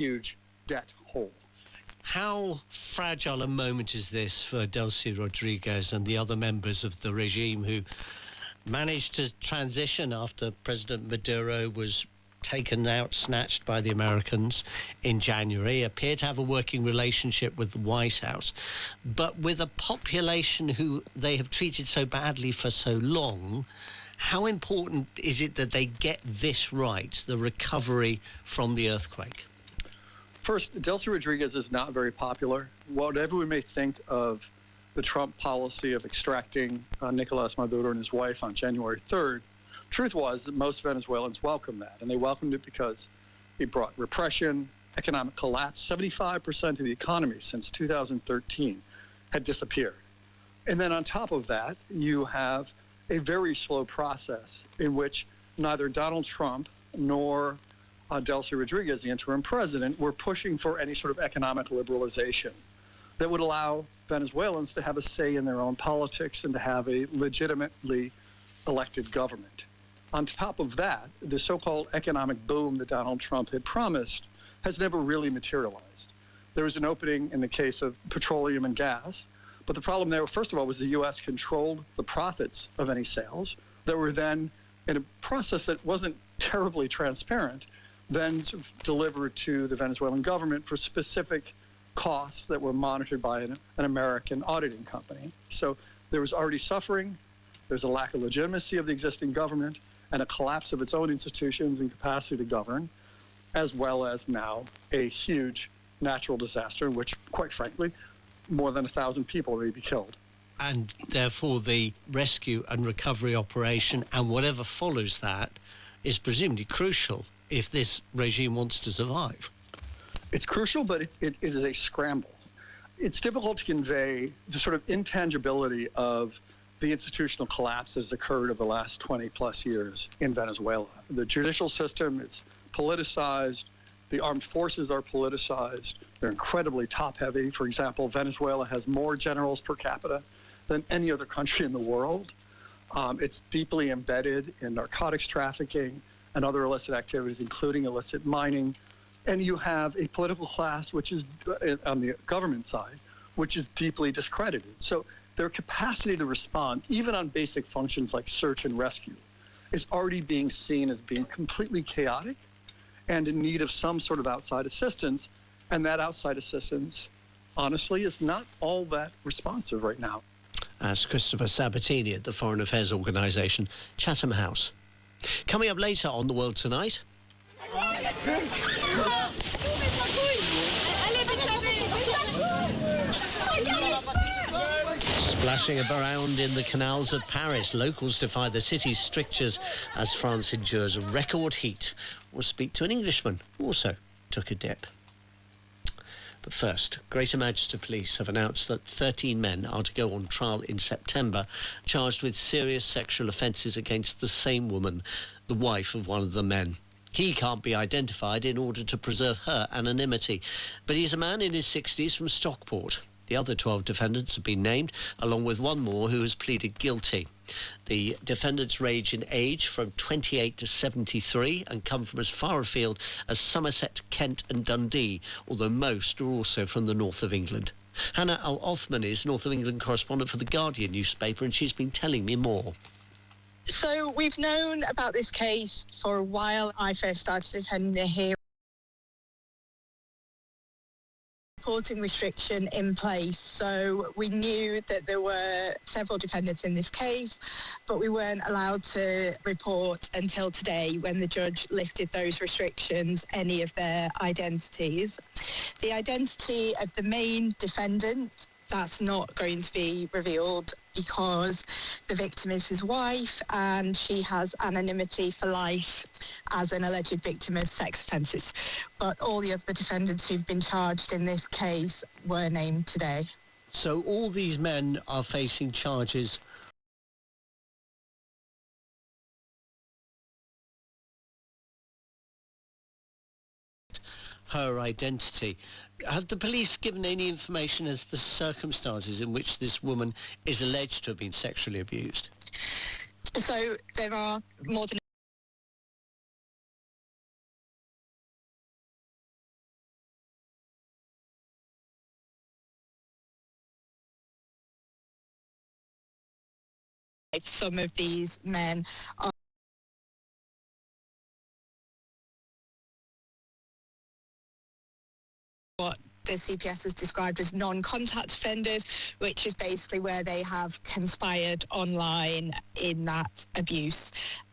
huge debt hole. How fragile a moment is this for Delcy Rodriguez and the other members of the regime who managed to transition after President Maduro was taken out, snatched by the Americans in January, appear to have a working relationship with the White House, but with a population who they have treated so badly for so long? How important is it that they get this right, the recovery from the earthquake? First, Delcy Rodriguez is not very popular. Whatever we may think of the Trump policy of extracting Nicolas Maduro and his wife on January 3rd, truth was that most Venezuelans welcomed that, and they welcomed it because it brought repression, economic collapse. 75% of the economy since 2013 had disappeared. And then on top of that, you have a very slow process in which neither Donald Trump nor Delcy Rodriguez, the interim president, were pushing for any sort of economic liberalization that would allow Venezuelans to have a say in their own politics and to have a legitimately elected government. On top of that, the so-called economic boom that Donald Trump had promised has never really materialized. There was an opening in the case of petroleum and gas, but the problem there, first of all, was the U.S. controlled the profits of any sales that were then, in a process that wasn't terribly transparent, then sort of delivered to the Venezuelan government for specific costs that were monitored by an American auditing company. So there was already suffering, there's a lack of legitimacy of the existing government, and a collapse of its own institutions and capacity to govern, as well as now a huge natural disaster in which, quite frankly, more than 1,000 people may be killed. And therefore the rescue and recovery operation and whatever follows that is presumably crucial if this regime wants to survive. It's crucial, but it is a scramble. It's difficult to convey the sort of intangibility of the institutional collapse that has occurred over the last 20-plus years in Venezuela. The judicial system is politicized. The armed forces are politicized. They're incredibly top-heavy. For example, Venezuela has more generals per capita than any other country in the world. It's deeply embedded in narcotics trafficking and other illicit activities, including illicit mining. And you have a political class, which is, on the government side, which is deeply discredited. So their capacity to respond, even on basic functions like search and rescue, is already being seen as being completely chaotic and in need of some sort of outside assistance. And that outside assistance, honestly, is not all that responsive right now. As Christopher Sabatini at the Foreign Affairs Organisation, Chatham House. Coming up later on The World Tonight. Splashing around in the canals of Paris, locals defy the city's strictures as France endures record heat. We'll speak to an Englishman who also took a dip. But first, Greater Manchester Police have announced that 13 men are to go on trial in September, charged with serious sexual offences against the same woman, the wife of one of the men. He can't be identified in order to preserve her anonymity, but he's a man in his 60s from Stockport. The other 12 defendants have been named, along with one more who has pleaded guilty. The defendants range in age from 28 to 73 and come from as far afield as Somerset, Kent and Dundee, although most are also from the north of England. Hannah Al-Othman is North of England correspondent for The Guardian newspaper, and she's been telling me more. So we've known about this case for a while. I first started attending the hearing. Reporting restriction in place, so we knew that there were several defendants in this case, but we weren't allowed to report until today when the judge lifted those restrictions, any of their identities. The identity of the main defendant, that's not going to be revealed because the victim is his wife and she has anonymity for life as an alleged victim of sex offences. But all the other defendants who've been charged in this case were named today. So all these men are facing charges her identity. Have the police given any information as to the circumstances in which this woman is alleged to have been sexually abused? So there are more than Some of these men are what the CPS has described as non-contact offenders, which is basically where they have conspired online in that abuse.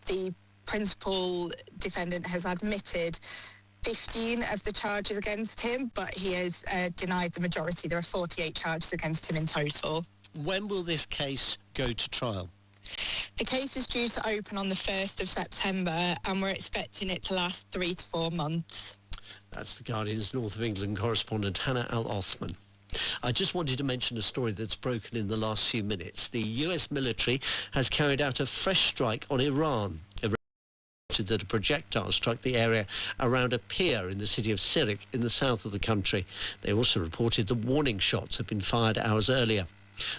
The principal defendant has admitted 15 of the charges against him, but he has denied the majority. There are 48 charges against him in total. When will this case go to trial? The case is due to open on the 1st of September, and we're expecting it to last 3 to 4 months. That's the Guardian's North of England correspondent Hannah Al-Othman. I just wanted to mention a story that's broken in the last few minutes. The US military has carried out a fresh strike on Iran. That a projectile struck the area around a pier in the city of Sirik in the south of the country. They also reported that warning shots had been fired hours earlier.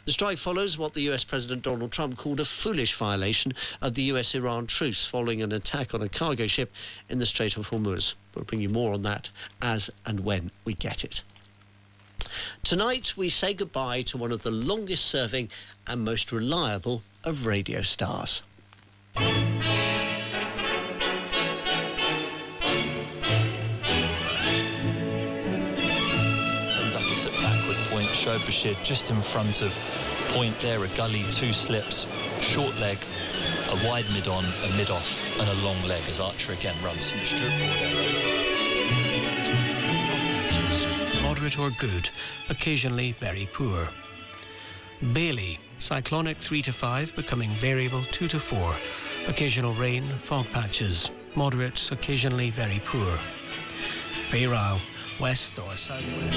The strike follows what the US President Donald Trump called a foolish violation of the US-Iran truce following an attack on a cargo ship in the Strait of Hormuz. We'll bring you more on that as and when we get it. Tonight we say goodbye to one of the longest serving and most reliable of radio stars. Bashir just in front of point there, a gully, 2 slips, short leg, a wide mid-on, a mid-off and a long leg as Archer again runs from the strip. Moderate or good, occasionally very poor. Bailey, cyclonic 3 to 5, becoming variable 2 to 4. Occasional rain, fog patches, moderate, occasionally very poor. Fairau, west or southwest.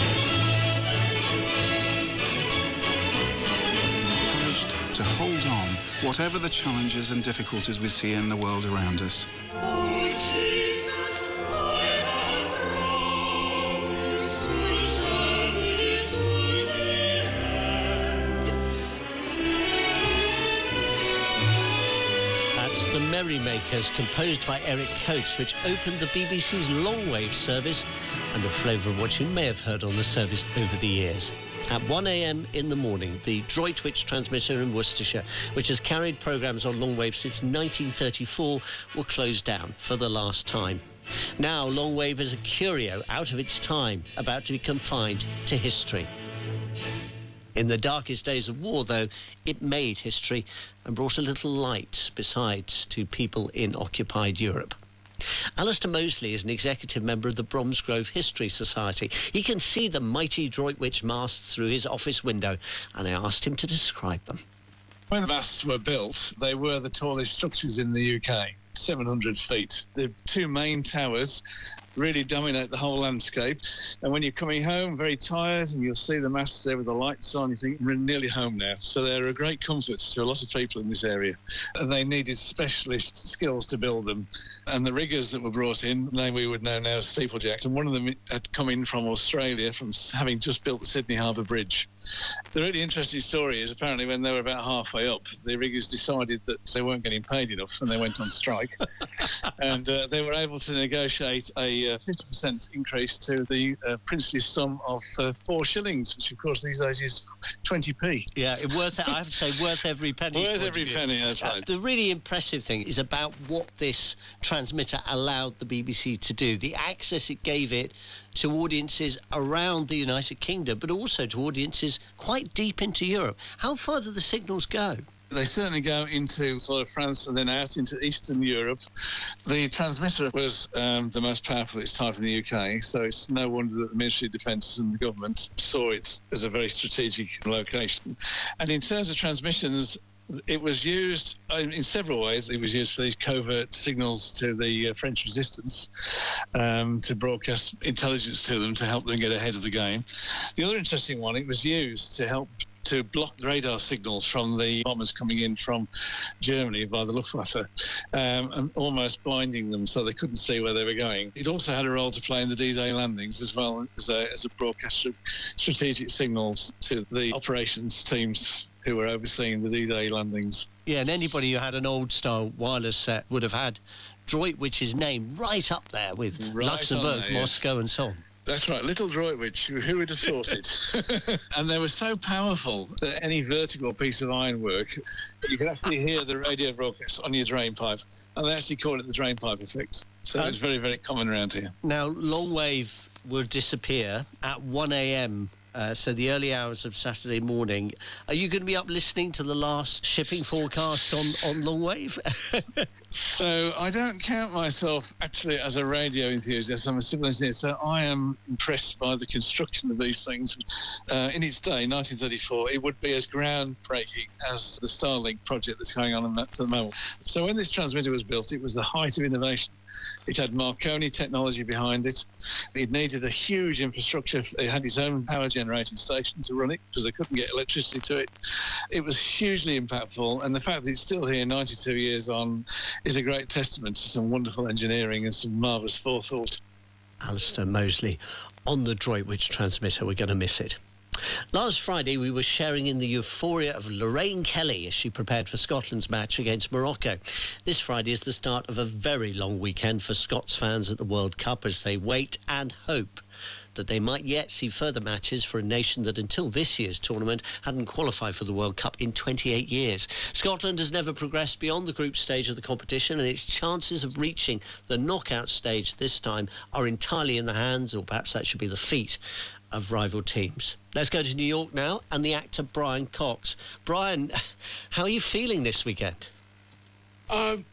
To hold on, whatever the challenges and difficulties we see in the world around us. That's The Merrymakers, composed by Eric Coates, which opened the BBC's longwave service and a flavour of what you may have heard on the service over the years. At 1 a.m. in the morning, the Droitwich transmitter in Worcestershire, which has carried programmes on longwave since 1934, will close down for the last time. Now, longwave is a curio out of its time, about to be confined to history. In the darkest days of war, though, it made history and brought a little light, besides, to people in occupied Europe. Alistair Mosley is an executive member of the Bromsgrove History Society. He can see the mighty Droitwich masts through his office window, and I asked him to describe them. When the masts were built, they were the tallest structures in the UK, 700 feet. The 2 main towers really dominate the whole landscape, and when you're coming home very tired and you'll see the masts there with the lights on, you think we're nearly home now. So they're a great comfort to a lot of people in this area, and they needed specialist skills to build them. And the riggers that were brought in, we would know now as steeplejacks, and one of them had come in from Australia from having just built the Sydney Harbour Bridge. The really interesting story is apparently when they were about halfway up, the riggers decided that they weren't getting paid enough and they went on strike. And they were able to negotiate a 50% increase to the princely sum of 4 shillings, which of course these days is 20p. Yeah, I have to say, worth every penny. Worth every penny, that's right. The really impressive thing is about what this transmitter allowed the BBC to do, the access it gave it to audiences around the United Kingdom, but also to audiences quite deep into Europe. How far do the signals go? They certainly go into sort of France and then out into Eastern Europe. The transmitter was the most powerful of its type in the UK, so it's no wonder that the Ministry of Defence and the government saw it as a very strategic location. And in terms of transmissions, it was used in several ways. It was used for these covert signals to the French resistance, to broadcast intelligence to them to help them get ahead of the game. The other interesting one, it was used to help to block radar signals from the bombers coming in from Germany by the Luftwaffe, and almost blinding them so they couldn't see where they were going. It also had a role to play in the D-Day landings as well as a broadcaster of strategic signals to the operations teams who were overseeing the D-Day landings. Yeah, and anybody who had an old-style wireless set would have had Droitwich's name right up there with Luxembourg, Moscow and so on. That's right, little Droitwich. Who would have thought it? And they were so powerful that any vertical piece of ironwork, you could actually hear the radio broadcast on your drain pipe. And they actually call it the drain pipe effect. So it's very, very common around here. Now, longwave will disappear at 1 a.m., so the early hours of Saturday morning. Are you going to be up listening to the last shipping forecast on longwave? So I don't count myself actually as a radio enthusiast. I'm a civil engineer, so I am impressed by the construction of these things. In its day, 1934, it would be as groundbreaking as the Starlink project that's going on at the moment. So when this transmitter was built, it was the height of innovation. It had Marconi technology behind it. It needed a huge infrastructure. It had its own power generating station to run it because they couldn't get electricity to it. It was hugely impactful, and the fact that it's still here 92 years on is a great testament to some wonderful engineering and some marvellous forethought. Alistair Mosley on the Droitwich transmitter. We're going to miss it. Last Friday, we were sharing in the euphoria of Lorraine Kelly as she prepared for Scotland's match against Morocco. This Friday is the start of a very long weekend for Scots fans at the World Cup as they wait and hope that they might yet see further matches for a nation that until this year's tournament hadn't qualified for the World Cup in 28 years. Scotland has never progressed beyond the group stage of the competition, and its chances of reaching the knockout stage this time are entirely in the hands, or perhaps that should be the feet, of rival teams. Let's go to New York now and the actor Brian Cox. Brian, how are you feeling this weekend? I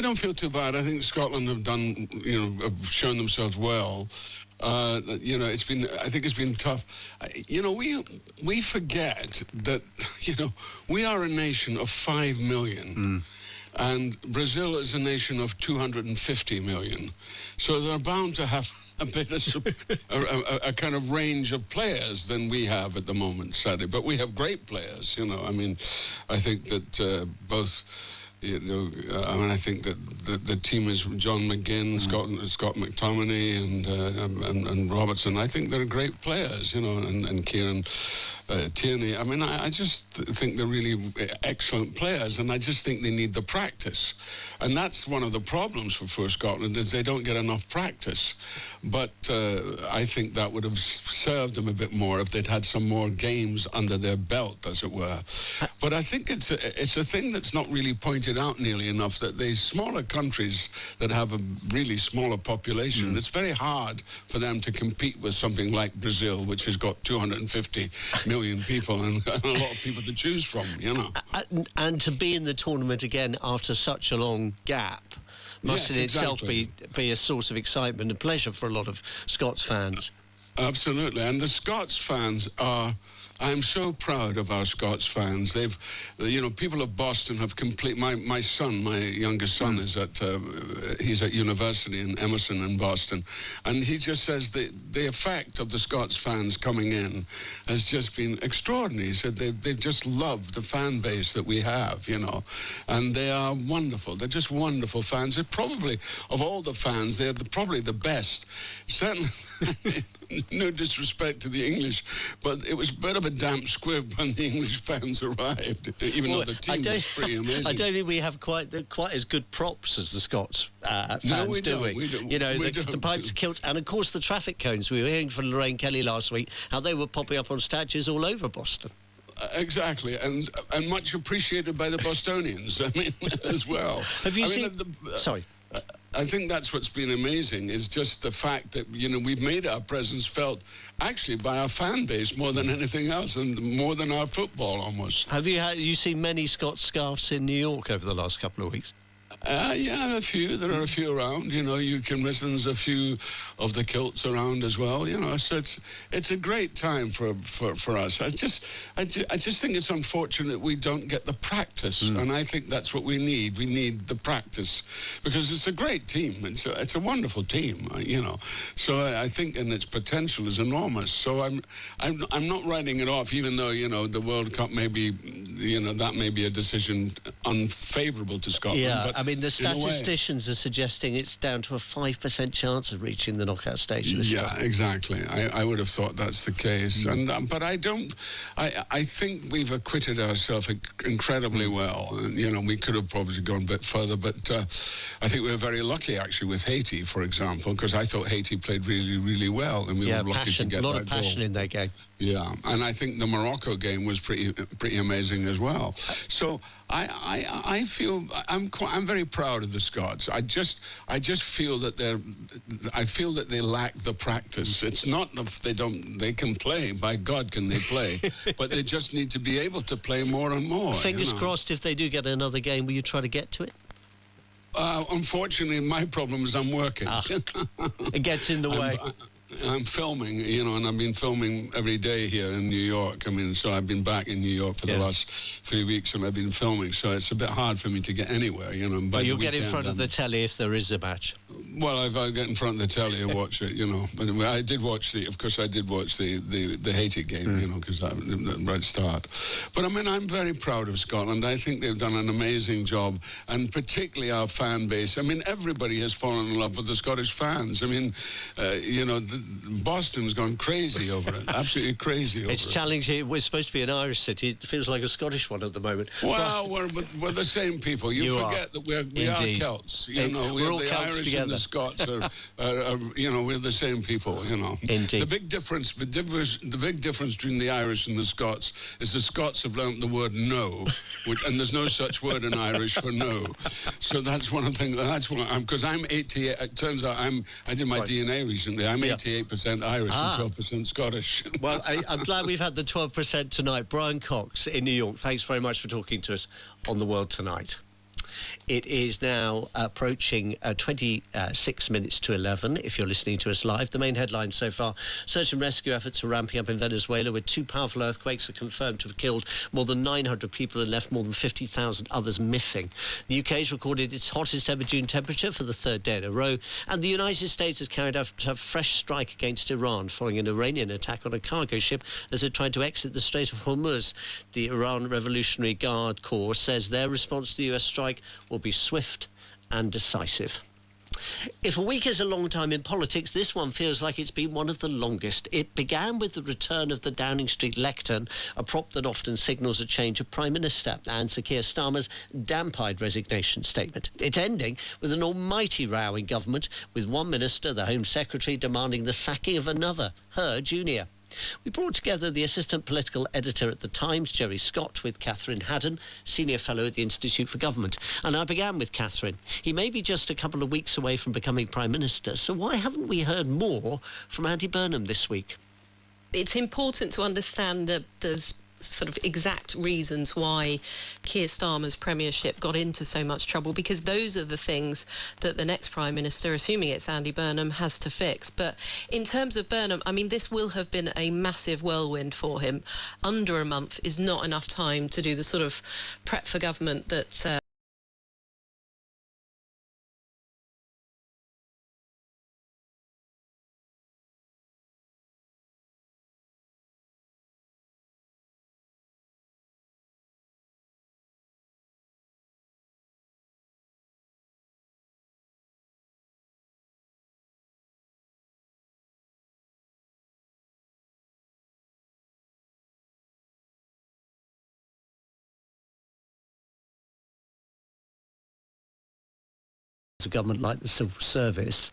don't feel too bad. I think Scotland have done, have shown themselves well. I think it's been tough. We forget that, we are a nation of 5 million. And Brazil is a nation of 250 million. So they're bound to have a bit of a kind of range of players than we have at the moment, sadly. But we have great players, I think that both... I think that the team is John McGinn, Scott McTominay, and Robertson. I think they're great players, and Kieran Tierney. I just think they're really excellent players, and I just think they need the practice. And that's one of the problems for Scotland, is they don't get enough practice. But I think that would have served them a bit more if they'd had some more games under their belt, as it were. But I think it's a thing that's not really pointed out nearly enough, that the smaller countries that have a really smaller population, it's very hard for them to compete with something like Brazil, which has got 250 million people and a lot of people to choose from, And to be in the tournament again after such a long gap must in itself be a source of excitement and pleasure for a lot of Scots fans. Absolutely, and the Scots fans are... I'm so proud of our Scots fans. They've, people of Boston have my son, my youngest son, is he's at university in Emerson in Boston, and he just says the effect of the Scots fans coming in has just been extraordinary. He said they've just loved the fan base that we have, and they are wonderful. They're just wonderful fans. They're probably, of all the fans, they're probably the best. Certainly, no disrespect to the English, but it was a bit of a damp squib when the English fans arrived, even though the team was pretty amazing. I don't think we have quite as good props as the Scots fans, do we? The pipes, kilts, and of course the traffic cones. We were hearing from Lorraine Kelly last week how they were popping up on statues all over Boston. Exactly, and much appreciated by the Bostonians, as well. Have you seen... Sorry. I think that's what's been amazing, is just the fact that, we've made our presence felt actually by our fan base more than anything else, and more than our football almost. Have you seen many Scots scarves in New York over the last couple of weeks? Yeah, a few. There are a few around. You can listen. There's a few of the kilts around as well. So it's a great time for us. I just think it's unfortunate we don't get the practice, and I think that's what we need. We need the practice, because it's a great team. It's a wonderful team. So I think, and its potential is enormous. So I'm not writing it off, even though the World Cup may be, that may be a decision unfavourable to Scotland. Yeah, but mean, the statisticians are suggesting it's down to a 5% chance of reaching the knockout stage. Yeah, exactly. I would have thought that's the case. But I don't... I think we've acquitted ourselves incredibly well. You know, we could have probably gone a bit further, but I think we were very lucky, actually, with Haiti, for example, because I thought Haiti played really, really well, and we were lucky to get that goal. A lot of passion in their game. Yeah, and I think the Morocco game was pretty amazing as well. So I feel I'm very proud of the Scots. I just feel that they lack the practice. It's not that they can play. By God, can they play? But they just need to be able to play more and more. Fingers crossed. If they do get another game, will you try to get to it? Unfortunately, my problem is I'm working. It gets in the way. I'm filming, you know, and I've been filming every day here in New York. I mean, so I've been back in New York for the last 3 weeks, and I've been filming, so it's a bit hard for me to get anywhere, you know. But you'll get in front of the telly if there is a match. Well, if I get in front of the telly and watch it, you know. But I did watch the Haiti game, you know, because that right start. But I mean, I'm very proud of Scotland. I think they've done an amazing job, and particularly our fan base. I mean, everybody has fallen in love with the Scottish fans. I mean, you know, Boston's gone crazy over it, absolutely crazy over it. It's challenging. We're supposed to be an Irish city. It feels like a Scottish one at the moment. Well, we're the same people. You forget that we are Celts. You know, we're all the Celts Irish together. And the Scots are you know, we're the same people. You know. Indeed. The big difference between the Irish and the Scots is the Scots have learnt the word no, and there's no such word in Irish for no. So that's one of the things. That's what because I'm 88. It turns out I did my DNA recently. I'm 88% Irish and 12% Scottish. Well, I'm glad we've had the 12% tonight. Brian Cox in New York, thanks very much for talking to us on The World Tonight. It is now approaching 26 minutes to 11 if you're listening to us live. The main headlines so far: search and rescue efforts are ramping up in Venezuela, with 2 powerful earthquakes are confirmed to have killed more than 900 people and left more than 50,000 others missing. The UK has recorded its hottest ever June temperature for the 3rd day in a row, and the United States has carried out a fresh strike against Iran following an Iranian attack on a cargo ship as it tried to exit the Strait of Hormuz. The Iran Revolutionary Guard Corps says their response to the US strike will be swift and decisive. If a week is a long time in politics, this one feels like it's been one of the longest. It began with the return of the Downing Street lectern, a prop that often signals a change of Prime Minister, and Sir Keir Starmer's damp-eyed resignation statement. It's ending with an almighty row in government, with one minister, the Home Secretary, demanding the sacking of another, her junior. We brought together the assistant political editor at The Times, Jerry Scott, with Catherine Haddon, senior fellow at the Institute for Government. And I began with Catherine. He may be just a couple of weeks away from becoming Prime Minister, so why haven't we heard more from Andy Burnham this week? It's important to understand that there's sort of exact reasons why Keir Starmer's premiership got into so much trouble, because those are the things that the next Prime Minister, assuming it's Andy Burnham, has to fix. But in terms of Burnham, I mean, this will have been a massive whirlwind for him. Under a month is not enough time to do the sort of prep for government that a government like the Civil Service,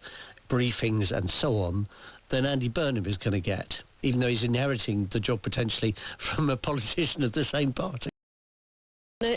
briefings and so on, than Andy Burnham is going to get, even though he's inheriting the job potentially from a politician of the same party.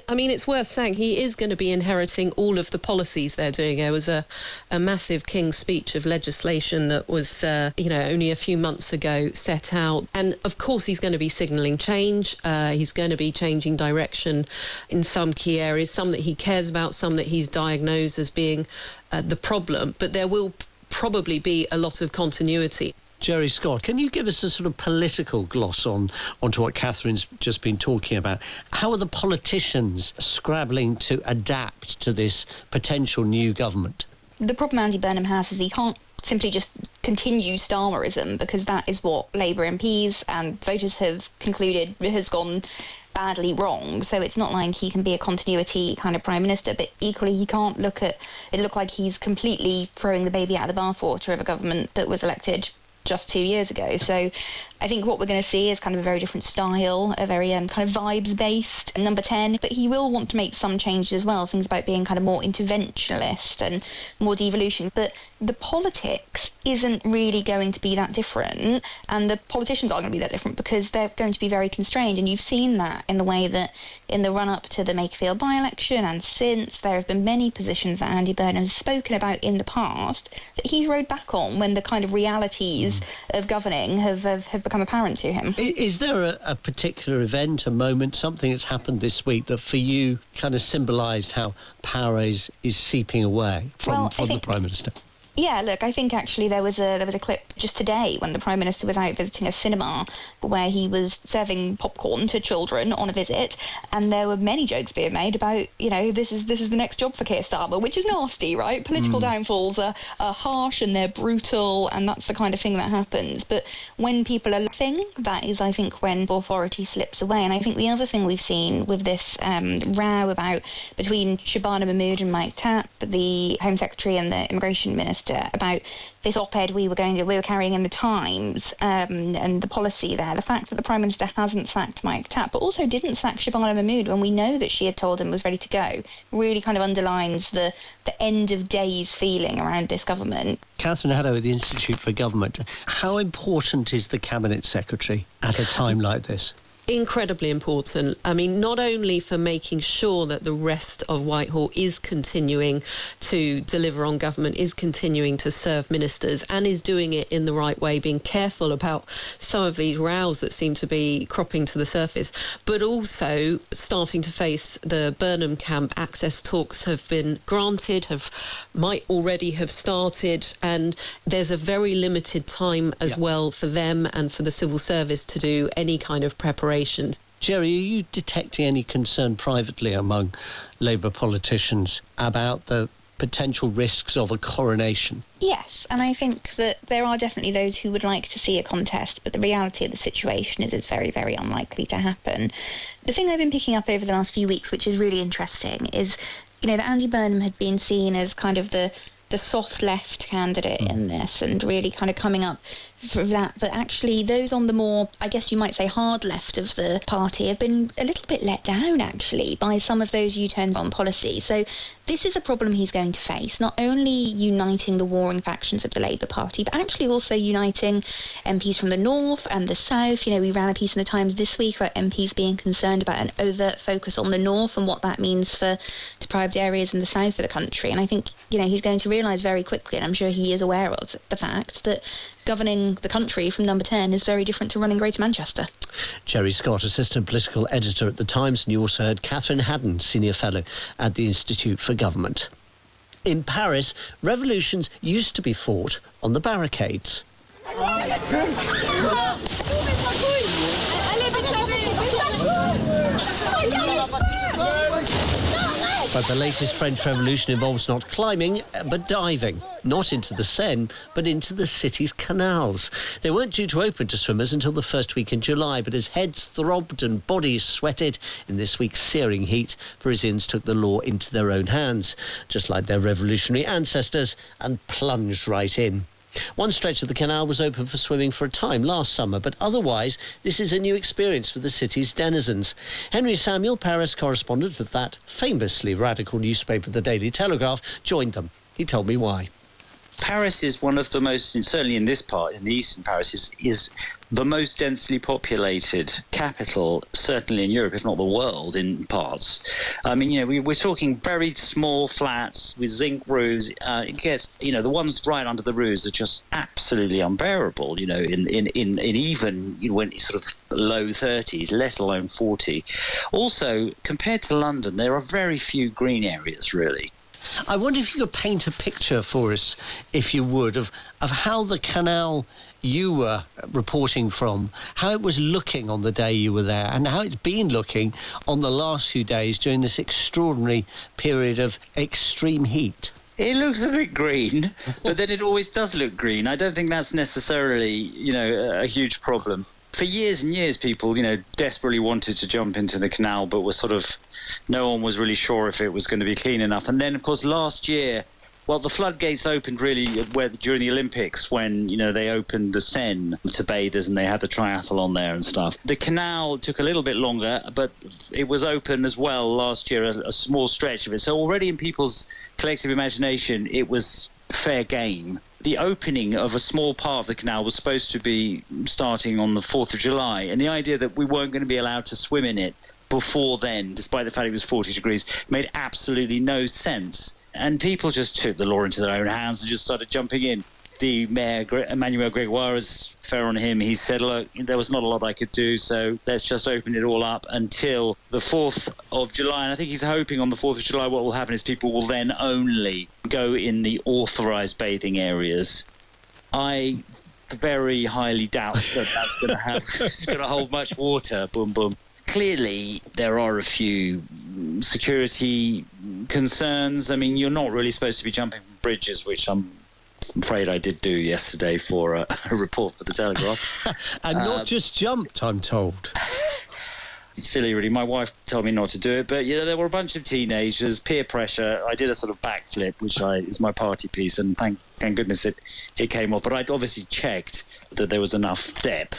I mean, it's worth saying he is going to be inheriting all of the policies they're doing. There was a massive King's Speech of legislation that was, you know, only a few months ago set out. And, of course, he's going to be signalling change. He's going to be changing direction in some key areas, some that he cares about, some that he's diagnosed as being the problem. But there will probably be a lot of continuity. Jerry Scott, can you give us a sort of political gloss onto what Catherine's just been talking about? How are the politicians scrabbling to adapt to this potential new government? The problem Andy Burnham has is he can't simply just continue Starmerism, because that is what Labour MPs and voters have concluded has gone badly wrong. So it's not like he can be a continuity kind of Prime Minister, but equally he can't look like he's completely throwing the baby out of the bathwater of a government that was elected just 2 years ago. So I think what we're going to see is kind of a very different style, a very kind of vibes-based number 10, but he will want to make some changes as well, things about being kind of more interventionist and more devolution. But the politics isn't really going to be that different, and the politicians aren't going to be that different, because they're going to be very constrained. And you've seen that in the way that in the run-up to the Makerfield by-election and since, there have been many positions that Andy Burnham has spoken about in the past that he's rode back on when the kind of realities of governing have become apparent to him. Is there a particular event, a moment, something that's happened this week that for you kind of symbolised how power is seeping away from the Prime Minister? Yeah, look, I think actually there was a clip just today when the Prime Minister was out visiting a cinema where he was serving popcorn to children on a visit, and there were many jokes being made about, you know, this is the next job for Keir Starmer, which is nasty, right? Political downfalls are harsh and they're brutal, and that's the kind of thing that happens. But when people are laughing, that is, I think, when authority slips away. And I think the other thing we've seen with this row between Shabana Mahmood and Mike Tapp, the Home Secretary and the Immigration Minister, about this op-ed we were carrying in the Times, and the policy there, the fact that the Prime Minister hasn't sacked Mike Tapp, but also didn't sack Shabana Mahmood when we know that she had told him was ready to go, really kind of underlines the end of days feeling around this government. Catherine Haddow at the Institute for Government. How important is the Cabinet Secretary at a time like this? Incredibly important. I mean, not only for making sure that the rest of Whitehall is continuing to deliver on government, is continuing to serve ministers, and is doing it in the right way, being careful about some of these rows that seem to be cropping to the surface, but also starting to face the Burnham camp. Access talks have been granted, might already have started, and there's a very limited time as well for them and for the civil service to do any kind of preparation. Jerry, are you detecting any concern privately among Labour politicians about the potential risks of a coronation? Yes, and I think that there are definitely those who would like to see a contest, but the reality of the situation is it's very, very unlikely to happen. The thing I've been picking up over the last few weeks, which is really interesting, is, you know, that Andy Burnham had been seen as kind of the soft left candidate in this, and really kind of coming up for that, but actually those on the more, I guess you might say, hard left of the party have been a little bit let down actually by some of those U-turns on policy. So this is a problem he's going to face, not only uniting the warring factions of the Labour Party, but actually also uniting MPs from the north and the south. You know, we ran a piece in the Times this week about MPs being concerned about an overt focus on the north and what that means for deprived areas in the south of the country. And I think, you know, he's going to realise very quickly, and I'm sure he is aware of the fact, that governing the country from number 10 is very different to running Greater Manchester. Jerry Scott, Assistant Political Editor at The Times, and you also heard Catherine Haddow, Senior Fellow at the Institute for Government. In Paris, revolutions used to be fought on the barricades. But the latest French Revolution involves not climbing, but diving. Not into the Seine, but into the city's canals. They weren't due to open to swimmers until the first week in July, but as heads throbbed and bodies sweated in this week's searing heat, Parisians took the law into their own hands, just like their revolutionary ancestors, and plunged right in. One stretch of the canal was open for swimming for a time last summer, but otherwise this is a new experience for the city's denizens. Henry Samuel, Paris correspondent of that famously radical newspaper, The Daily Telegraph, joined them. He told me why. Paris is one of the most, certainly in this part, in the eastern Paris, is the most densely populated capital, certainly in Europe, if not the world, in parts. I mean, you know, we're talking very small flats with zinc roofs. It gets, you know, the ones right under the roofs are just absolutely unbearable, you know, in even, you know, when it's sort of low 30s, let alone 40. Also, compared to London, there are very few green areas, really. I wonder if you could paint a picture for us, if you would, of how the canal you were reporting from, how it was looking on the day you were there, and how it's been looking on the last few days during this extraordinary period of extreme heat. It looks a bit green, but then it always does look green. I don't think that's necessarily, you know, a huge problem. For years and years, people, you know, desperately wanted to jump into the canal, but were sort of, no one was really sure if it was going to be clean enough. And then, of course, last year, well, the floodgates opened really during the Olympics when, you know, they opened the Seine to bathers and they had the triathlon there and stuff. The canal took a little bit longer, but it was open as well last year, a small stretch of it. So already in people's collective imagination, it was fair game. The opening of a small part of the canal was supposed to be starting on the 4th of July, and the idea that we weren't going to be allowed to swim in it before then, despite the fact it was 40 degrees, made absolutely no sense. And people just took the law into their own hands and just started jumping in. The mayor, Emmanuel Gregoire, is fair on him. He said, look, there was not a lot I could do, so let's just open it all up until the 4th of July. And I think he's hoping on the 4th of July what will happen is people will then only go in the authorised bathing areas. I very highly doubt that that's going to hold much water. Boom, boom. Clearly, there are a few security concerns. I mean, you're not really supposed to be jumping from bridges, which I'm afraid I did do yesterday for a report for the Telegraph. And not just jumped, I'm told. It's silly, really. My wife told me not to do it, but yeah, there were a bunch of teenagers, peer pressure. I did a sort of backflip, which is my party piece, and thank goodness it came off. But I'd obviously checked that there was enough depth.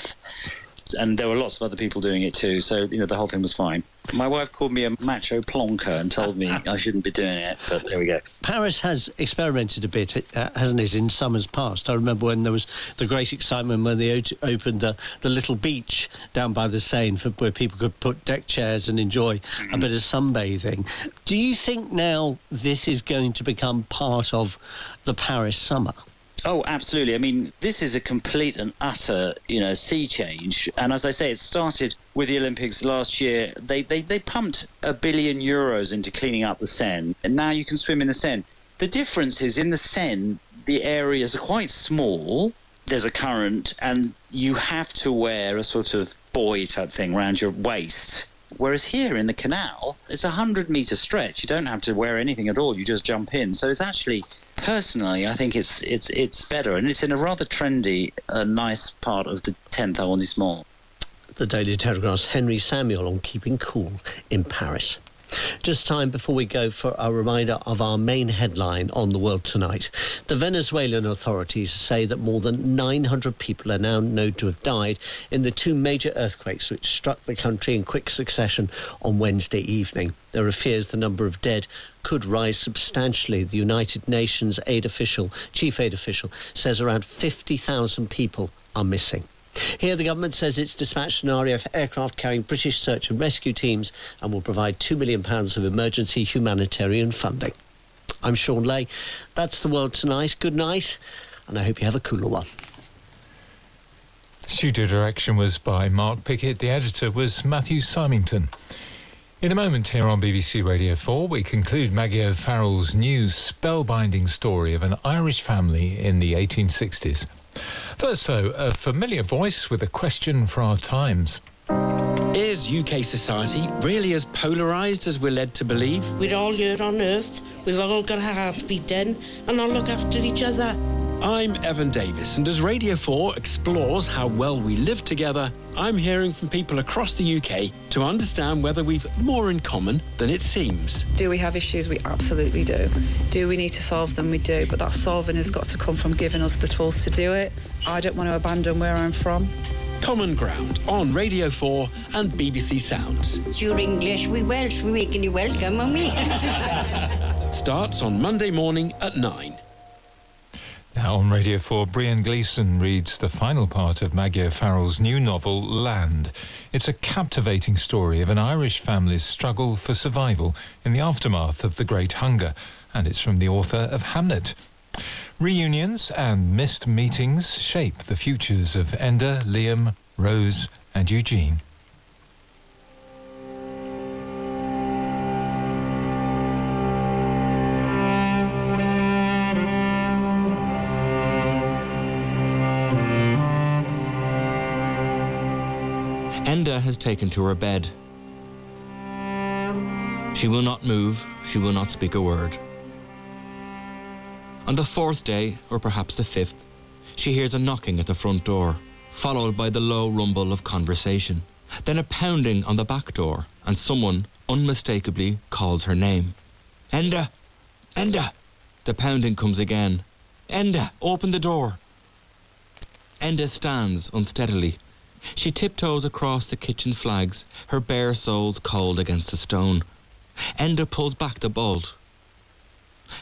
And there were lots of other people doing it too, so, you know, the whole thing was fine. My wife called me a macho plonker and told me I shouldn't be doing it, but there we go. Paris has experimented a bit, hasn't it, in summers past? I remember when there was the great excitement when they opened the little beach down by the Seine where people could put deck chairs and enjoy a bit of sunbathing. Do you think now this is going to become part of the Paris summer? Oh, absolutely. I mean, this is a complete and utter, you know, sea change. And as I say, it started with the Olympics last year. They pumped €1 billion into cleaning up the Seine, and now you can swim in the Seine. The difference is in the Seine, the areas are quite small. There's a current, and you have to wear a sort of buoy type thing around your waist. Whereas here in the canal, it's a 100-metre stretch. You don't have to wear anything at all. You just jump in. So it's actually, personally, I think it's better. And it's in a rather trendy, nice part of the 10th arrondissement. The Daily Telegraph's Henry Samuel on keeping cool in Paris. Just time before we go for a reminder of our main headline on the world tonight. The Venezuelan authorities say that more than 900 people are now known to have died in the two major earthquakes which struck the country in quick succession on Wednesday evening. There are fears the number of dead could rise substantially. The United Nations chief aid official says around 50,000 people are missing. Here the government says it's dispatched an RAF aircraft carrying British search and rescue teams and will provide £2 million of emergency humanitarian funding. I'm Sean Lay. That's the world tonight. Good night, and I hope you have a cooler one. Studio direction was by Mark Pickett. The editor was Matthew Symington. In a moment here on BBC Radio 4, we conclude Maggie O'Farrell's new spellbinding story of an Irish family in the 1860s. First, though, a familiar voice with a question for our times. Is UK society really as polarised as we're led to believe? We're all here on Earth. We've all got a heartbeat then, and all look after each other. I'm Evan Davis, and as Radio 4 explores how well we live together, I'm hearing from people across the UK to understand whether we've more in common than it seems. Do we have issues? We absolutely do. Do we need to solve them? We do, but that solving has got to come from giving us the tools to do it. I don't want to abandon where I'm from. Common Ground on Radio 4 and BBC Sounds. You're English, we Welsh, we're making you welcome, aren't we? Starts on Monday morning at 9. Now on Radio 4, Brian Gleeson reads the final part of Maggie O'Farrell's new novel, Land. It's a captivating story of an Irish family's struggle for survival in the aftermath of the Great Hunger, and it's from the author of Hamlet. Reunions and missed meetings shape the futures of Enda, Liam, Rose and Eugene. Enda has taken to her bed. She will not move, she will not speak a word. On the 4th day, or perhaps the 5th, she hears a knocking at the front door, followed by the low rumble of conversation, then a pounding on the back door, and someone unmistakably calls her name. Enda! Enda! The pounding comes again. Enda, open the door! Enda stands unsteadily. She tiptoes across the kitchen flags, her bare soles cold against the stone. Enda pulls back the bolt.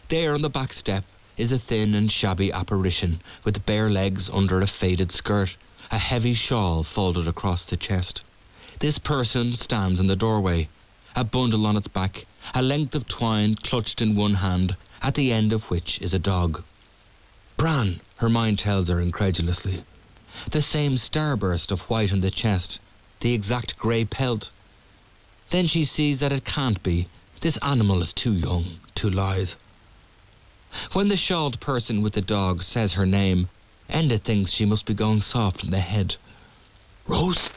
There on the back step is a thin and shabby apparition with bare legs under a faded skirt, a heavy shawl folded across the chest. This person stands in the doorway, a bundle on its back, a length of twine clutched in one hand, at the end of which is a dog. Bran, her mind tells her incredulously. The same starburst of white on the chest, the exact grey pelt. Then she sees that it can't be. This animal is too young, too lithe. When the shawled person with the dog says her name, Enda thinks she must be going soft in the head. Rose?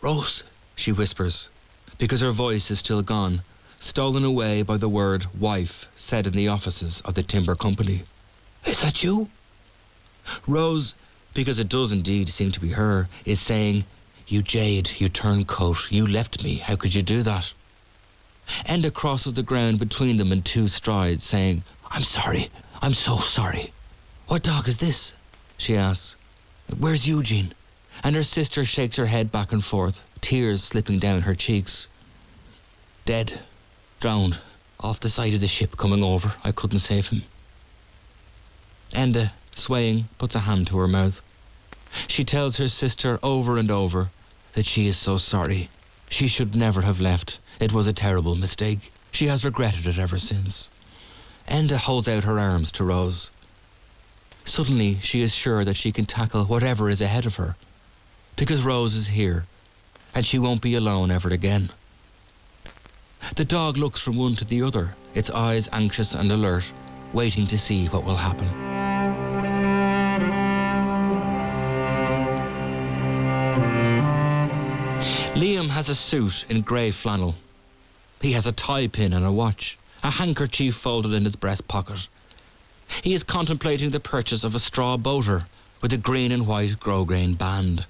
Rose, she whispers, because her voice is still gone, stolen away by the word wife said in the offices of the timber company. Is that you? Rose, because it does indeed seem to be her, is saying, You jade, you turncoat, you left me, how could you do that? Enda crosses the ground between them in 2 strides, saying, I'm sorry, I'm so sorry. What dog is this? She asks. Where's Eugene? And her sister shakes her head back and forth, tears slipping down her cheeks. Dead, drowned, off the side of the ship coming over. I couldn't save him. Enda, swaying, puts a hand to her mouth. She tells her sister over and over that she is so sorry. She should never have left. It was a terrible mistake. She has regretted it ever since. Enda holds out her arms to Rose. Suddenly she is sure that she can tackle whatever is ahead of her, because Rose is here, and she won't be alone ever again. The dog looks from one to the other, its eyes anxious and alert, waiting to see what will happen. Liam has a suit in grey flannel. He has a tie pin and a watch, a handkerchief folded in his breast pocket. He is contemplating the purchase of a straw boater with a green and white grosgrain band.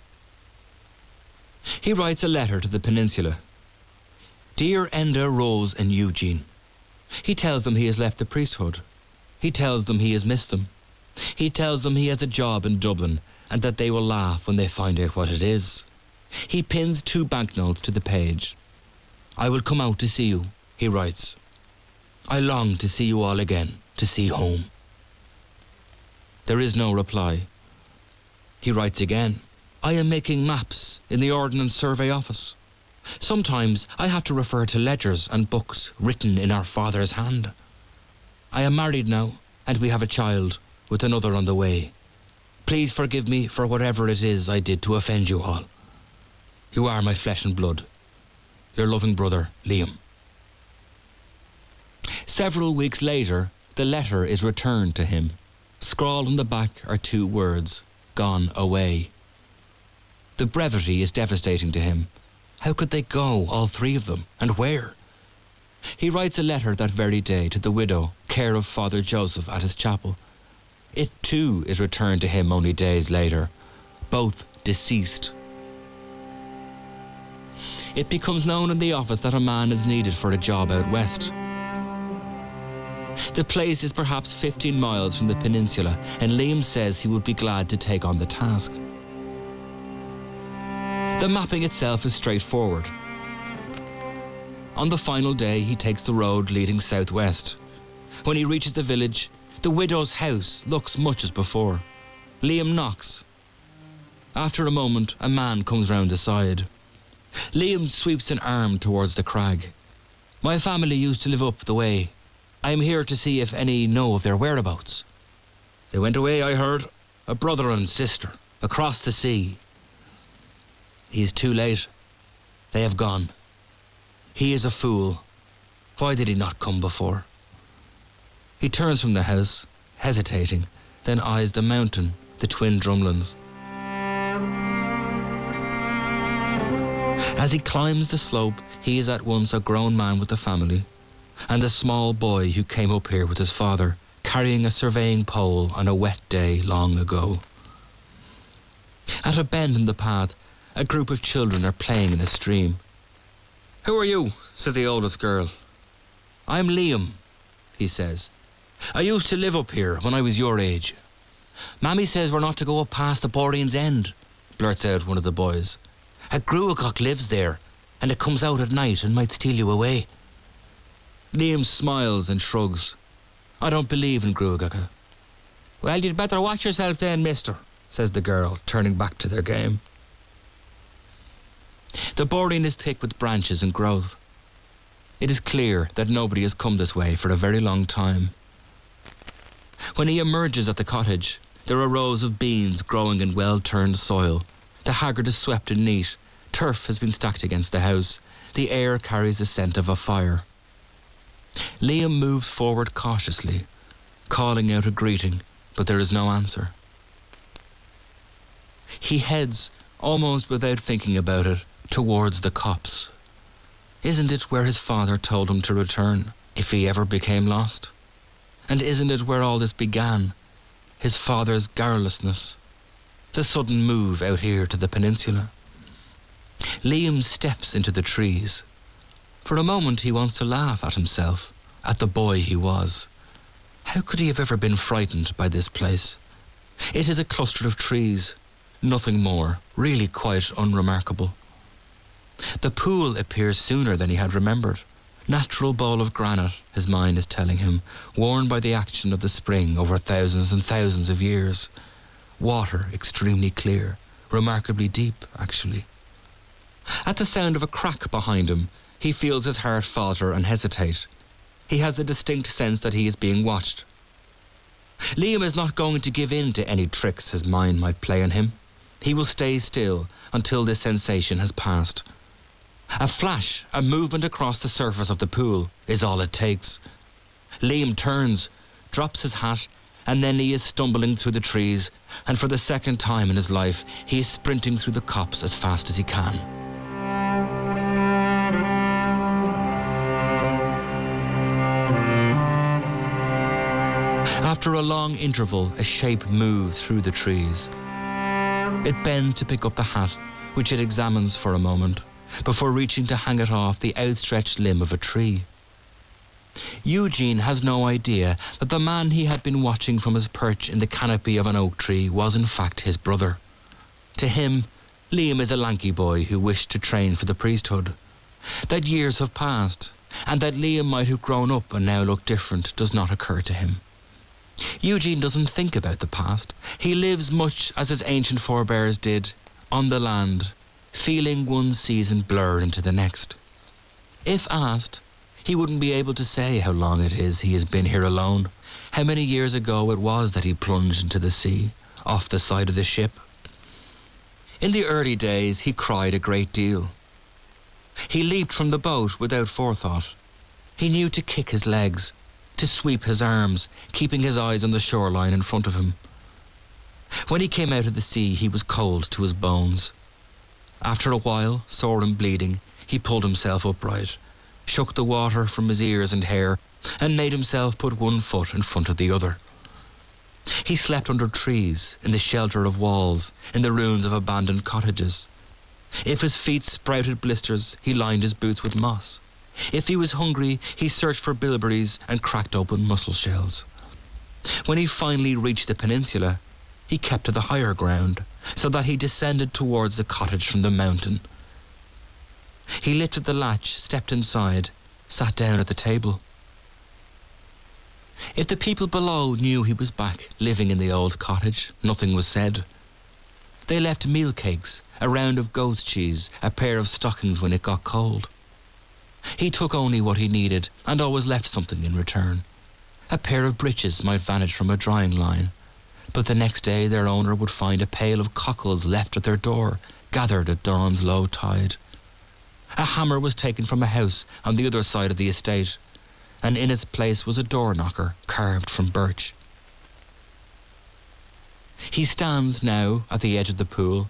He writes a letter to the Peninsula. Dear Enda, Rose and Eugene. He tells them he has left the priesthood. He tells them he has missed them. He tells them he has a job in Dublin and that they will laugh when they find out what it is. He pins 2 banknotes to the page. I will come out to see you, he writes. I long to see you all again, to see home. There is no reply. He writes again. I am making maps in the Ordnance Survey Office. Sometimes I have to refer to ledgers and books written in our father's hand. I am married now, and we have a child, with another on the way. Please forgive me for whatever it is I did to offend you all. You are my flesh and blood. Your loving brother, Liam. Several weeks later, the letter is returned to him. Scrawled on the back are 2 words, gone away. The brevity is devastating to him. How could they go, all 3 of them, and where? He writes a letter that very day to the widow, care of Father Joseph at his chapel. It too is returned to him only days later, both deceased. It becomes known in the office that a man is needed for a job out west. The place is perhaps 15 miles from the peninsula, and Liam says he would be glad to take on the task. The mapping itself is straightforward. On the final day, he takes the road leading southwest. When he reaches the village, the widow's house looks much as before. Liam knocks. After a moment, a man comes round the side. Liam sweeps an arm towards the crag. My family used to live up the way. I am here to see if any know of their whereabouts. They went away, I heard, a brother and sister, across the sea. He is too late. They have gone. He is a fool. Why did he not come before? He turns from the house, hesitating, then eyes the mountain, the twin drumlins. As he climbs the slope, he is at once a grown man with a family, and a small boy who came up here with his father, carrying a surveying pole on a wet day long ago. At a bend in the path, a group of children are playing in a stream. "Who are you?" says the oldest girl. "I'm Liam," he says. "I used to live up here when I was your age." "Mammy says we're not to go up past the Borean's End," blurts out one of the boys. "A Gruagach lives there, and it comes out at night and might steal you away." Liam smiles and shrugs. "I don't believe in Gruagach." "Well, you'd better watch yourself then, mister," says the girl, turning back to their game. The Borean is thick with branches and growth. It is clear that nobody has come this way for a very long time. When he emerges at the cottage, there are rows of beans growing in well-turned soil. The haggard is swept and neat. Turf has been stacked against the house. The air carries the scent of a fire. Liam moves forward cautiously, calling out a greeting, but there is no answer. He heads, almost without thinking about it, towards the copse. Isn't it where his father told him to return, if he ever became lost? And isn't it where all this began? His father's garrulousness, the sudden move out here to the peninsula. Liam steps into the trees. For a moment he wants to laugh at himself, at the boy he was. How could he have ever been frightened by this place? It is a cluster of trees, nothing more, really quite unremarkable. The pool appears sooner than he had remembered. Natural bowl of granite, his mind is telling him, worn by the action of the spring over thousands and thousands of years. Water extremely clear, remarkably deep, actually. At the sound of a crack behind him, he feels his heart falter and hesitate. He has the distinct sense that he is being watched. Liam is not going to give in to any tricks his mind might play on him. He will stay still until this sensation has passed. A flash, a movement across the surface of the pool, is all it takes. Liam turns, drops his hat, and then he is stumbling through the trees, and for the second time in his life, he is sprinting through the copse as fast as he can. After a long interval, a shape moves through the trees. It bends to pick up the hat, which it examines for a moment, before reaching to hang it off the outstretched limb of a tree. Eugene has no idea that the man he had been watching from his perch in the canopy of an oak tree was in fact his brother. To him, Liam is a lanky boy who wished to train for the priesthood. That years have passed, and that Liam might have grown up and now look different does not occur to him. Eugene doesn't think about the past. He lives much as his ancient forebears did, on the land, feeling one season blur into the next. If asked, he wouldn't be able to say how long it is he has been here alone, how many years ago it was that he plunged into the sea, off the side of the ship. In the early days he cried a great deal. He leaped from the boat without forethought. He knew to kick his legs, to sweep his arms, keeping his eyes on the shoreline in front of him. When he came out of the sea, he was cold to his bones. After a while, sore and bleeding, he pulled himself upright, shook the water from his ears and hair, and made himself put one foot in front of the other. He slept under trees, in the shelter of walls, in the ruins of abandoned cottages. If his feet sprouted blisters, he lined his boots with moss. If he was hungry, he searched for bilberries and cracked open mussel shells. When he finally reached the peninsula, he kept to the higher ground, so that he descended towards the cottage from the mountain. He lifted the latch, stepped inside, sat down at the table. If the people below knew he was back, living in the old cottage, nothing was said. They left meal cakes, a round of goat's cheese, a pair of stockings when it got cold. He took only what he needed, and always left something in return. A pair of breeches might vanish from a drying line, but the next day their owner would find a pail of cockles left at their door, gathered at dawn's low tide. A hammer was taken from a house on the other side of the estate, and in its place was a door knocker carved from birch. He stands now at the edge of the pool,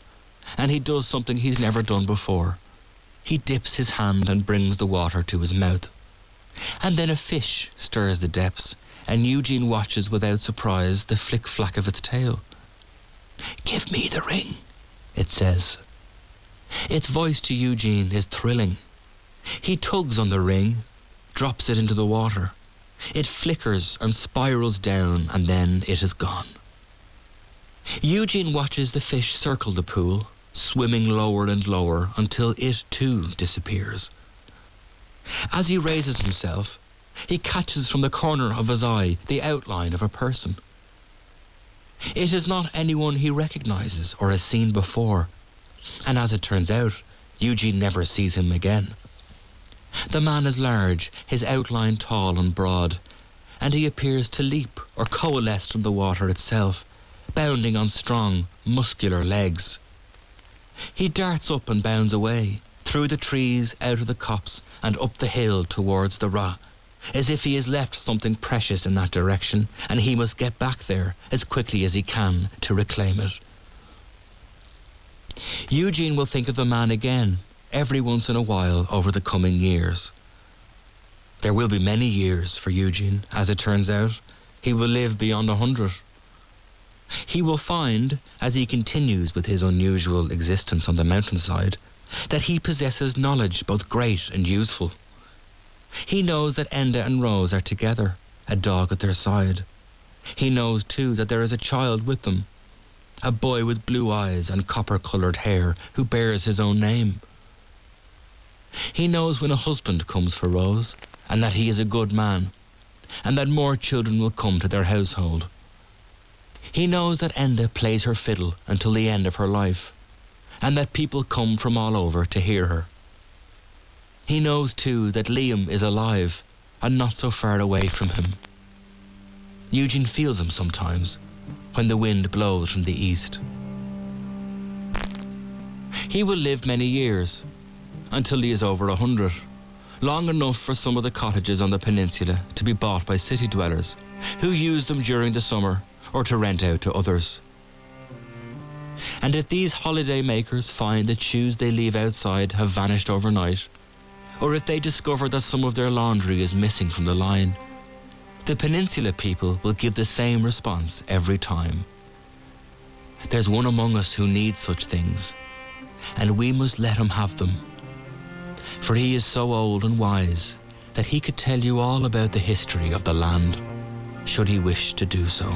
and he does something he's never done before. He dips his hand and brings the water to his mouth. And then a fish stirs the depths, and Eugene watches without surprise the flick-flack of its tail. "Give me the ring," it says. Its voice to Eugene is thrilling. He tugs on the ring, drops it into the water. It flickers and spirals down, and then it is gone. Eugene watches the fish circle the pool, swimming lower and lower until it too disappears. As he raises himself, he catches from the corner of his eye the outline of a person. It is not anyone he recognizes or has seen before, and as it turns out, Eugene never sees him again. The man is large, his outline tall and broad, and he appears to leap or coalesce from the water itself, bounding on strong, muscular legs. He darts up and bounds away, through the trees, out of the copse, and up the hill towards the Ra, as if he has left something precious in that direction, and he must get back there as quickly as he can to reclaim it. Eugene will think of the man again, every once in a while over the coming years. There will be many years for Eugene, as it turns out. He will live beyond 100. He will find, as he continues with his unusual existence on the mountainside, that he possesses knowledge both great and useful. He knows that Enda and Rose are together, a dog at their side. He knows too that there is a child with them, a boy with blue eyes and copper-coloured hair who bears his own name. He knows when a husband comes for Rose, and that he is a good man, and that more children will come to their household. He knows that Enda plays her fiddle until the end of her life, and that people come from all over to hear her. He knows too that Liam is alive and not so far away from him. Eugene feels him sometimes when the wind blows from the east. He will live many years, until he is over 100, long enough for some of the cottages on the peninsula to be bought by city dwellers, who use them during the summer or to rent out to others. And if these holiday makers find that shoes they leave outside have vanished overnight, or if they discover that some of their laundry is missing from the line, the peninsula people will give the same response every time. There's one among us who needs such things, and we must let him have them. For he is so old and wise that he could tell you all about the history of the land, should he wish to do so.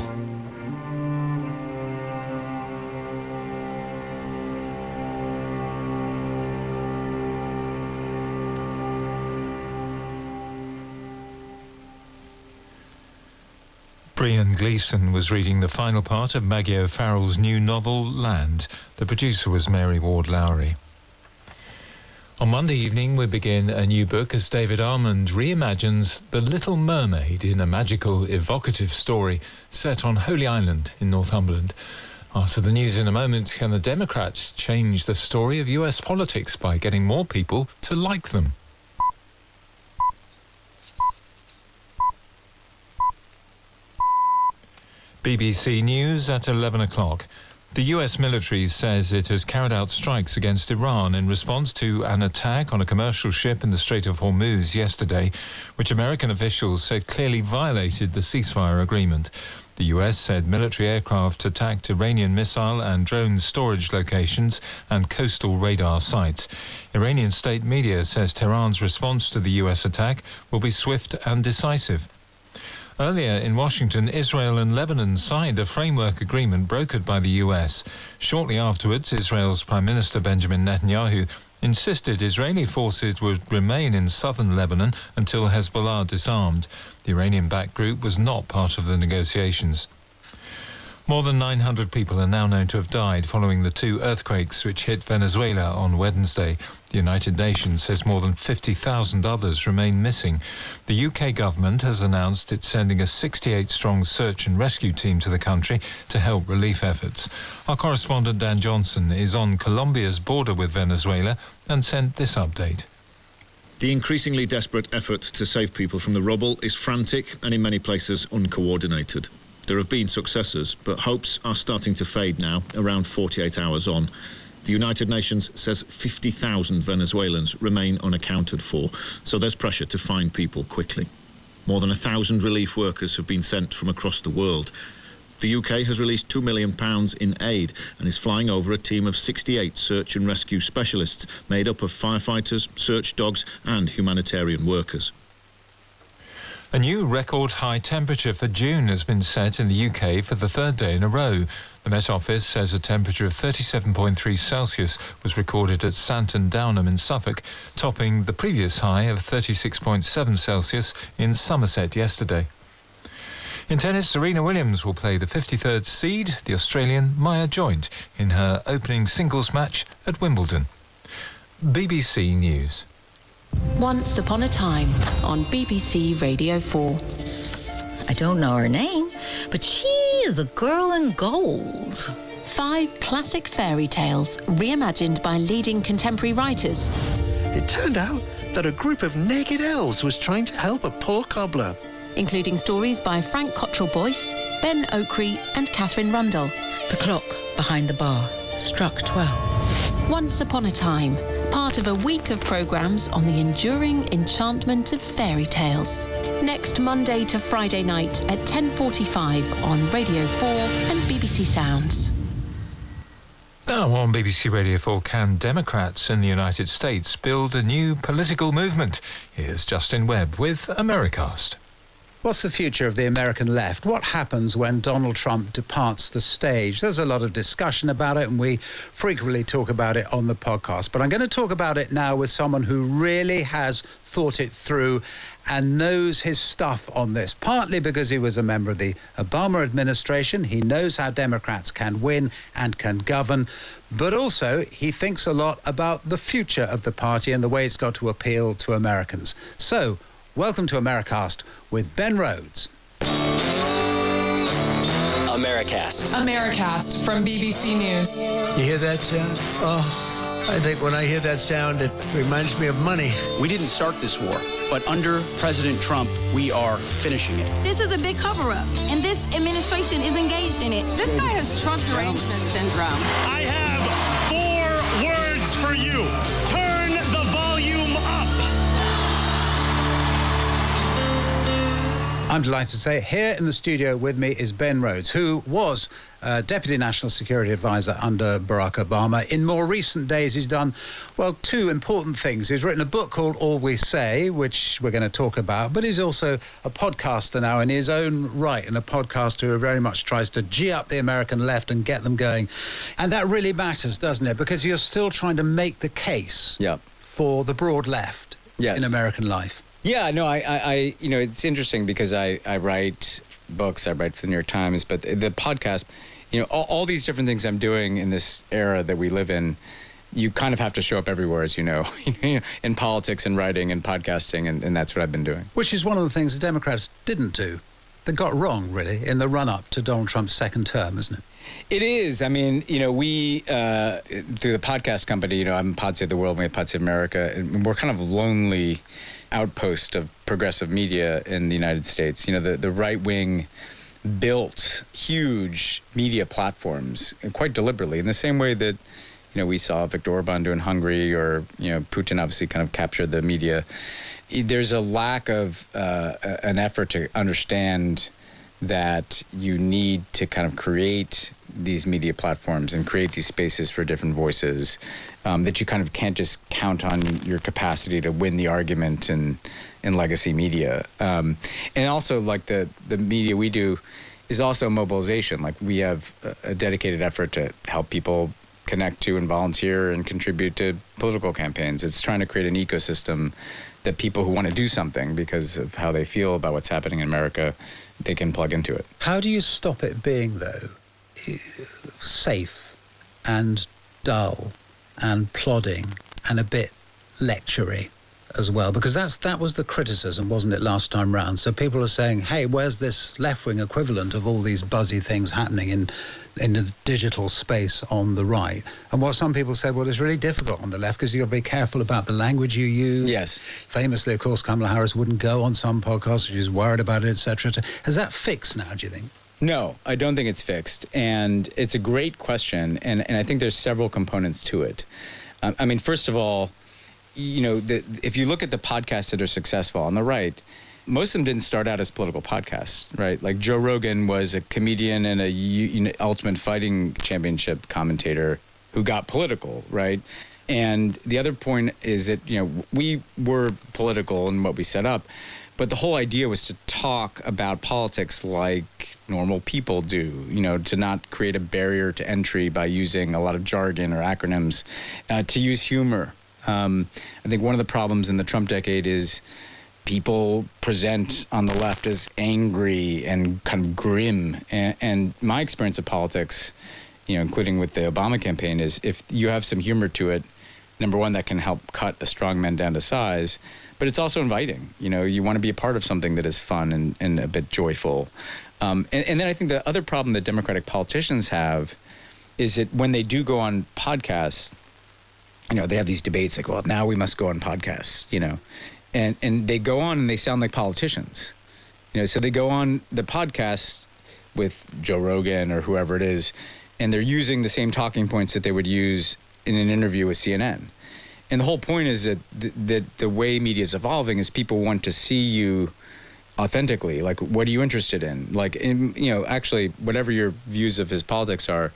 Brian Gleeson was reading the final part of Maggie O'Farrell's new novel, Land. The producer was Mary Ward-Lowry. On Monday evening, we begin a new book as David Armand reimagines The Little Mermaid in a magical, evocative story set on Holy Island in Northumberland. After the news in a moment, can the Democrats change the story of US politics by getting more people to like them? BBC News at 11 o'clock. The US military says it has carried out strikes against Iran in response to an attack on a commercial ship in the Strait of Hormuz yesterday, which American officials said clearly violated the ceasefire agreement. The US said military aircraft attacked Iranian missile and drone storage locations and coastal radar sites. Iranian state media says Tehran's response to the US attack will be swift and decisive. Earlier in Washington, Israel and Lebanon signed a framework agreement brokered by the US. Shortly afterwards, Israel's Prime Minister Benjamin Netanyahu insisted Israeli forces would remain in southern Lebanon until Hezbollah disarmed. The Iranian-backed group was not part of the negotiations. More than 900 people are now known to have died following the two earthquakes which hit Venezuela on Wednesday. The United Nations says more than 50,000 others remain missing. The UK government has announced it's sending a 68-strong search and rescue team to the country to help relief efforts. Our correspondent Dan Johnson is on Colombia's border with Venezuela and sent this update. The increasingly desperate effort to save people from the rubble is frantic and in many places uncoordinated. There have been successes, but hopes are starting to fade now, around 48 hours on. The United Nations says 50,000 Venezuelans remain unaccounted for, so there's pressure to find people quickly. More than 1,000 relief workers have been sent from across the world. The UK has released £2 million in aid and is flying over a team of 68 search and rescue specialists made up of firefighters, search dogs and humanitarian workers. A new record high temperature for June has been set in the UK for the third day in a row. The Met Office says a temperature of 37.3 Celsius was recorded at Santon Downham in Suffolk, topping the previous high of 36.7 Celsius in Somerset yesterday. In tennis, Serena Williams will play the 53rd seed, the Australian Maya Joint, in her opening singles match at Wimbledon. BBC News. Once Upon a Time on BBC Radio 4. I don't know her name, but she is a girl in gold. 5 classic fairy tales reimagined by leading contemporary writers. It turned out that a group of naked elves was trying to help a poor cobbler. Including stories by Frank Cottrell Boyce, Ben Oakrey and Catherine Rundle. The clock behind the bar struck 12. Once Upon a Time, part of a week of programmes on the enduring enchantment of fairy tales. Next Monday to Friday night at 10:45 on Radio 4 and BBC Sounds. Now on BBC Radio 4, can Democrats in the United States build a new political movement? Here's Justin Webb with Americast. What's the future of the American left? What happens when Donald Trump departs the stage? There's a lot of discussion about it, and we frequently talk about it on the podcast. But I'm going to talk about it now with someone who really has thought it through and knows his stuff on this, partly because he was a member of the Obama administration. He knows how Democrats can win and can govern, but also he thinks a lot about the future of the party and the way it's got to appeal to Americans. So, welcome to Americast with Ben Rhodes. Americast from BBC News. You hear that sound? Oh, I think when I hear that sound, it reminds me of money. We didn't start this war, but under President Trump, we are finishing it. This is a big cover-up, and this administration is engaged in it. This guy has Trump derangement syndrome. I have 4 words for you. Turn the volume up. I'm delighted to say here in the studio with me is Ben Rhodes, who was Deputy National Security Advisor under Barack Obama. In more recent days, he's done, well, 2 important things. He's written a book called All We Say, which we're going to talk about, but he's also a podcaster now in his own right, and a podcaster who very much tries to G up the American left and get them going. And that really matters, doesn't it? Because you're still trying to make the case for the broad left in American life. Yeah, no, I you know, it's interesting because I write books, I write for the New York Times, but the podcast, you know, all these different things I'm doing in this era that we live in, you kind of have to show up everywhere, as you know, in politics and writing and podcasting, and that's what I've been doing. Which is one of the things the Democrats didn't do. They got wrong, really, in the run-up to Donald Trump's second term, isn't it? It is. I mean, you know, we, through the podcast company, you know, I'm Pod Save the World, we have Pod Save America, and we're kind of lonely outpost of progressive media in the United States. You know, the right wing built huge media platforms quite deliberately, in the same way that, you know, we saw Viktor Orban do in Hungary, or, you know, Putin obviously kind of captured the media. There's a lack of an effort to understand that you need to kind of create these media platforms and create these spaces for different voices, that you kind of can't just count on your capacity to win the argument in legacy media. And also, like, the media we do is also mobilization. Like, we have a dedicated effort to help people connect to and volunteer and contribute to political campaigns. It's trying to create an ecosystem that people who want to do something because of how they feel about what's happening in America, they can plug into it. How do you stop it being, though, safe and dull and plodding and a bit lectury as well? Because that was the criticism, wasn't it, last time round? So people are saying, hey, where's this left-wing equivalent of all these buzzy things happening in the digital space on the right? And what some people said, well, it's really difficult on the left because you've got to be careful about the language you use. Yes. Famously, of course, Kamala Harris wouldn't go on some podcasts. She's worried about it, etc. Has that fixed now, do you think? No, I don't think it's fixed. And it's a great question, and I think there's several components to it. I mean, first of all, you know, if you look at the podcasts that are successful on the right, most of them didn't start out as political podcasts, right? Like Joe Rogan was a comedian and a Ultimate Fighting Championship commentator who got political, right? And the other point is that, we were political in what we set up, but the whole idea was to talk about politics like normal people do, to not create a barrier to entry by using a lot of jargon or acronyms, to use humor. I think one of the problems in the Trump decade is people present on the left as angry and kind of grim. And my experience of politics, including with the Obama campaign, is if you have some humor to it, number one, that can help cut a strong man down to size, but it's also inviting. You want to be a part of something that is fun and a bit joyful. And then I think the other problem that Democratic politicians have is that when they do go on podcasts, they have these debates like, well, now we must go on podcasts, and they go on and they sound like politicians. So they go on the podcast with Joe Rogan or whoever it is, and they're using the same talking points that they would use in an interview with CNN. And the whole point is that the way media is evolving is people want to see you authentically. Like, what are you interested in? Like, actually, whatever your views of his politics are,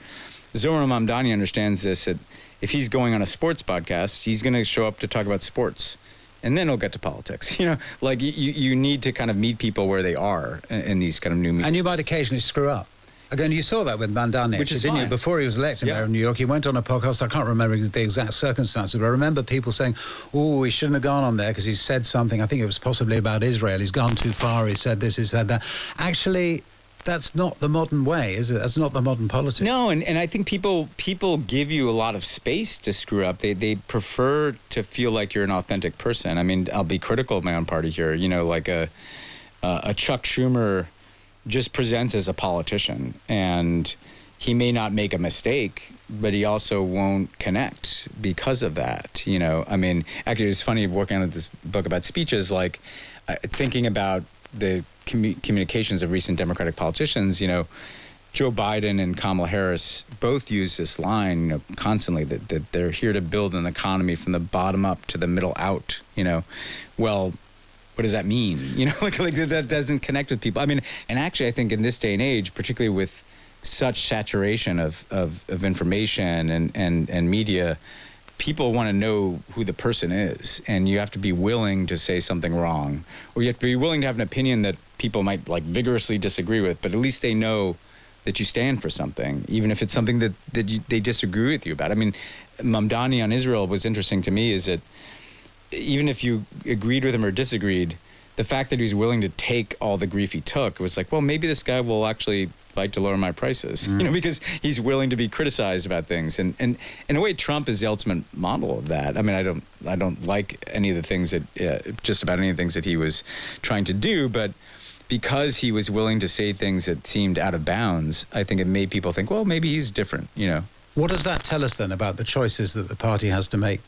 Zohran Mamdani understands this, that if he's going on a sports podcast, he's going to show up to talk about sports. And then he'll get to politics. Like, you need to kind of meet people where they are in these kind of new media. And you might occasionally screw up. Again, you saw that with Mamdani, which is didn't fine. you? Before he was elected mayor of New York, he went on a podcast. I can't remember the exact circumstances, but I remember people saying, oh, he shouldn't have gone on there because he said something. I think it was possibly about Israel. He's gone too far. He said this, he said that. Actually, that's not the modern way, is it? That's not the modern politics. No, and I think people give you a lot of space to screw up. They prefer to feel like you're an authentic person. I mean, I'll be critical of my own party here. Like a Chuck Schumer just presents as a politician, and he may not make a mistake, but he also won't connect because of that. I mean, actually, it's funny working on this book about speeches, like thinking about the communications of recent Democratic politicians. Joe Biden and Kamala Harris both use this line, constantly, that they're here to build an economy from the bottom up to the middle out. Well, what does that mean? Like that doesn't connect with people. I mean, and actually, I think in this day and age, particularly with such saturation of information and media, people want to know who the person is, and you have to be willing to say something wrong, or you have to be willing to have an opinion that people might vigorously disagree with, but at least they know that you stand for something, even if it's something that they disagree with you about. I mean, Mamdani on Israel was interesting to me, is that even if you agreed with him or disagreed, the fact that he was willing to take all the grief he took was like, well, maybe this guy will actually fight to lower my prices, because he's willing to be criticized about things. And in a way, Trump is the ultimate model of that. I mean, I don't like any of the things that, just about any of the things that he was trying to do, but because he was willing to say things that seemed out of bounds, I think it made people think, well, maybe he's different, What does that tell us then about the choices that the party has to make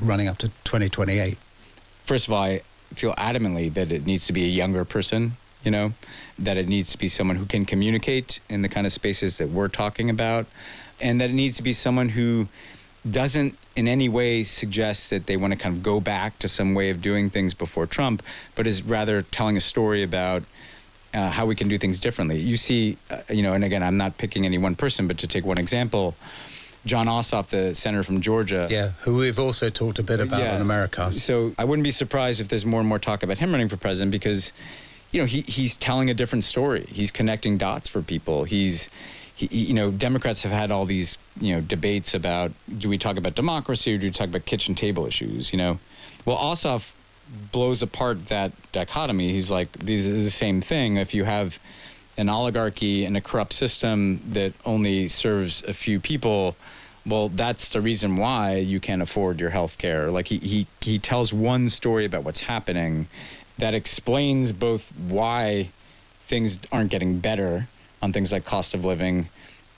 running up to 2028? First of all, I feel adamantly that it needs to be a younger person, that it needs to be someone who can communicate in the kind of spaces that we're talking about, and that it needs to be someone who doesn't in any way suggest that they want to kind of go back to some way of doing things before Trump, but is rather telling a story about how we can do things differently. You see, and again, I'm not picking any one person, but to take one example, John Ossoff, the senator from Georgia. Yeah, who we've also talked a bit about on America. So I wouldn't be surprised if there's more and more talk about him running for president, because, he's telling a different story. He's connecting dots for people. Democrats have had all these, debates about, do we talk about democracy or do we talk about kitchen table issues, Well, Ossoff blows apart that dichotomy. He's like, this is the same thing. If you have an oligarchy and a corrupt system that only serves a few people, well, that's the reason why you can't afford your health care. Like, he tells one story about what's happening that explains both why things aren't getting better on things like cost of living,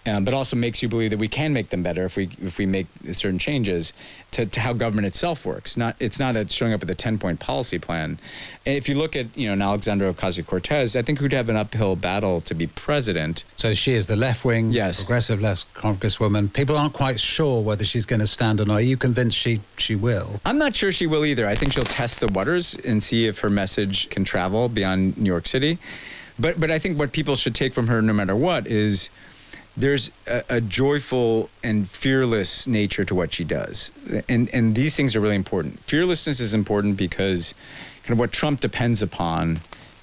but also makes you believe that we can make them better if we make certain changes to how government itself works. It's not showing up with a 10-point policy plan. And if you look at an Alexandria Ocasio-Cortez, I think who'd have an uphill battle to be president. So she is the left-wing, progressive left congresswoman. People aren't quite sure whether she's going to stand or not. Are you convinced she will? I'm not sure she will either. I think she'll test the waters and see if her message can travel beyond New York City. But I think what people should take from her, no matter what, is there's a joyful and fearless nature to what she does. And these things are really important. Fearlessness is important because kind of what Trump depends upon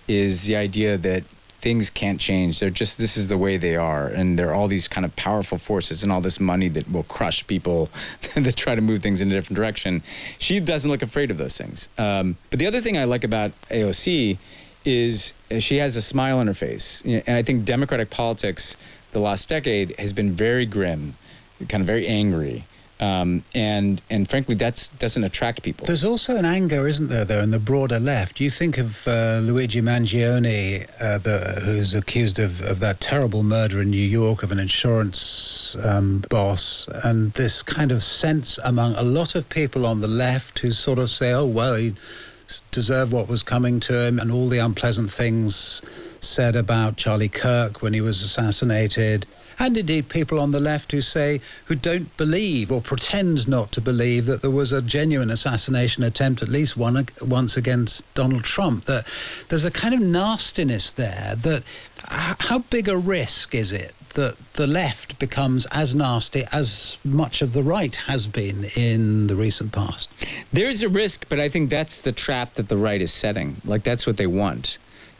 is the idea that things can't change. This is the way they are. And there are all these kind of powerful forces and all this money that will crush people that try to move things in a different direction. She doesn't look afraid of those things. But the other thing I like about AOC is she has a smile on her face. And I think Democratic politics the last decade has been very grim, kind of very angry. And frankly, that doesn't attract people. There's also an anger, isn't there, though, in the broader left? You think of Luigi Mangione, who's accused of that terrible murder in New York of an insurance boss, and this kind of sense among a lot of people on the left who sort of say, oh, well, he deserved what was coming to him, and all the unpleasant things said about Charlie Kirk when he was assassinated. And indeed people on the left who don't believe or pretend not to believe that there was a genuine assassination attempt, at least once against Donald Trump. That there's a kind of nastiness there. That how big a risk is it that the left becomes as nasty as much of the right has been in the recent past? There's a risk, but I think that's the trap that the right is setting. Like, that's what they want.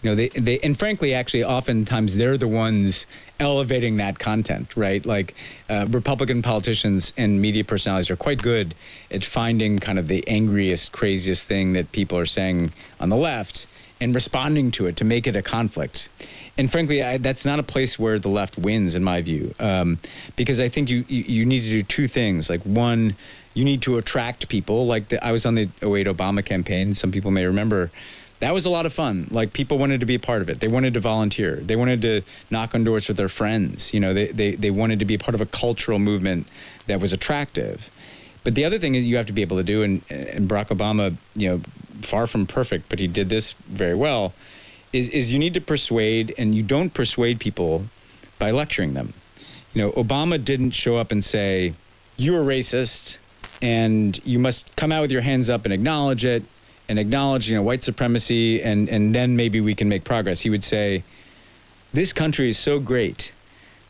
They and frankly, actually, oftentimes they're the ones elevating that content, right? Like, Republican politicians and media personalities are quite good at finding kind of the angriest, craziest thing that people are saying on the left and responding to it to make it a conflict. And frankly, that's not a place where the left wins, in my view, because I think you need to do two things. Like, one, you need to attract people. Like, I was on the 2008 Obama campaign. Some people may remember. That was a lot of fun. Like, people wanted to be a part of it. They wanted to volunteer. They wanted to knock on doors with their friends. They wanted to be a part of a cultural movement that was attractive. But the other thing is you have to be able to do, and Barack Obama, far from perfect, but he did this very well, is you need to persuade, and you don't persuade people by lecturing them. Obama didn't show up and say, you're racist, and you must come out with your hands up and acknowledge it, and acknowledge, white supremacy, and then maybe we can make progress. He would say, this country is so great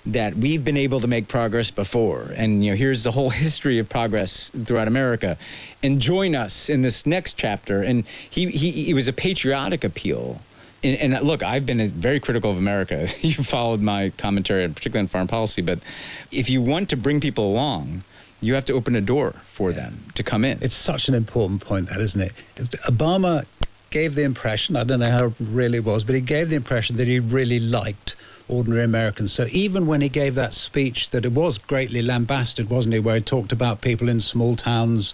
that we've been able to make progress before, and here's the whole history of progress throughout America, and join us in this next chapter. And he was a patriotic appeal. And look, I've been very critical of America. You followed my commentary, particularly on foreign policy, but if you want to bring people along, you have to open a door for them to come in. It's such an important point, that, isn't it? Obama gave the impression, I don't know how real it was, but he gave the impression that he really liked ordinary Americans. So even when he gave that speech that it was greatly lambasted, wasn't he, where he talked about people in small towns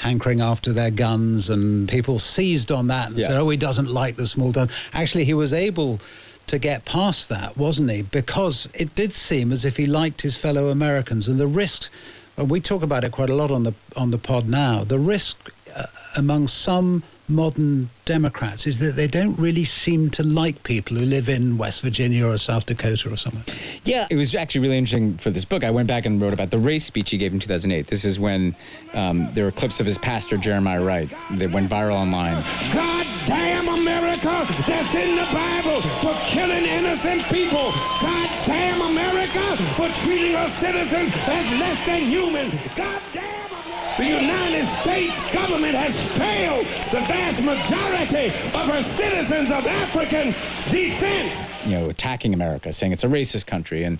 hankering after their guns, and people seized on that and said, oh, he doesn't like the small town. Actually, he was able to get past that, wasn't he? Because it did seem as if he liked his fellow Americans. And the risk, and we talk about it quite a lot on the pod now, the risk among some modern Democrats is that they don't really seem to like people who live in West Virginia or South Dakota or somewhere. Yeah, it was actually really interesting for this book. I went back and wrote about the race speech he gave in 2008. This is when there were clips of his pastor, Jeremiah Wright, that went viral online. God damn America that's in the Bible for killing innocent people. God damn America for treating our citizens as less than human. God damn the United States government has failed the vast majority of her citizens of African descent. Attacking America, saying it's a racist country. And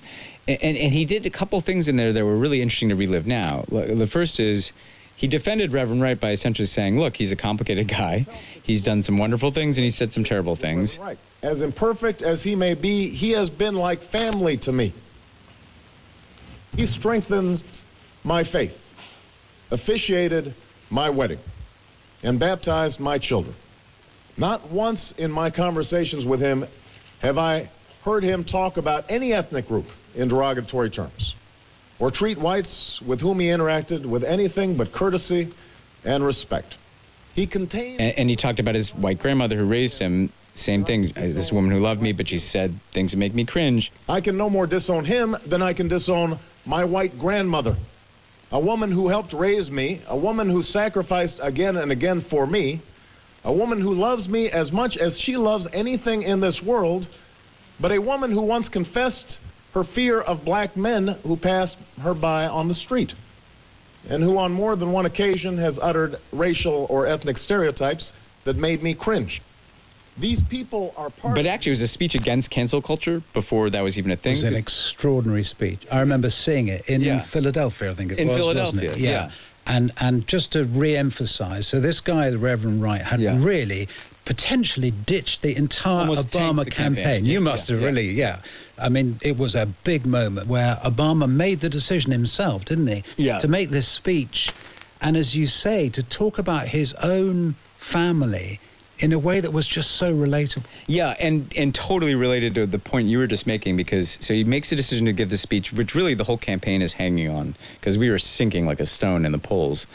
he did a couple things in there that were really interesting to relive now. The first is he defended Reverend Wright by essentially saying, look, he's a complicated guy. He's done some wonderful things and he said some terrible things. Right. As imperfect as he may be, he has been like family to me. He strengthens my faith, officiated my wedding, and baptized my children. Not once in my conversations with him have I heard him talk about any ethnic group in derogatory terms, or treat whites with whom he interacted with anything but courtesy and respect. He contained... And he talked about his white grandmother who raised him. Same thing, this woman who loved me, but she said things that make me cringe. I can no more disown him than I can disown my white grandmother. A woman who helped raise me, a woman who sacrificed again and again for me, a woman who loves me as much as she loves anything in this world, but a woman who once confessed her fear of black men who passed her by on the street, and who on more than one occasion has uttered racial or ethnic stereotypes that made me cringe. These people are part... But actually, it was a speech against cancel culture before that was even a thing. It was an extraordinary speech. I remember seeing it in Philadelphia, I think it was. In Philadelphia, wasn't it? Yeah. And just to re-emphasize, so this guy, the Reverend Wright, had really potentially ditched the entire Obama campaign. You must have really, I mean, it was a big moment where Obama made the decision himself, didn't he? Yeah. To make this speech, and as you say, to talk about his own family in a way that was just so relatable. Yeah, and totally related to the point you were just making, because so he makes a decision to give the speech, which really the whole campaign is hanging on, because we were sinking like a stone in the polls.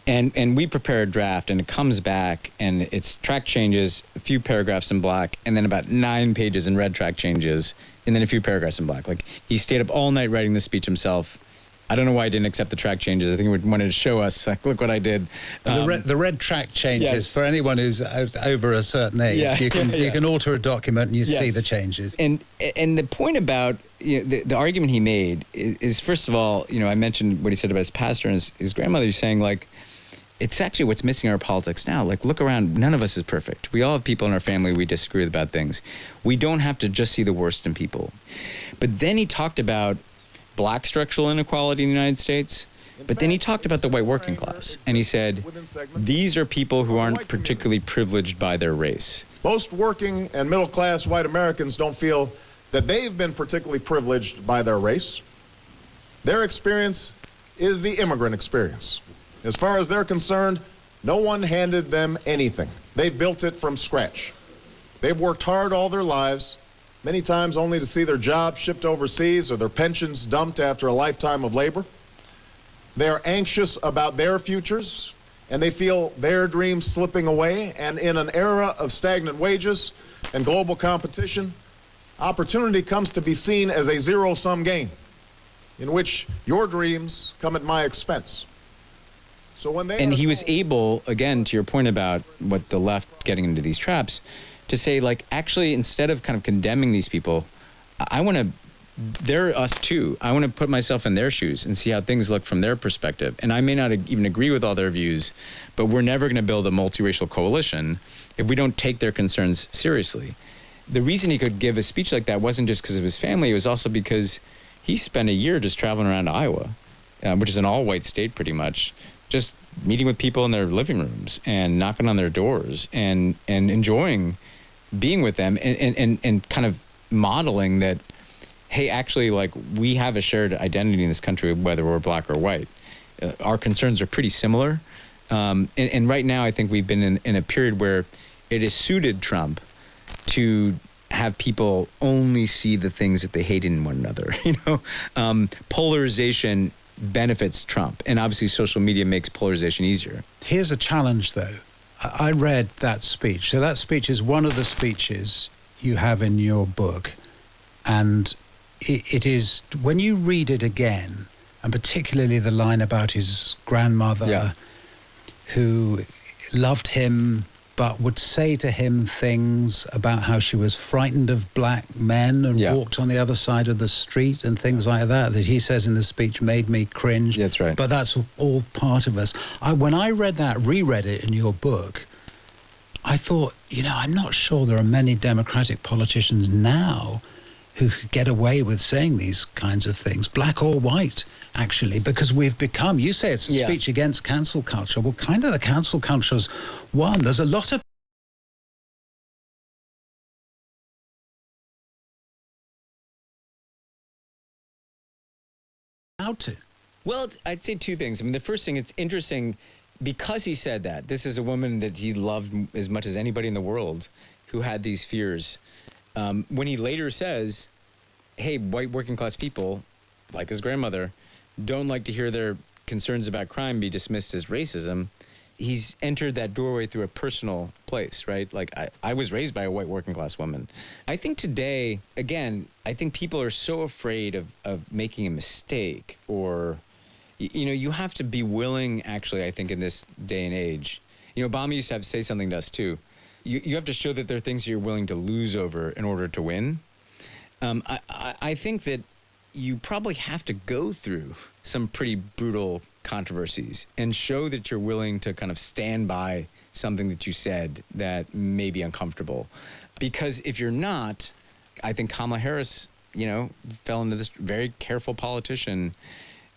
And we prepare a draft, and it comes back, and it's track changes, a few paragraphs in black, and then about 9 pages in red track changes, and then a few paragraphs in black. Like, he stayed up all night writing the speech himself. I don't know why he didn't accept the track changes. I think he wanted to show us, like, look what I did. The red track changes, for anyone who's over a certain age, you can alter a document and you see the changes. And the point about the argument he made is, first of all, I mentioned what he said about his pastor and his grandmother. He's saying, like, it's actually what's missing in our politics now. Like, look around. None of us is perfect. We all have people in our family we disagree with about things. We don't have to just see the worst in people. But then he talked about black structural inequality in the United States, but then he talked about the white working class, and he said, these are people who aren't particularly privileged by their race. Most working and middle-class white Americans don't feel that they've been particularly privileged by their race. Their experience is the immigrant experience. As far as they're concerned, no one handed them anything. They built it from scratch. They've worked hard all their lives, many times only to see their jobs shipped overseas or their pensions dumped after a lifetime of labor. They are anxious about their futures, and they feel their dreams slipping away. And in an era of stagnant wages and global competition, opportunity comes to be seen as a zero-sum game in which your dreams come at my expense. So when they he was able, again, to your point about what the left getting into these traps, to say, like, actually, instead of kind of condemning these people, I want to, they're us too. I want to put myself in their shoes and see how things look from their perspective. And I may not even agree with all their views, but we're never going to build a multiracial coalition if we don't take their concerns seriously. The reason he could give a speech like that wasn't just because of his family. It was also because he spent a year just traveling around Iowa, which is an all-white state pretty much, just meeting with people in their living rooms and knocking on their doors and enjoying being with them and kind of modeling that, hey, actually, like, we have a shared identity in this country, whether we're black or white. Our concerns are pretty similar. And right now, I think we've been in a period where it has suited Trump to have people only see the things that they hate in one another. Polarization benefits Trump, and obviously social media makes polarization easier. Here's a challenge, though. I read that speech. So that speech is one of the speeches you have in your book, and it is, when you read it again, and particularly the line about his grandmother who loved him but would say to him things about how she was frightened of black men and walked on the other side of the street and things like that he says in the speech made me cringe. That's right. But that's all part of us. When I read that, reread it in your book, I thought, I'm not sure there are many Democratic politicians now who could get away with saying these kinds of things, black or white, actually, because we've become, you say it's a speech against cancel culture. Well, kind of the cancel culture's won. There's a lot of Well, I'd say two things. I mean, the first thing, it's interesting because he said that. This is a woman that he loved as much as anybody in the world who had these fears. When he later says, hey, white working class people, like his grandmother, don't like to hear their concerns about crime be dismissed as racism. He's entered that doorway through a personal place, right? Like, I was raised by a white working class woman. I think today, again, I think people are so afraid of making a mistake, or, you know, you have to be willing, actually, I think in this day and age. You know, Obama used to have to say something to us too. You have to show that there are things you're willing to lose over in order to win. I think that you probably have to go through some pretty brutal controversies and show that you're willing to kind of stand by something that you said that may be uncomfortable. Because if you're not, I think Kamala Harris, you know, fell into this very careful politician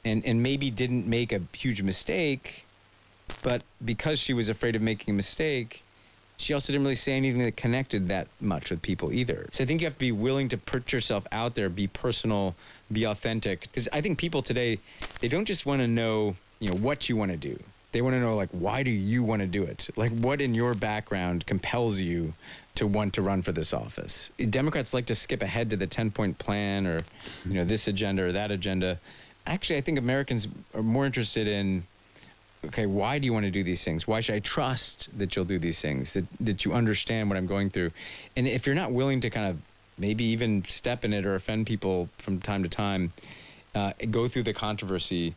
and maybe didn't make a huge mistake, but because she was afraid of making a mistake, she also didn't really say anything that connected that much with people either. So I think you have to be willing to put yourself out there, be personal, be authentic. Because I think people today, they don't just want to know, you know, what you want to do. They want to know, like, why do you want to do it? Like, what in your background compels you to want to run for this office? Democrats like to skip ahead to the 10-point plan or, you know, this agenda or that agenda. Actually, I think Americans are more interested in, okay, why do you want to do these things? Why should I trust that you'll do these things, that you understand what I'm going through? And if you're not willing to kind of maybe even step in it or offend people from time to time, go through the controversy,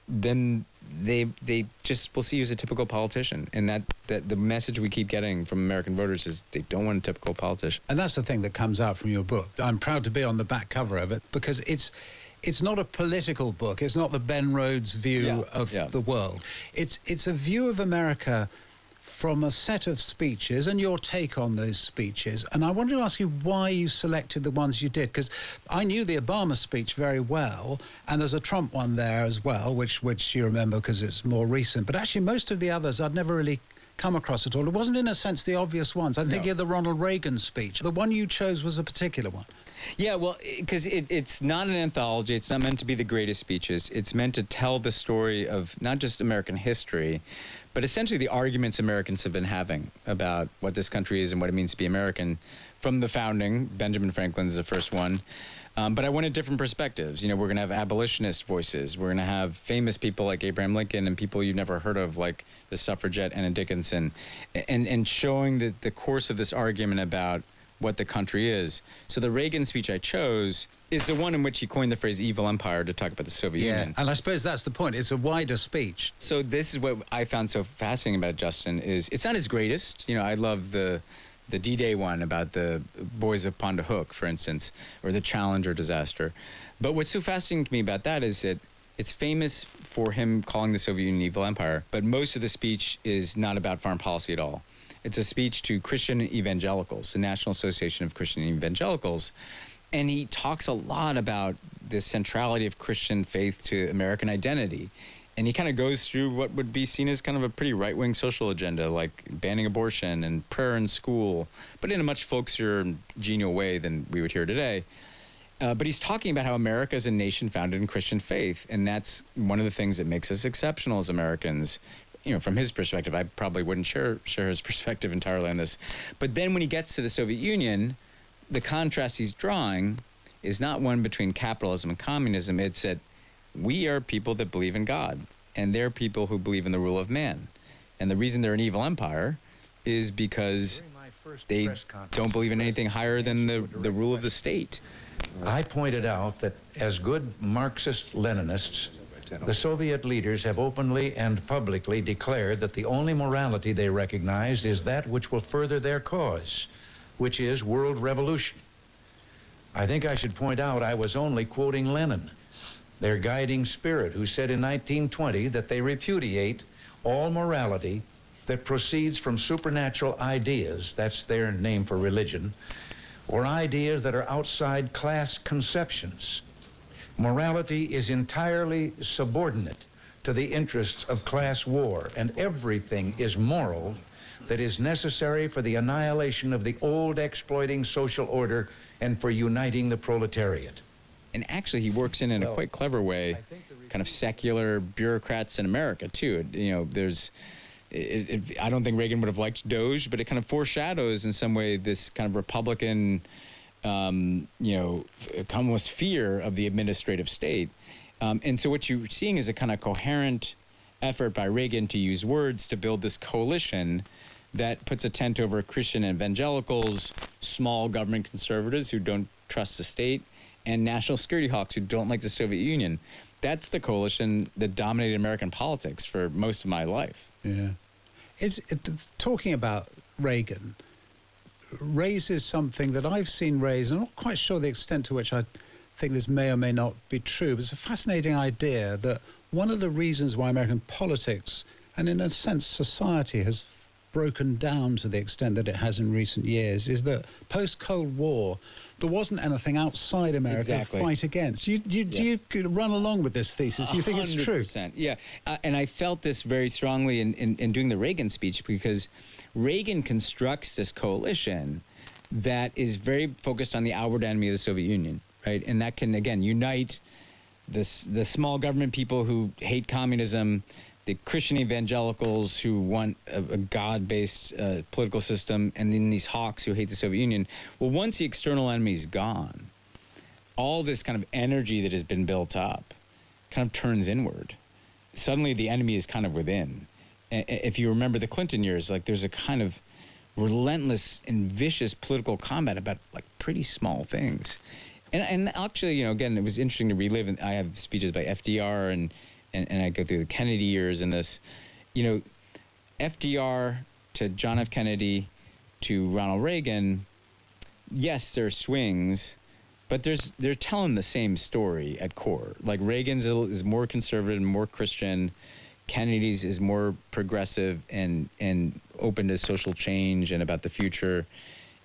then they just will see you as a typical politician. And that the message we keep getting from American voters is they don't want a typical politician. And that's the thing that comes out from your book. I'm proud to be on the back cover of it because it's not a political book. It's not the Ben Rhodes view of the world. It's a view of America from a set of speeches and your take on those speeches. And I wanted to ask you why you selected the ones you did, because I knew the Obama speech very well, and there's a Trump one there as well, which you remember because it's more recent. But actually, most of the others I'd never really come across at all. It wasn't, in a sense, the obvious ones. I'm thinking of the Ronald Reagan speech. The one you chose was a particular one. Yeah, well, because it's not an anthology. It's not meant to be the greatest speeches. It's meant to tell the story of not just American history, but essentially the arguments Americans have been having about what this country is and what it means to be American. From the founding, Benjamin Franklin is the first one. But I wanted different perspectives. You know, we're going to have abolitionist voices. We're going to have famous people like Abraham Lincoln and people you've never heard of, like the suffragette Anna Dickinson, and showing the course of this argument about what the country is. So the Reagan speech I chose is the one in which he coined the phrase evil empire to talk about the Soviet Union. And I suppose that's the point. It's a wider speech. So this is what I found so fascinating about Justin is it's not his greatest. You know, I love the D-Day one about the boys of Pondahook, for instance, or the Challenger disaster. But what's so fascinating to me about that is that it's famous for him calling the Soviet Union evil empire, but most of the speech is not about foreign policy at all. It's a speech to Christian evangelicals, the National Association of Christian Evangelicals, and he talks a lot about the centrality of Christian faith to American identity. And he kind of goes through what would be seen as kind of a pretty right-wing social agenda, like banning abortion and prayer in school, but in a much folksier and genial way than we would hear today. But he's talking about how America is a nation founded in Christian faith, and that's one of the things that makes us exceptional as Americans. You know, from his perspective, I probably wouldn't share his perspective entirely on this. But then when he gets to the Soviet Union, the contrast he's drawing is not one between capitalism and communism. It's that we are people that believe in God, and they're people who believe in the rule of man. And the reason they're an evil empire is because they don't believe in anything higher than the rule of the state. I pointed out that as good Marxist-Leninists, the Soviet leaders have openly and publicly declared that the only morality they recognize is that which will further their cause, which is world revolution. I think I should point out I was only quoting Lenin, their guiding spirit, who said in 1920 that they repudiate all morality that proceeds from supernatural ideas, that's their name for religion, or ideas that are outside class conceptions. Morality is entirely subordinate to the interests of class war, and everything is moral that is necessary for the annihilation of the old exploiting social order and for uniting the proletariat. And actually, he works in a quite clever way, kind of secular bureaucrats in America, too. You know, there's... I don't think Reagan would have liked Doge, but it kind of foreshadows in some way this kind of Republican almost fear of the administrative state. And so what you're seeing is a kind of coherent effort by Reagan to use words to build this coalition that puts a tent over Christian evangelicals, small government conservatives who don't trust the state, and national security hawks who don't like the Soviet Union. That's the coalition that dominated American politics for most of my life. Yeah. Talking about Reagan raises something that I've seen raised. I'm not quite sure the extent to which I think this may or may not be true, but it's a fascinating idea that one of the reasons why American politics, and in a sense society, has broken down to the extent that it has in recent years is that post-Cold War there wasn't anything outside America to fight against. Do you run along with this thesis? Do you think it's true? 100%. Yeah, and I felt this very strongly in doing the Reagan speech, because Reagan constructs this coalition that is very focused on the outward enemy of the Soviet Union, right? And that can, again, unite the small government people who hate communism, the Christian evangelicals who want a God-based political system, and then these hawks who hate the Soviet Union. Well, once the external enemy is gone, all this kind of energy that has been built up kind of turns inward. Suddenly the enemy is kind of within. If you remember the Clinton years, like there's a kind of relentless and vicious political combat about like pretty small things. And actually, again, it was interesting to relive, and I have speeches by FDR and I go through the Kennedy years in this. FDR to John F. Kennedy to Ronald Reagan, yes, there are swings, but they're telling the same story at core. Like Reagan's is more conservative and more Christian. Kennedy's is more progressive and open to social change and about the future.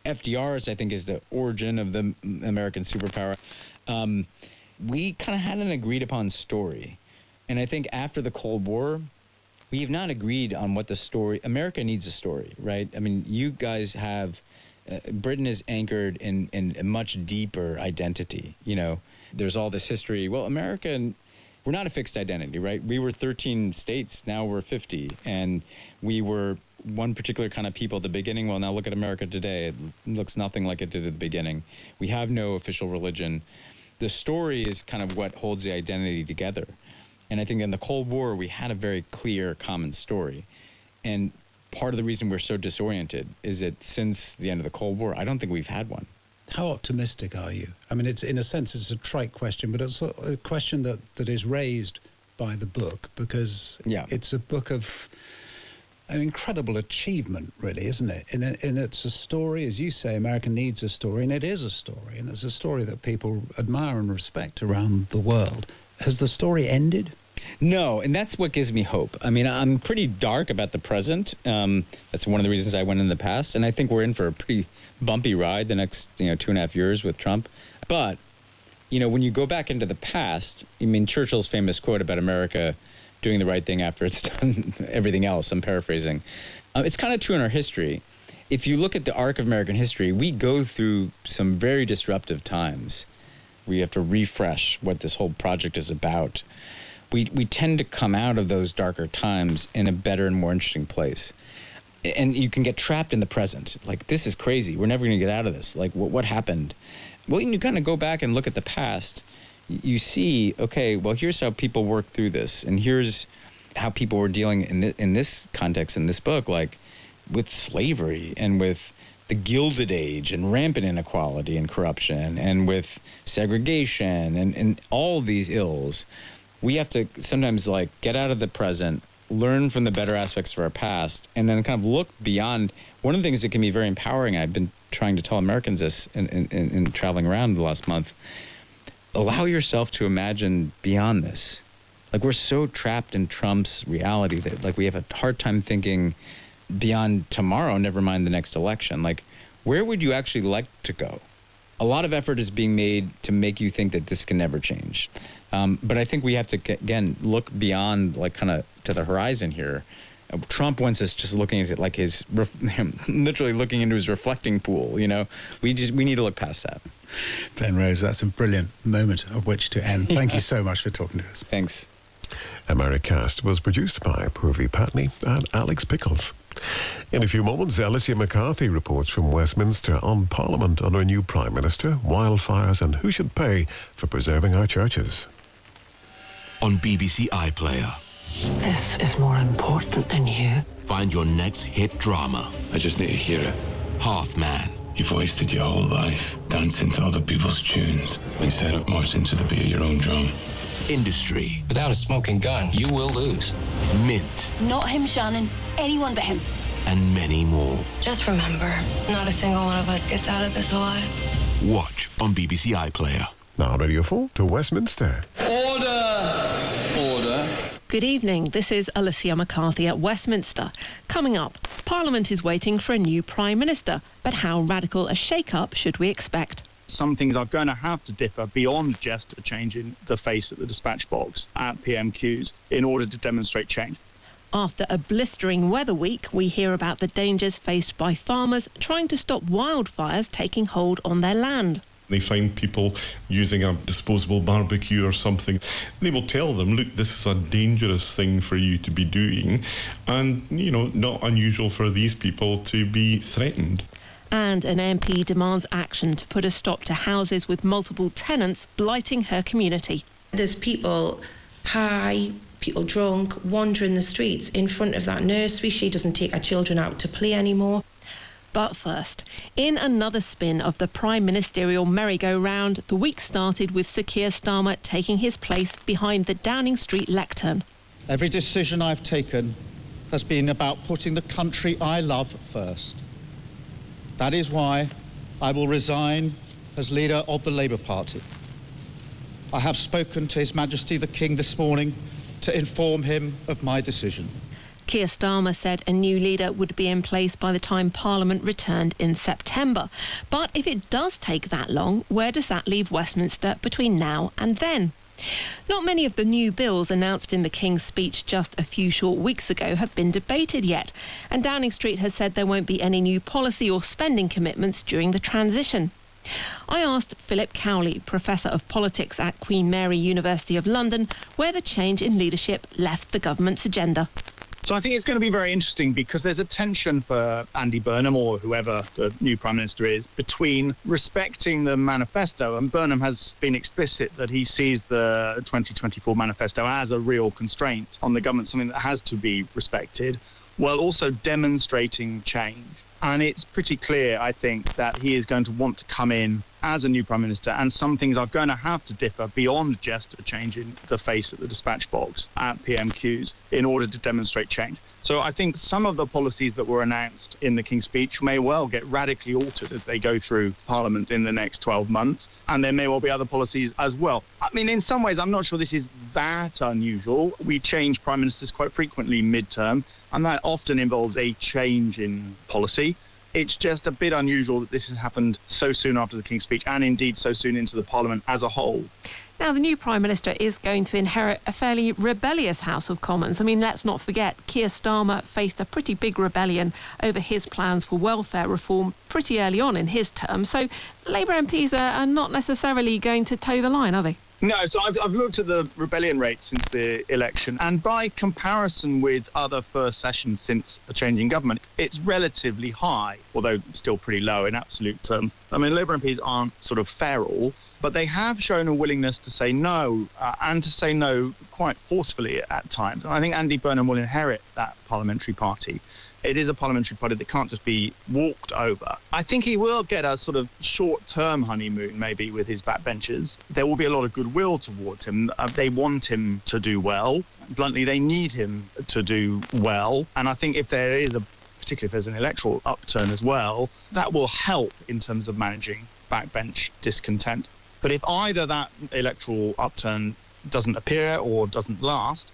FDR's, I think, is the origin of the American superpower. We kind of had an agreed-upon story. And I think after the Cold War, we have not agreed on what the story... America needs a story, right? I mean, you guys have... Britain is anchored in a much deeper identity, There's all this history. Well, America... We're not a fixed identity, right? We were 13 states, now we're 50. And we were one particular kind of people at the beginning. Well, now look at America today. It looks nothing like it did at the beginning. We have no official religion. The story is kind of what holds the identity together. And I think in the Cold War, we had a very clear common story. And part of the reason we're so disoriented is that since the end of the Cold War, I don't think we've had one. How optimistic are you? I mean, it's in a sense, it's a trite question, but it's a question that is raised by the book, because it's a book of an incredible achievement, really, isn't it? And it's a story, as you say, America needs a story, and it is a story, and it's a story that people admire and respect around the world. Has the story ended? No, and that's what gives me hope. I mean, I'm pretty dark about the present. That's one of the reasons I went in the past, and I think we're in for a pretty bumpy ride the next 2.5 years with Trump. But when you go back into the past, I mean, Churchill's famous quote about America doing the right thing after it's done everything else, I'm paraphrasing. It's kind of true in our history. If you look at the arc of American history, we go through some very disruptive times. We have to refresh what this whole project is about. We tend to come out of those darker times in a better and more interesting place. And you can get trapped in the present. Like, this is crazy. We're never going to get out of this. Like, what happened? Well, you kind of go back and look at the past. You see, okay, well, here's how people worked through this. And here's how people were dealing in this context, in this book, like with slavery and with the Gilded Age and rampant inequality and corruption and with segregation and all these ills. We have to sometimes get out of the present, learn from the better aspects of our past, and then kind of look beyond. One of the things that can be very empowering, I've been trying to tell Americans this in traveling around the last month, allow yourself to imagine beyond this. Like, we're so trapped in Trump's reality that we have a hard time thinking beyond tomorrow, never mind the next election. Like, where would you actually like to go? A lot of effort is being made to make you think that this can never change. But I think we have to, again, look beyond, kind of to the horizon here. Trump wants us just looking at it like his, literally looking into his reflecting pool, We need to look past that. Ben Rose, that's a brilliant moment of which to end. Thank you so much for talking to us. Thanks. Americast was produced by Purvi Patney and Alex Pickles. In a few moments, Alicia McCarthy reports from Westminster on Parliament under a new Prime Minister, wildfires and who should pay for preserving our churches. On BBC iPlayer. This is more important than you. Find your next hit drama. I just need to hear it. Half Man. You've wasted your whole life dancing to other people's tunes instead of marching to the beat of your own drum. Industry. Without a smoking gun, you will lose. Mint. Not him, Shannon. Anyone but him. And many more. Just remember, not a single one of us gets out of this alive. Watch on BBC iPlayer. Now Radio 4 to Westminster. Order! Order. Good evening, this is Alicia McCarthy at Westminster. Coming up, Parliament is waiting for a new Prime Minister, but how radical a shake-up should we expect? Some things are going to have to differ beyond just a change in the face at the dispatch box at PMQs in order to demonstrate change. After a blistering weather week, we hear about the dangers faced by farmers trying to stop wildfires taking hold on their land. They find people using a disposable barbecue or something. They will tell them, look, this is a dangerous thing for you to be doing. And, not unusual for these people to be threatened. And an MP demands action to put a stop to houses with multiple tenants blighting her community. There's people high, people drunk, wandering the streets in front of that nursery. She doesn't take her children out to play anymore. But first, in another spin of the Prime Ministerial merry-go-round, the week started with Sir Keir Starmer taking his place behind the Downing Street lectern. Every decision I've taken has been about putting the country I love first. That is why I will resign as leader of the Labour Party. I have spoken to His Majesty the King this morning to inform him of my decision. Keir Starmer said a new leader would be in place by the time Parliament returned in September. But if it does take that long, where does that leave Westminster between now and then? Not many of the new bills announced in the King's speech just a few short weeks ago have been debated yet, and Downing Street has said there won't be any new policy or spending commitments during the transition. I asked Philip Cowley, Professor of Politics at Queen Mary University of London, where the change in leadership left the government's agenda. So I think it's going to be very interesting because there's a tension for Andy Burnham, or whoever the new Prime Minister is, between respecting the manifesto, and Burnham has been explicit that he sees the 2024 manifesto as a real constraint on the government, something that has to be respected, while also demonstrating change. And it's pretty clear, I think, that he is going to want to come in as a new Prime Minister, and some things are going to have to differ beyond just a change in the face at the dispatch box at PMQs in order to demonstrate change. So I think some of the policies that were announced in the King's speech may well get radically altered as they go through Parliament in the next 12 months, and there may well be other policies as well. I mean, in some ways, I'm not sure this is that unusual. We change Prime Ministers quite frequently mid-term, and that often involves a change in policy. It's just a bit unusual that this has happened so soon after the King's speech, and indeed so soon into the Parliament as a whole. Now, the new Prime Minister is going to inherit a fairly rebellious House of Commons. I mean, let's not forget, Keir Starmer faced a pretty big rebellion over his plans for welfare reform pretty early on in his term. So Labour MPs are not necessarily going to toe the line, are they? No, so I've looked at the rebellion rate since the election, and by comparison with other first sessions since a change in government, it's relatively high, although still pretty low in absolute terms. I mean, Labour MPs aren't sort of feral, but they have shown a willingness to say no, and to say no quite forcefully at times. And I think Andy Burnham will inherit that parliamentary party. It is a parliamentary party that can't just be walked over. I think he will get a sort of short-term honeymoon, maybe, with his backbenchers. There will be a lot of goodwill towards him. They want him to do well. Bluntly, they need him to do well. And I think if there is particularly if there's an electoral upturn as well, that will help in terms of managing backbench discontent. But if either that electoral upturn doesn't appear or doesn't last,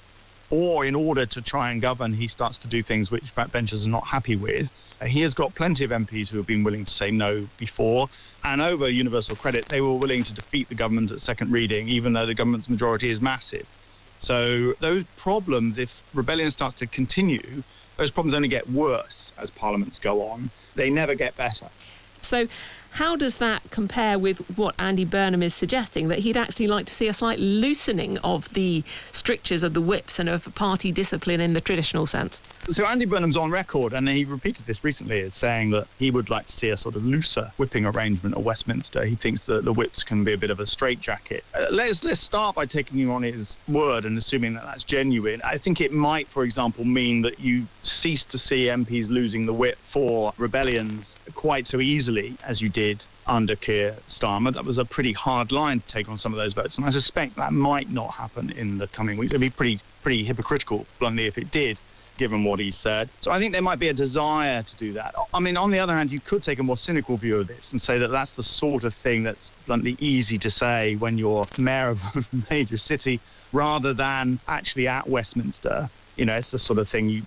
or in order to try and govern, he starts to do things which backbenchers are not happy with. He has got plenty of MPs who have been willing to say no before, and over universal credit, they were willing to defeat the government at second reading, even though the government's majority is massive. So those problems, if rebellion starts to continue, those problems only get worse as parliaments go on. They never get better. So How does that compare with what Andy Burnham is suggesting, that he'd actually like to see a slight loosening of the strictures of the whips and of party discipline in the traditional sense? So Andy Burnham's on record, and he repeated this recently, as saying that he would like to see a sort of looser whipping arrangement at Westminster. He thinks that the whips can be a bit of a straitjacket. Let's start by taking him on his word and assuming that that's genuine. I think it might, for example, mean that you cease to see MPs losing the whip for rebellions quite so easily as you did under Keir Starmer. That was a pretty hard line to take on some of those votes, and I suspect that might not happen in the coming weeks. It'd be pretty hypocritical, bluntly, if it did, given what he said. So I think there might be a desire to do that. I mean, on the other hand, you could take a more cynical view of this and say that that's the sort of thing that's bluntly easy to say when you're mayor of a major city, rather than actually at Westminster. You know, it's the sort of thing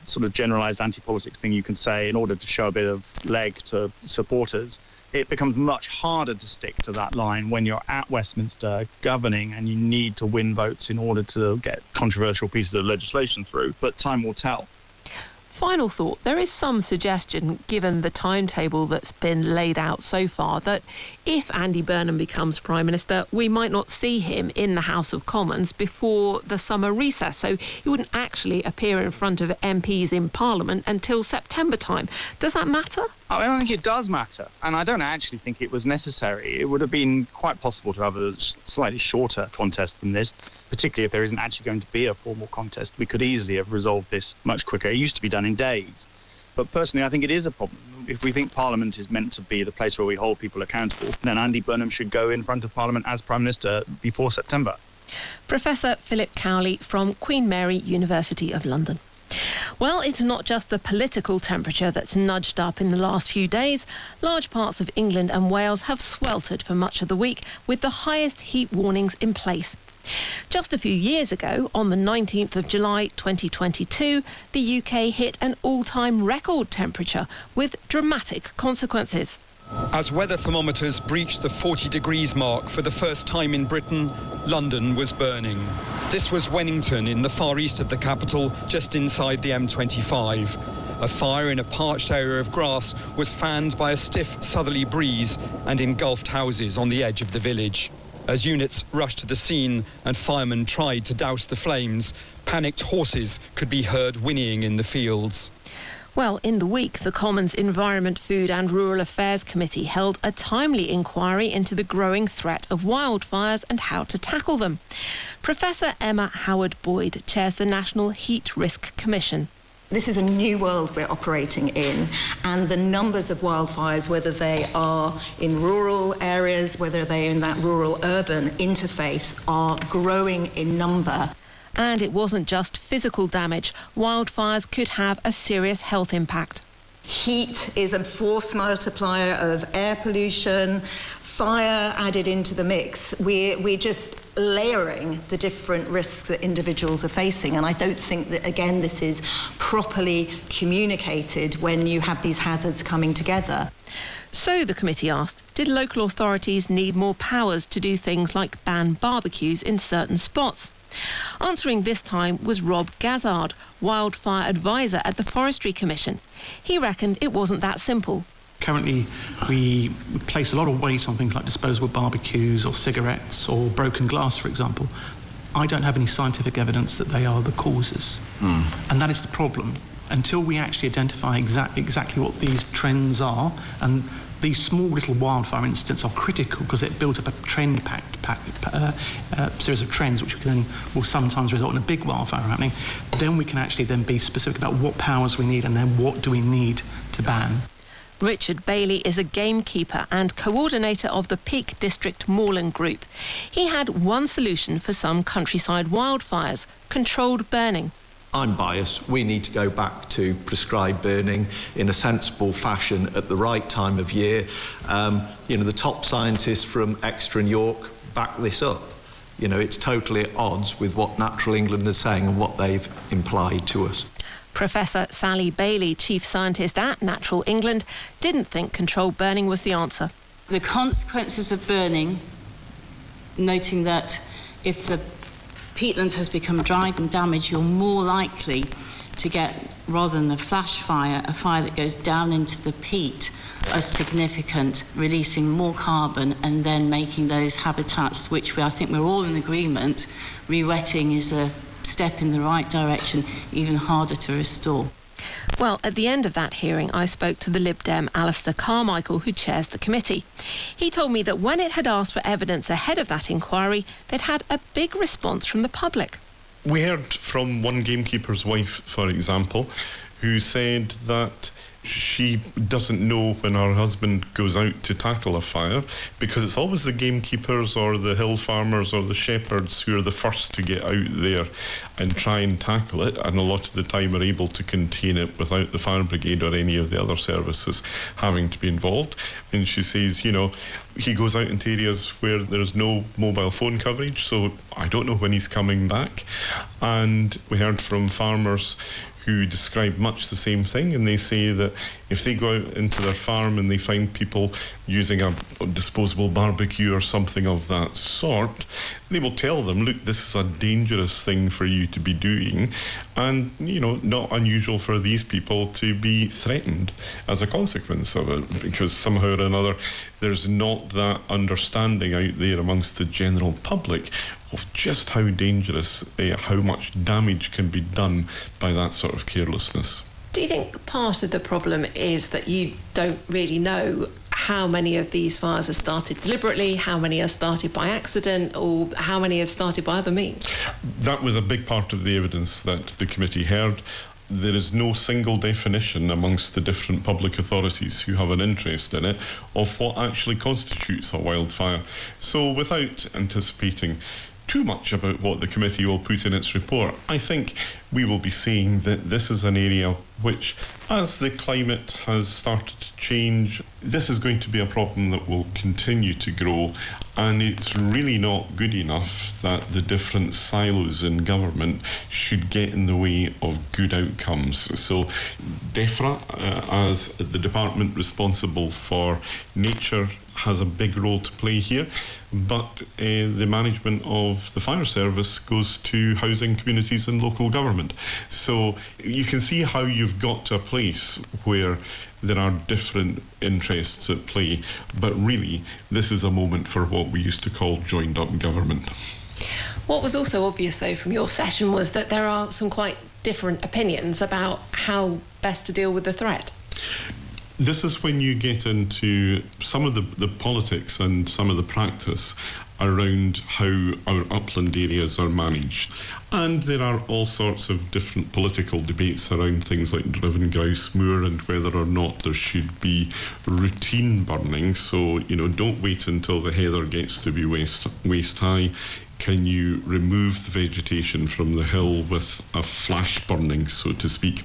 sort of generalised anti-politics thing you can say in order to show a bit of leg to supporters. It becomes much harder to stick to that line when you're at Westminster governing and you need to win votes in order to get controversial pieces of legislation through. But time will tell. Final thought, there is some suggestion, given the timetable that's been laid out so far, that if Andy Burnham becomes Prime Minister, we might not see him in the House of Commons before the summer recess. So he wouldn't actually appear in front of MPs in Parliament until September time. Does that matter? I don't think it does matter, and I don't actually think it was necessary. It would have been quite possible to have a slightly shorter contest than this, particularly if there isn't actually going to be a formal contest. We could easily have resolved this much quicker. It used to be done in days. But personally, I think it is a problem. If we think Parliament is meant to be the place where we hold people accountable, then Andy Burnham should go in front of Parliament as Prime Minister before September. Professor Philip Cowley from Queen Mary University of London. Well, it's not just the political temperature that's nudged up in the last few days. Large parts of England and Wales have sweltered for much of the week, with the highest heat warnings in place. Just a few years ago, on the 19th of July 2022, the UK hit an all-time record temperature with dramatic consequences. As weather thermometers breached the 40 degrees mark for the first time in Britain, London was burning. This was Wennington in the far east of the capital, just inside the M25. A fire in a parched area of grass was fanned by a stiff southerly breeze and engulfed houses on the edge of the village. As units rushed to the scene and firemen tried to douse the flames, panicked horses could be heard whinnying in the fields. Well, in the week, the Commons Environment, Food and Rural Affairs Committee held a timely inquiry into the growing threat of wildfires and how to tackle them. Professor Emma Howard-Boyd chairs the National Heat Risk Commission. This is a new world we're operating in, and the numbers of wildfires, whether they are in rural areas, whether they're in that rural-urban interface, are growing in number. And it wasn't just physical damage. Wildfires could have a serious health impact. Heat is a force multiplier of air pollution, fire added into the mix. We're just layering the different risks that individuals are facing, and I don't think that, again, this is properly communicated when you have these hazards coming together. So the committee asked, did local authorities need more powers to do things like ban barbecues in certain spots? Answering this time was Rob Gazzard, wildfire advisor at the Forestry Commission. He reckoned it wasn't that simple. Currently, we place a lot of weight on things like disposable barbecues or cigarettes or broken glass, for example. I don't have any scientific evidence that they are the causes. And that is the problem. Until we actually identify exactly what these trends are, and these small little wildfire incidents are critical because it builds up a series of trends which will sometimes result in a big wildfire happening, then we can actually then be specific about what powers we need and then what do we need to ban. Richard Bailey is a gamekeeper and coordinator of the Peak District Moorland Group. He had one solution for some countryside wildfires: controlled burning. I'm biased. We need to go back to prescribed burning in a sensible fashion at the right time of year. The top scientists from Exeter and York back this up. It's totally at odds with what Natural England is saying and what they've implied to us. Professor Sally Bailey, chief scientist at Natural England, didn't think controlled burning was the answer. The consequences of burning, noting that if the peatland has become dried and damaged, you're more likely to get, rather than a flash fire, a fire that goes down into the peat as significant, releasing more carbon and then making those habitats, which I think we're all in agreement, re-wetting is a step in the right direction, even harder to restore. Well, at the end of that hearing, I spoke to the Lib Dem Alistair Carmichael, who chairs the committee. He told me that when it had asked for evidence ahead of that inquiry, they'd had a big response from the public. We heard from one gamekeeper's wife, for example, who said that she doesn't know when her husband goes out to tackle a fire because it's always the gamekeepers or the hill farmers or the shepherds who are the first to get out there and try and tackle it, and a lot of the time are able to contain it without the fire brigade or any of the other services having to be involved. And she says, you know, he goes out into areas where there's no mobile phone coverage, so I don't know when he's coming back. And we heard from farmers who describe much the same thing, and they say that if they go out into their farm and they find people using a disposable barbecue or something of that sort, they will tell them, look, this is a dangerous thing for you to be doing, and, you know, not unusual for these people to be threatened as a consequence of it, because somehow or another there's not that understanding out there amongst the general public of just how dangerous, how much damage can be done by that sort of carelessness. Do you think part of the problem is that you don't really know how many of these fires are started deliberately, how many are started by accident, or how many have started by other means? That was a big part of the evidence that the committee heard. There is no single definition amongst the different public authorities who have an interest in it of what actually constitutes a wildfire. So without anticipating too much about what the committee will put in its report, I think we will be seeing that this is an area which, as the climate has started to change, this is going to be a problem that will continue to grow, and it's really not good enough that the different silos in government should get in the way of good outcomes. So DEFRA, as the department responsible for nature, has a big role to play here, but the management of the fire service goes to housing, communities and local government. So you can see how you've got to a place where there are different interests at play, but really this is a moment for what we used to call joined up government. What was also obvious, though, from your session was that there are some quite different opinions about how best to deal with the threat. This is when you get into some of the politics and some of the practice around how our upland areas are managed. And there are all sorts of different political debates around things like driven grouse moor and whether or not there should be routine burning. So, you know, don't wait until the heather gets to be waist high. Can you remove the vegetation from the hill with a flash burning, so to speak?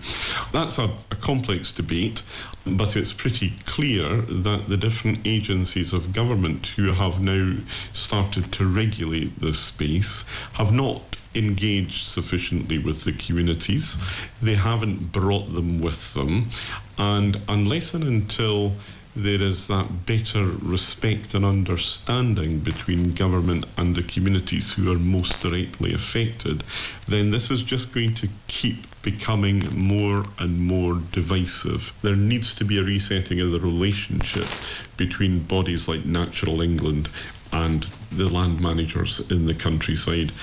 That's a complex debate, but it's pretty clear that the different agencies of government who have now started to regulate this space have not engaged sufficiently with the communities. They haven't brought them with them, and unless and until there is that better respect and understanding between government and the communities who are most directly affected, then this is just going to keep becoming more and more divisive. There needs to be a resetting of the relationship between bodies like Natural England and the land managers in the countryside.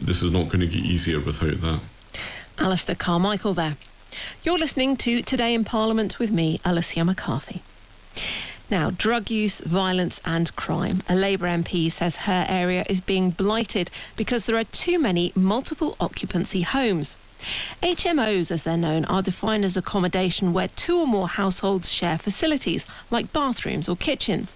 This is not going to get easier without that. Alistair Carmichael there. You're listening to Today in Parliament with me, Alicia McCarthy. Now, drug use, violence and crime. A Labour MP says her area is being blighted because there are too many multiple occupancy homes. HMOs, as they're known, are defined as accommodation where two or more households share facilities, like bathrooms or kitchens.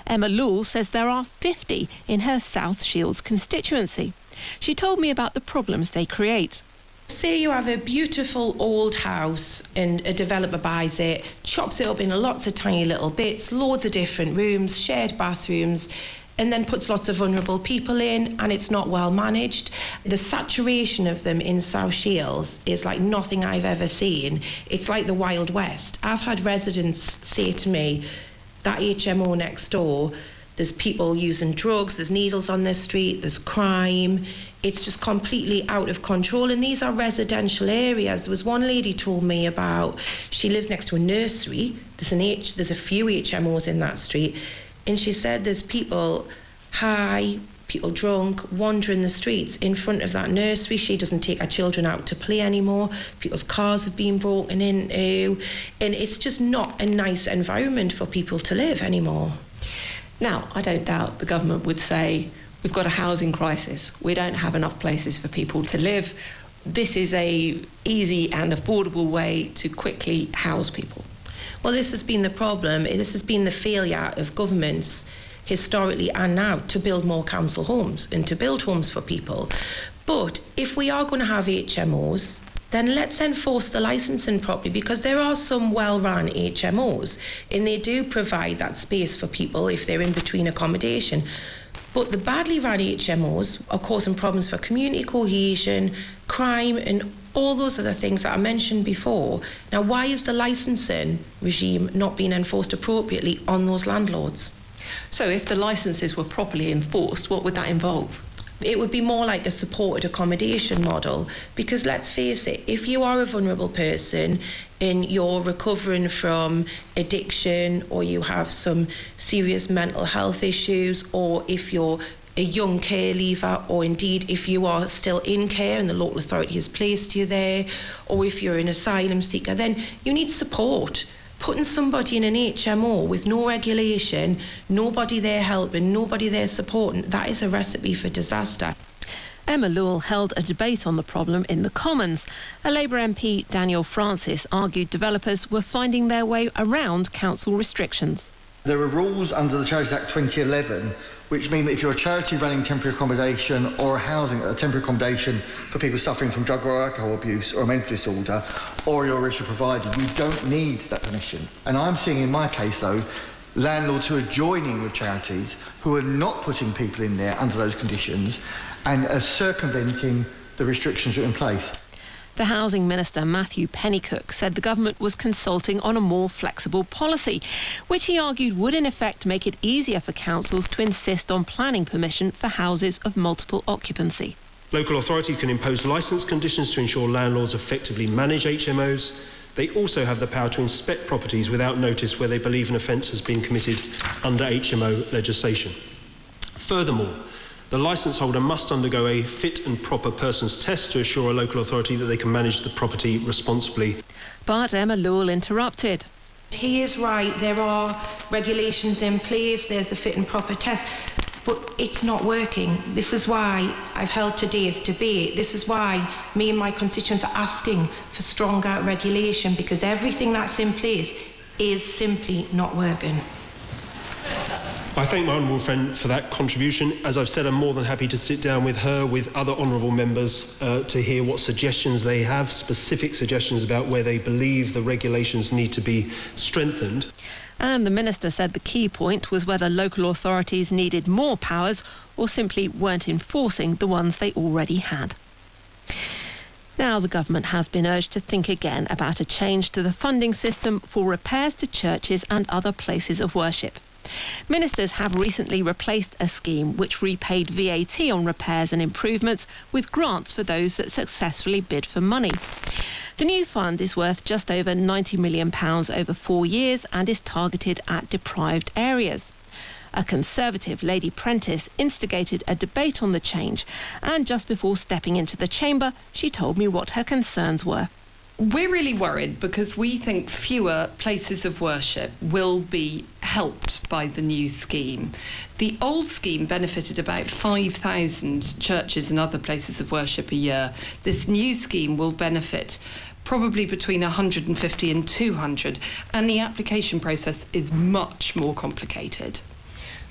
Emma Lewell says there are 50 in her South Shields constituency. She told me about the problems they create. Say you have a beautiful old house and a developer buys it, chops it up into lots of tiny little bits, loads of different rooms, shared bathrooms, and then puts lots of vulnerable people in, and it's not well managed. The saturation of them in South Shields is like nothing I've ever seen. It's like the Wild West. I've had residents say to me, that HMO next door, there's people using drugs, there's needles on their street, there's crime. It's just completely out of control, and these are residential areas. There was one lady told me about, she lives next to a nursery. There's a few HMOs in that street, and she said there's people high, people drunk, wandering the streets in front of that nursery. She doesn't take her children out to play anymore. People's cars have been broken into, and it's just not a nice environment for people to live anymore. Now, I don't doubt the government would say, we've got a housing crisis. We don't have enough places for people to live. This is a easy and affordable way to quickly house people. Well, this has been the problem. This has been the failure of governments historically and now to build more council homes and to build homes for people. But if we are going to have HMOs, then let's enforce the licensing properly, because there are some well-run HMOs and they do provide that space for people if they're in between accommodation. But the badly run HMOs are causing problems for community cohesion, crime and all those other things that I mentioned before. Now, why is the licensing regime not being enforced appropriately on those landlords? So if the licences were properly enforced, what would that involve? It would be more like a supported accommodation model, because let's face it, if you are a vulnerable person and you're recovering from addiction, or you have some serious mental health issues, or if you're a young care leaver, or indeed if you are still in care and the local authority has placed you there, or if you're an asylum seeker, then you need support. Putting somebody in an HMO with no regulation, nobody there helping, nobody there supporting, that is a recipe for disaster. Emma Lewell held a debate on the problem in the Commons. A Labour MP, Daniel Francis, argued developers were finding their way around council restrictions. There are rules under the Charities Act 2011 which mean that if you're a charity running temporary accommodation or a temporary accommodation for people suffering from drug or alcohol abuse or a mental disorder, or you're a registered provider, you don't need that permission. And I'm seeing in my case, though, landlords who are joining with charities who are not putting people in there under those conditions and are circumventing the restrictions that are in place. The Housing Minister, Matthew Pennycook, said the government was consulting on a more flexible policy, which he argued would in effect make it easier for councils to insist on planning permission for houses of multiple occupancy. Local authorities can impose licence conditions to ensure landlords effectively manage HMOs. They also have the power to inspect properties without notice where they believe an offence has been committed under HMO legislation. Furthermore, the licence holder must undergo a fit and proper persons test to assure a local authority that they can manage the property responsibly. But Emma Lewell interrupted. He is right, there are regulations in place, there's the fit and proper test, but it's not working. This is why I've held today's debate. This is why me and my constituents are asking for stronger regulation, because everything that's in place is simply not working. I thank my honourable friend for that contribution. As I've said, I'm more than happy to sit down with her, with other honourable members, to hear what suggestions they have, specific suggestions about where they believe the regulations need to be strengthened. And the Minister said the key point was whether local authorities needed more powers or simply weren't enforcing the ones they already had. Now the government has been urged to think again about a change to the funding system for repairs to churches and other places of worship. Ministers have recently replaced a scheme which repaid VAT on repairs and improvements with grants for those that successfully bid for money. The new fund is worth just over £90 million over 4 years and is targeted at deprived areas. A Conservative, Lady Prentice, instigated a debate on the change, and just before stepping into the chamber, she told me what her concerns were. We're really worried because we think fewer places of worship will be helped by the new scheme. The old scheme benefited about 5,000 churches and other places of worship a year. This new scheme will benefit probably between 150 and 200, and the application process is much more complicated.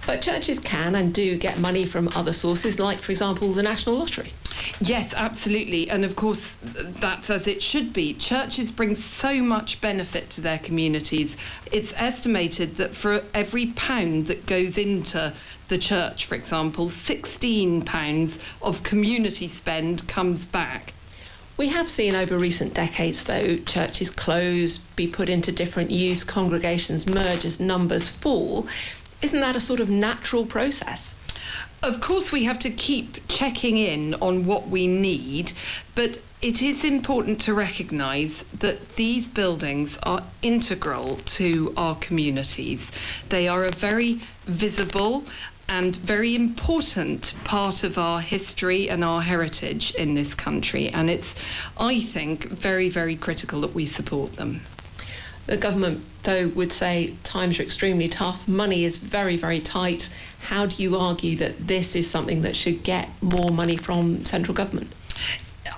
But churches can and do get money from other sources, like, for example, the National Lottery. Yes, absolutely. And of course, that's as it should be. Churches bring so much benefit to their communities. It's estimated that for every pound that goes into the church, for example, £16 of community spend comes back. We have seen over recent decades, though, churches close, be put into different use, congregations merge as numbers fall. Isn't that a sort of natural process? Of course, we have to keep checking in on what we need, but it is important to recognise that these buildings are integral to our communities. They are a very visible and very important part of our history and our heritage in this country, and it's, I think, very, very critical that we support them. The government, though, would say times are extremely tough, money is very, very tight. How do you argue that this is something that should get more money from central government?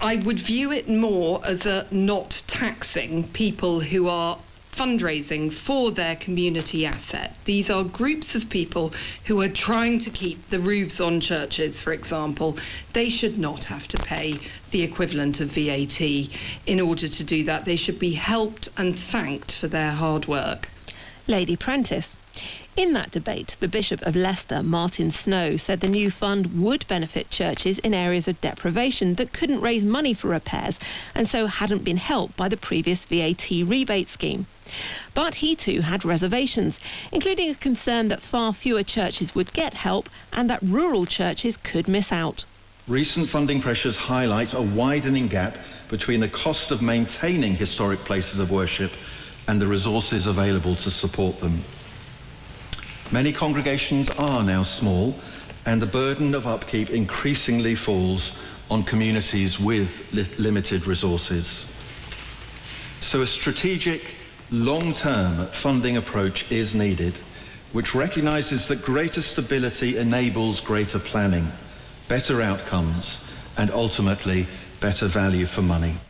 I would view it more as a not taxing people who are fundraising for their community asset. These are groups of people who are trying to keep the roofs on churches, for example. They should not have to pay the equivalent of VAT in order to do that. They should be helped and thanked for their hard work. Lady Prentice. In that debate, the Bishop of Leicester, Martin Snow, said the new fund would benefit churches in areas of deprivation that couldn't raise money for repairs and so hadn't been helped by the previous VAT rebate scheme. But he too had reservations, including a concern that far fewer churches would get help and that rural churches could miss out. Recent funding pressures highlight a widening gap between the cost of maintaining historic places of worship and the resources available to support them. Many congregations are now small, and the burden of upkeep increasingly falls on communities with limited resources. So a strategic, long-term funding approach is needed, which recognises that greater stability enables greater planning, better outcomes, and ultimately better value for money.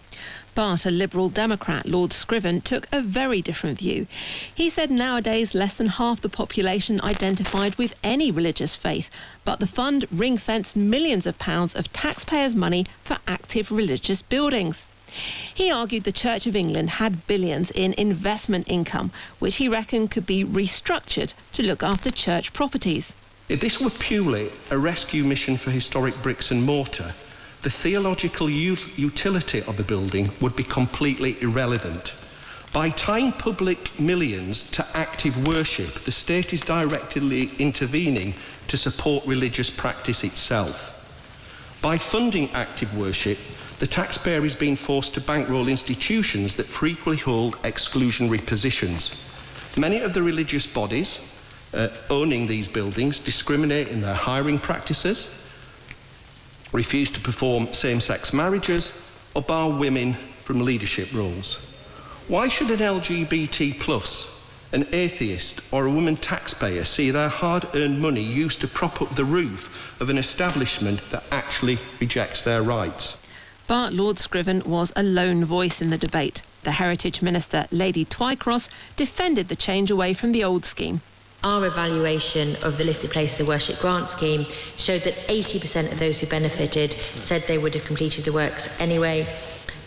But a Liberal Democrat, Lord Scriven, took a very different view. He said nowadays less than half the population identified with any religious faith, but the fund ring-fenced millions of pounds of taxpayers' money for active religious buildings. He argued the Church of England had billions in investment income, which he reckoned could be restructured to look after church properties. If this were purely a rescue mission for historic bricks and mortar, the theological utility of the building would be completely irrelevant. By tying public millions to active worship, the state is directly intervening to support religious practice itself. By funding active worship, the taxpayer is being forced to bankroll institutions that frequently hold exclusionary positions. Many of the religious bodies owning these buildings discriminate in their hiring practices, refuse to perform same-sex marriages, or bar women from leadership roles. Why should an LGBT+, an atheist, or a woman taxpayer see their hard-earned money used to prop up the roof of an establishment that actually rejects their rights? But Lord Scriven was a lone voice in the debate. The Heritage Minister, Lady Twycross, defended the change away from the old scheme. Our evaluation of the listed places of worship grant scheme showed that 80% of those who benefited said they would have completed the works anyway,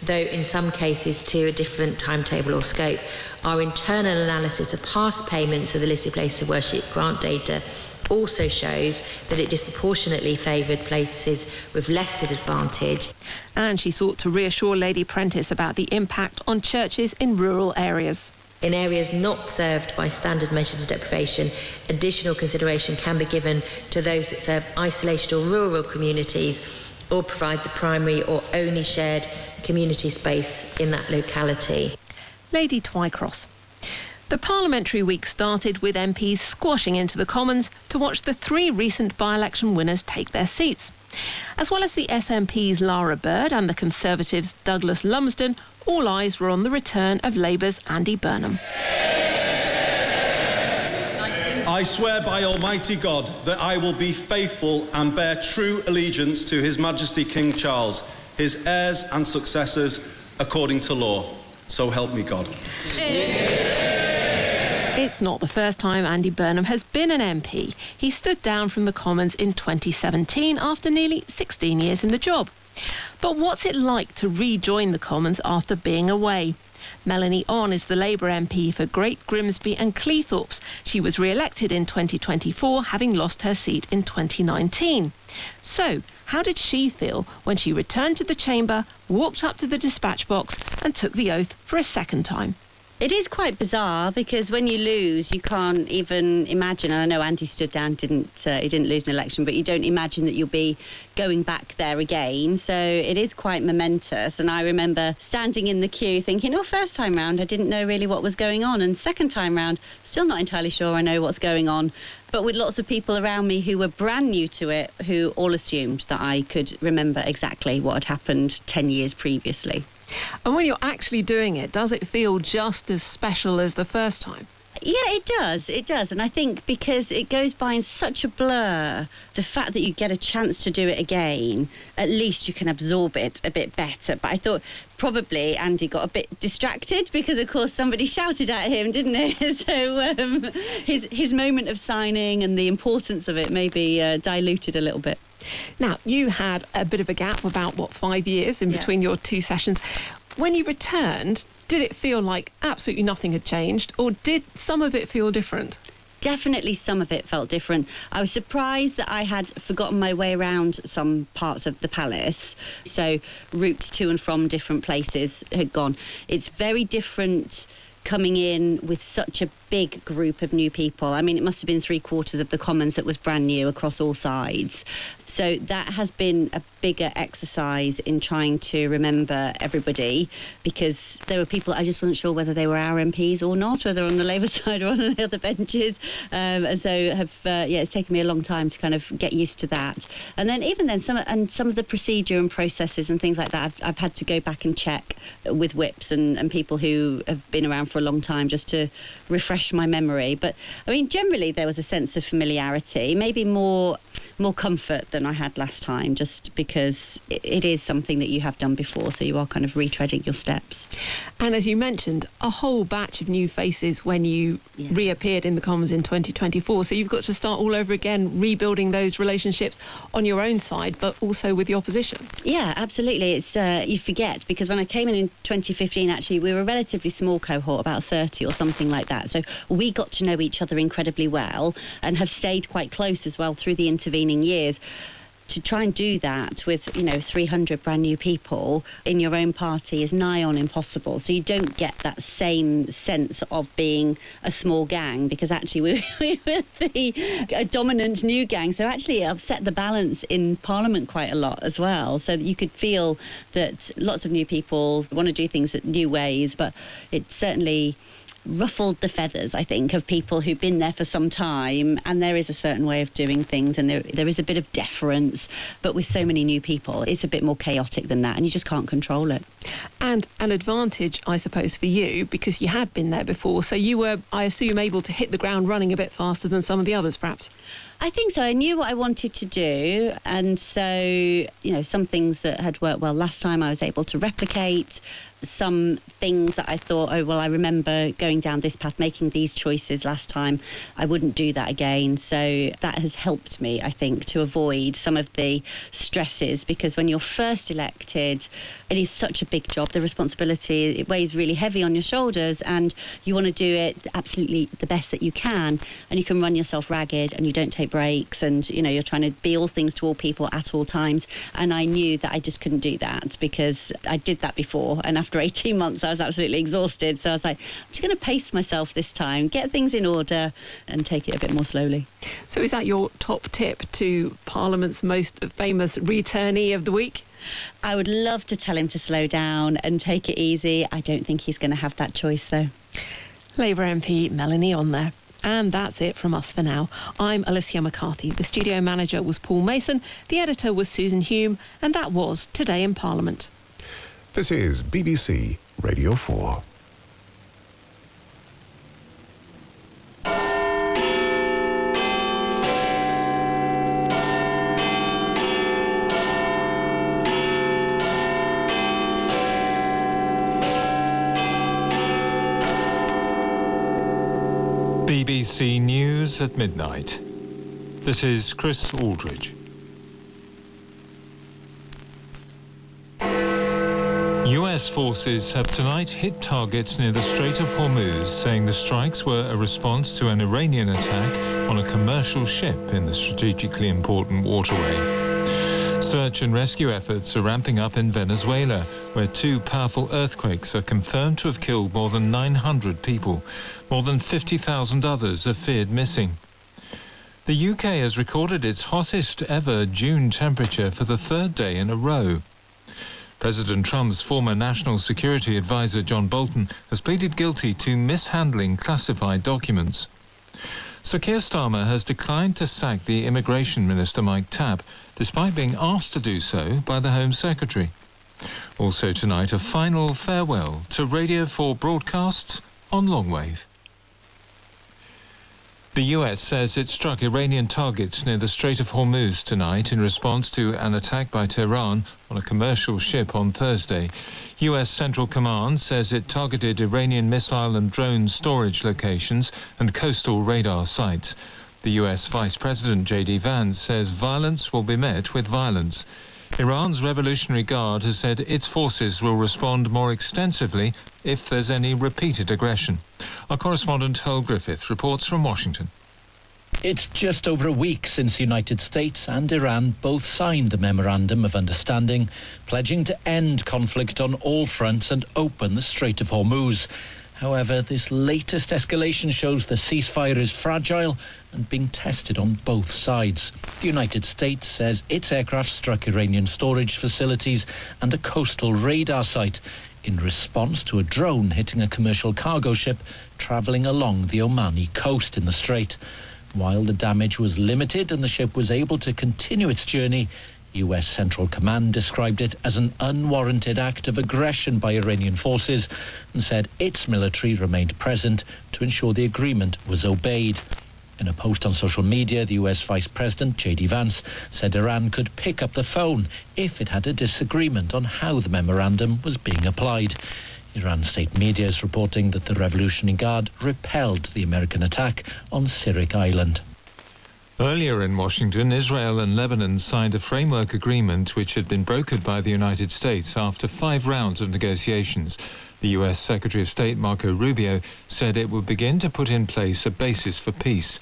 though in some cases to a different timetable or scope. Our internal analysis of past payments of the listed places of worship grant data also shows that it disproportionately favoured places with less disadvantage. And she sought to reassure Lady Prentice about the impact on churches in rural areas. In areas not served by standard measures of deprivation, additional consideration can be given to those that serve isolated or rural communities or provide the primary or only shared community space in that locality. Lady Twycross. The Parliamentary week started with MPs squashing into the Commons to watch the three recent by-election winners take their seats. As well as the SNP's Lara Bird and the Conservatives' Douglas Lumsden, all eyes were on the return of Labour's Andy Burnham. I swear by Almighty God that I will be faithful and bear true allegiance to His Majesty King Charles, his heirs and successors, according to law. So help me God. It's not the first time Andy Burnham has been an MP. He stood down from the Commons in 2017 after nearly 16 years in the job. But what's it like to rejoin the Commons after being away? Melanie On is the Labour MP for Great Grimsby and Cleethorpes. She was re-elected in 2024, having lost her seat in 2019. So, how did she feel when she returned to the chamber, walked up to the dispatch box and took the oath for a second time? It is quite bizarre because when you lose, you can't even imagine. And I know Andy stood down, he didn't lose an election, but you don't imagine that you'll be going back there again. So it is quite momentous. And I remember standing in the queue thinking, oh, first time round, I didn't know really what was going on. And second time round, still not entirely sure I know what's going on. But with lots of people around me who were brand new to it, who all assumed that I could remember exactly what had happened 10 years previously. And when you're actually doing it, does it feel just as special as the first time? Yeah, it does. And I think because it goes by in such a blur, the fact that you get a chance to do it again, at least you can absorb it a bit better. But I thought probably Andy got a bit distracted because, of course, somebody shouted at him, didn't they? So his moment of signing and the importance of it maybe diluted a little bit. Now, you had a bit of a gap, about, 5 years in between your two sessions. When you returned, did it feel like absolutely nothing had changed, or did some of it feel different? Definitely some of it felt different. I was surprised that I had forgotten my way around some parts of the palace, so routes to and from different places had gone. It's very different coming in with such a big group of new people. I mean, it must have been 3/4 of the Commons that was brand new across all sides. So that has been a bigger exercise in trying to remember everybody, because there were people I just wasn't sure whether they were our MPs or not, whether on the Labour side or on the other benches. And so it's taken me a long time to kind of get used to that. And then even then, some of the procedure and processes and things like that, I've had to go back and check with whips and people who have been around for a long time just to refresh my memory. But I mean, generally there was a sense of familiarity, maybe more comfort than I had last time, just because it is something that you have done before, so you are kind of retreading your steps. And as you mentioned, a whole batch of new faces when you reappeared in the Commons in 2024, so you've got to start all over again, rebuilding those relationships on your own side, but also with the opposition. Yeah, absolutely. It's you forget, because when I came in 2015, actually, we were a relatively small cohort, about 30 or something like that, so we got to know each other incredibly well and have stayed quite close as well through the intervening years. To try and do that with 300 brand new people in your own party is nigh on impossible. So you don't get that same sense of being a small gang, because actually we were a dominant new gang. So actually it upset the balance in Parliament quite a lot as well. So that you could feel that lots of new people want to do things in new ways, but it certainly ruffled the feathers, I think, of people who've been there for some time, and there is a certain way of doing things, and there is a bit of deference, but with so many new people, it's a bit more chaotic than that, and you just can't control it. And an advantage, I suppose, for you, because you had been there before, so you were, I assume, able to hit the ground running a bit faster than some of the others, perhaps? I think so. I knew what I wanted to do, and so, some things that had worked well last time I was able to replicate. Some things that I thought, I remember going down this path, making these choices last time, I wouldn't do that again. So that has helped me, I think, to avoid some of the stresses, because when you're first elected, it is such a big job. The responsibility, it weighs really heavy on your shoulders, and you want to do it absolutely the best that you can, and you can run yourself ragged, and you don't take breaks, and you're trying to be all things to all people at all times. And I knew that I just couldn't do that, because I did that before, and after 18 months I was absolutely exhausted. So I was like, I'm just going to pace myself this time, get things in order and take it a bit more slowly. So is that your top tip to Parliament's most famous returnee of the week? I would love to tell him to slow down and take it easy. I don't think he's going to have that choice, though. Labour MP Melanie on there. And that's it from us for now. I'm Alicia McCarthy. The studio manager was Paul Mason. The editor was Susan Hume. And that was Today in Parliament. This is BBC Radio 4. BBC News at midnight. This is Chris Aldridge. US forces have tonight hit targets near the Strait of Hormuz, saying the strikes were a response to an Iranian attack on a commercial ship in the strategically important waterway. Search and rescue efforts are ramping up in Venezuela, where 2 powerful earthquakes are confirmed to have killed more than 900 people. More than 50,000 others are feared missing. The UK has recorded its hottest ever June temperature for the 3rd day in a row. President Trump's former National Security Advisor John Bolton has pleaded guilty to mishandling classified documents. Sir Keir Starmer has declined to sack the Immigration Minister Mike Tabb, despite being asked to do so by the Home Secretary. Also tonight, a final farewell to Radio 4 broadcasts on longwave. The US says it struck Iranian targets near the Strait of Hormuz tonight in response to an attack by Tehran on a commercial ship on Thursday. US Central Command says it targeted Iranian missile and drone storage locations and coastal radar sites. The US Vice President J.D. Vance says violence will be met with violence. Iran's Revolutionary Guard has said its forces will respond more extensively if there's any repeated aggression. Our correspondent Hull Griffith reports from Washington. It's just over a week since the United States and Iran both signed the Memorandum of Understanding, pledging to end conflict on all fronts and open the Strait of Hormuz. However, this latest escalation shows the ceasefire is fragile and being tested on both sides. The United States says its aircraft struck Iranian storage facilities and a coastal radar site in response to a drone hitting a commercial cargo ship travelling along the Omani coast in the strait. While the damage was limited and the ship was able to continue its journey, US Central Command described it as an unwarranted act of aggression by Iranian forces and said its military remained present to ensure the agreement was obeyed. In a post on social media, the US Vice President J.D. Vance said Iran could pick up the phone if it had a disagreement on how the memorandum was being applied. Iran state media is reporting that the Revolutionary Guard repelled the American attack on Sirik Island. Earlier in Washington, Israel and Lebanon signed a framework agreement which had been brokered by the United States after 5 rounds of negotiations. The U.S. Secretary of State Marco Rubio said it would begin to put in place a basis for peace.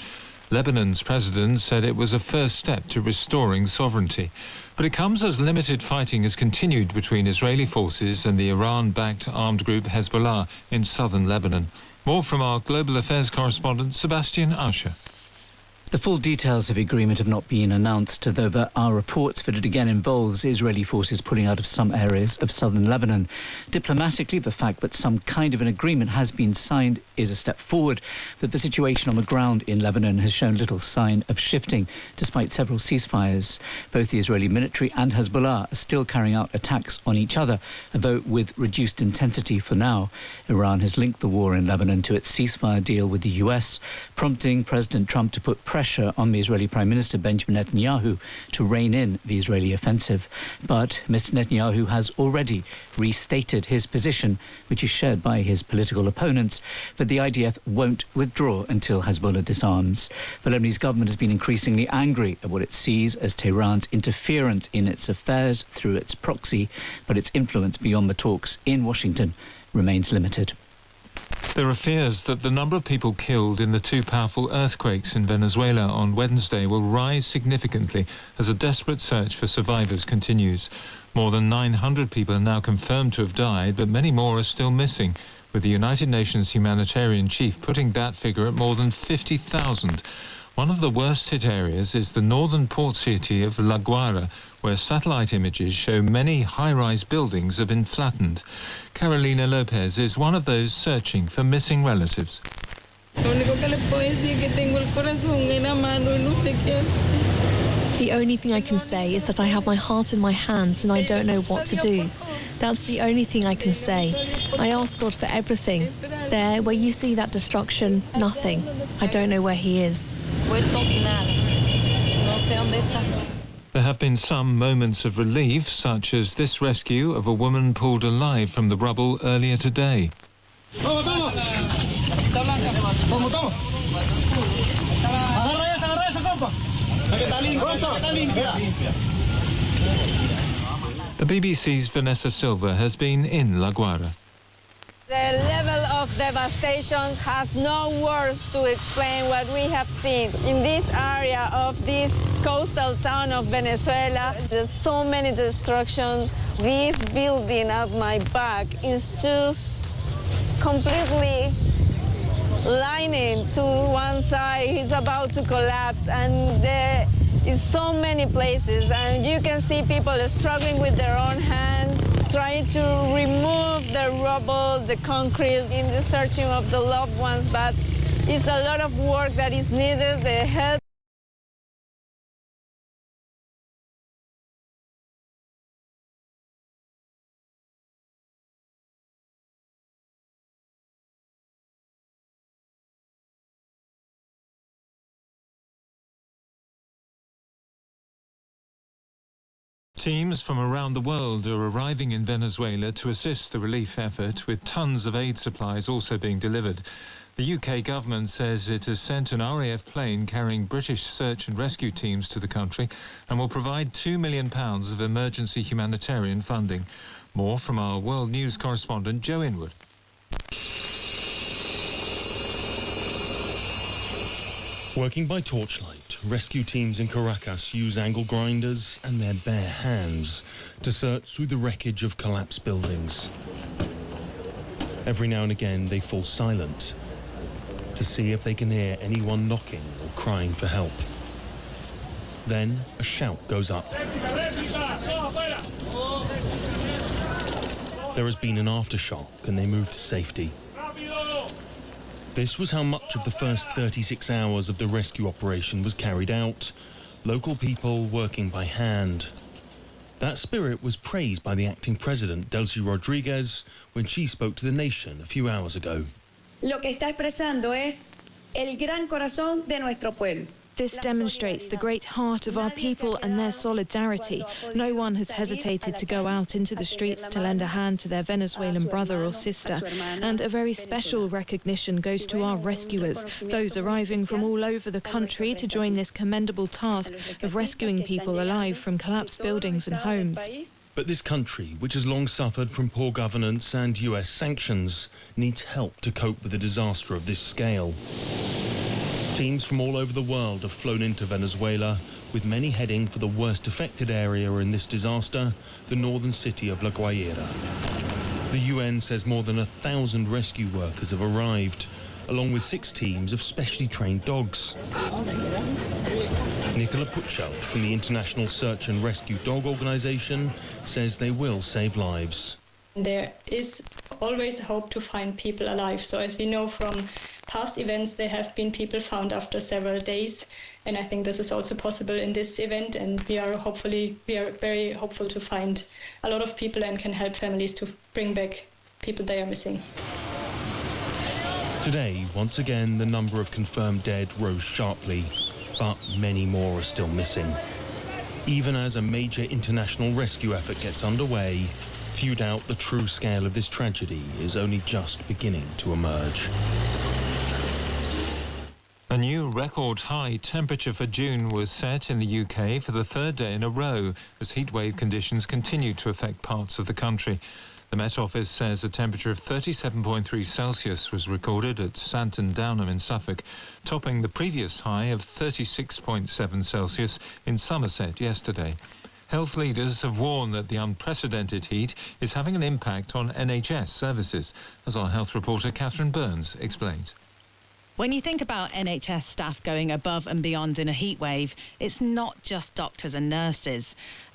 Lebanon's president said it was a first step to restoring sovereignty. But it comes as limited fighting has continued between Israeli forces and the Iran-backed armed group Hezbollah in southern Lebanon. More from our global affairs correspondent Sebastian Usher. The full details of the agreement have not been announced, though there are reports that it again involves Israeli forces pulling out of some areas of southern Lebanon. Diplomatically, the fact that some kind of an agreement has been signed is a step forward, that the situation on the ground in Lebanon has shown little sign of shifting, despite several ceasefires. Both the Israeli military and Hezbollah are still carrying out attacks on each other, though with reduced intensity for now. Iran has linked the war in Lebanon to its ceasefire deal with the US, prompting President Trump to put pressure on the Israeli Prime Minister Benjamin Netanyahu to rein in the Israeli offensive. But Mr. Netanyahu has already restated his position, which is shared by his political opponents, that the IDF won't withdraw until Hezbollah disarms. The Lebanese government has been increasingly angry at what it sees as Tehran's interference in its affairs through its proxy, but its influence beyond the talks in Washington remains limited. There are fears that the number of people killed in the 2 powerful earthquakes in Venezuela on Wednesday will rise significantly as a desperate search for survivors continues. More than 900 people are now confirmed to have died, but many more are still missing, with the United Nations humanitarian chief putting that figure at more than 50,000. One of the worst hit areas is the northern port city of La Guaira, where satellite images show many high-rise buildings have been flattened. Carolina Lopez is one of those searching for missing relatives. The only thing I can say is that I have my heart in my hands and I don't know what to do. That's the only thing I can say. I ask God for everything. There, where you see that destruction, nothing. I don't know where He is. There have been some moments of relief, such as this rescue of a woman pulled alive from the rubble earlier today. The BBC's Vanessa Silva has been in La Guaira. The level of devastation has no words to explain what we have seen in this area of this coastal town of Venezuela. There's so many destructions. This building at my back is just completely lining to one side. It's about to collapse, and there is so many places, and you can see people struggling with their own hands, trying to remove the rubble, the concrete, in the searching of the loved ones, but it's a lot of work that is needed. The help. Teams from around the world are arriving in Venezuela to assist the relief effort, with tons of aid supplies also being delivered. The UK government says it has sent an RAF plane carrying British search and rescue teams to the country and will provide £2 million of emergency humanitarian funding. More from our World News correspondent Joe Inwood. Working by torchlight, rescue teams in Caracas use angle grinders and their bare hands to search through the wreckage of collapsed buildings. Every now and again they fall silent to see if they can hear anyone knocking or crying for help. Then a shout goes up. There has been an aftershock and they move to safety. This was how much of the first 36 hours of the rescue operation was carried out. Local people working by hand. That spirit was praised by the acting president, Delcy Rodriguez, when she spoke to the nation a few hours ago. Lo que está expresando es el gran corazón de nuestro pueblo. This demonstrates the great heart of our people and their solidarity. No one has hesitated to go out into the streets to lend a hand to their Venezuelan brother or sister. And a very special recognition goes to our rescuers, those arriving from all over the country to join this commendable task of rescuing people alive from collapsed buildings and homes. But this country, which has long suffered from poor governance and US sanctions, needs help to cope with a disaster of this scale. Teams from all over the world have flown into Venezuela, with many heading for the worst affected area in this disaster, the northern city of La Guaira. The UN says more than 1,000 rescue workers have arrived, along with 6 teams of specially trained dogs. Nicola Putschelt from the International Search and Rescue Dog Organization says they will save lives. There is always hope to find people alive. So as we know from past events, there have been people found after several days, and I think this is also possible in this event, and we are very hopeful to find a lot of people and can help families to bring back people they are missing. Today, once again, the number of confirmed dead rose sharply, but many more are still missing. Even as a major international rescue effort gets underway, few doubt the true scale of this tragedy is only just beginning to emerge. A new record high temperature for June was set in the UK for the 3rd day in a row as heatwave conditions continue to affect parts of the country. The Met Office says a temperature of 37.3 Celsius was recorded at Santon Downham in Suffolk, topping the previous high of 36.7 Celsius in Somerset yesterday. Health leaders have warned that the unprecedented heat is having an impact on NHS services, as our health reporter Catherine Burns explains. When you think about NHS staff going above and beyond in a heatwave, it's not just doctors and nurses.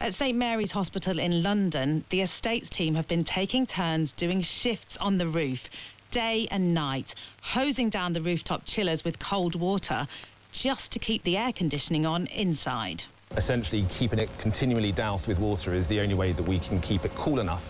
At St Mary's Hospital in London, the estates team have been taking turns doing shifts on the roof, day and night, hosing down the rooftop chillers with cold water, just to keep the air conditioning on inside. Essentially, keeping it continually doused with water is the only way that we can keep it cool enough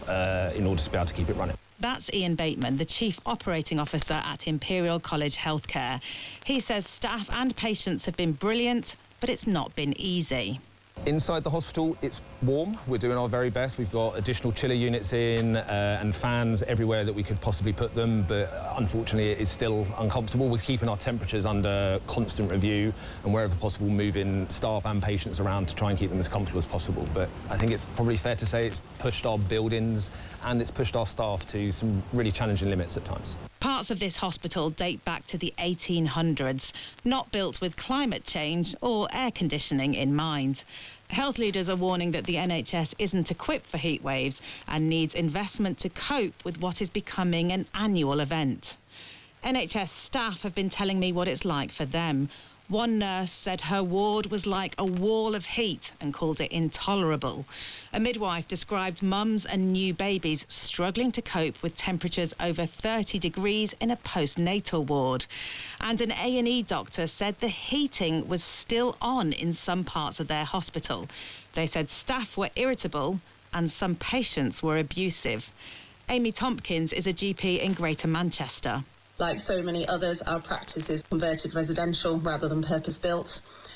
in order to be able to keep it running. That's Ian Bateman, the Chief Operating Officer at Imperial College Healthcare. He says staff and patients have been brilliant, but it's not been easy. Inside the hospital, it's warm. We're doing our very best. We've got additional chiller units in and fans everywhere that we could possibly put them, but unfortunately it's still uncomfortable. We're keeping our temperatures under constant review and wherever possible moving staff and patients around to try and keep them as comfortable as possible. But I think it's probably fair to say it's pushed our buildings and it's pushed our staff to some really challenging limits at times. Parts of this hospital date back to the 1800s, not built with climate change or air conditioning in mind. Health leaders are warning that the NHS isn't equipped for heat waves and needs investment to cope with what is becoming an annual event. NHS staff have been telling me what it's like for them. One nurse said her ward was like a wall of heat and called it intolerable. A midwife described mums and new babies struggling to cope with temperatures over 30 degrees in a postnatal ward. And an A&E doctor said the heating was still on in some parts of their hospital. They said staff were irritable and some patients were abusive. Amy Tompkins is a GP in Greater Manchester. Like so many others, our practice is converted residential rather than purpose-built,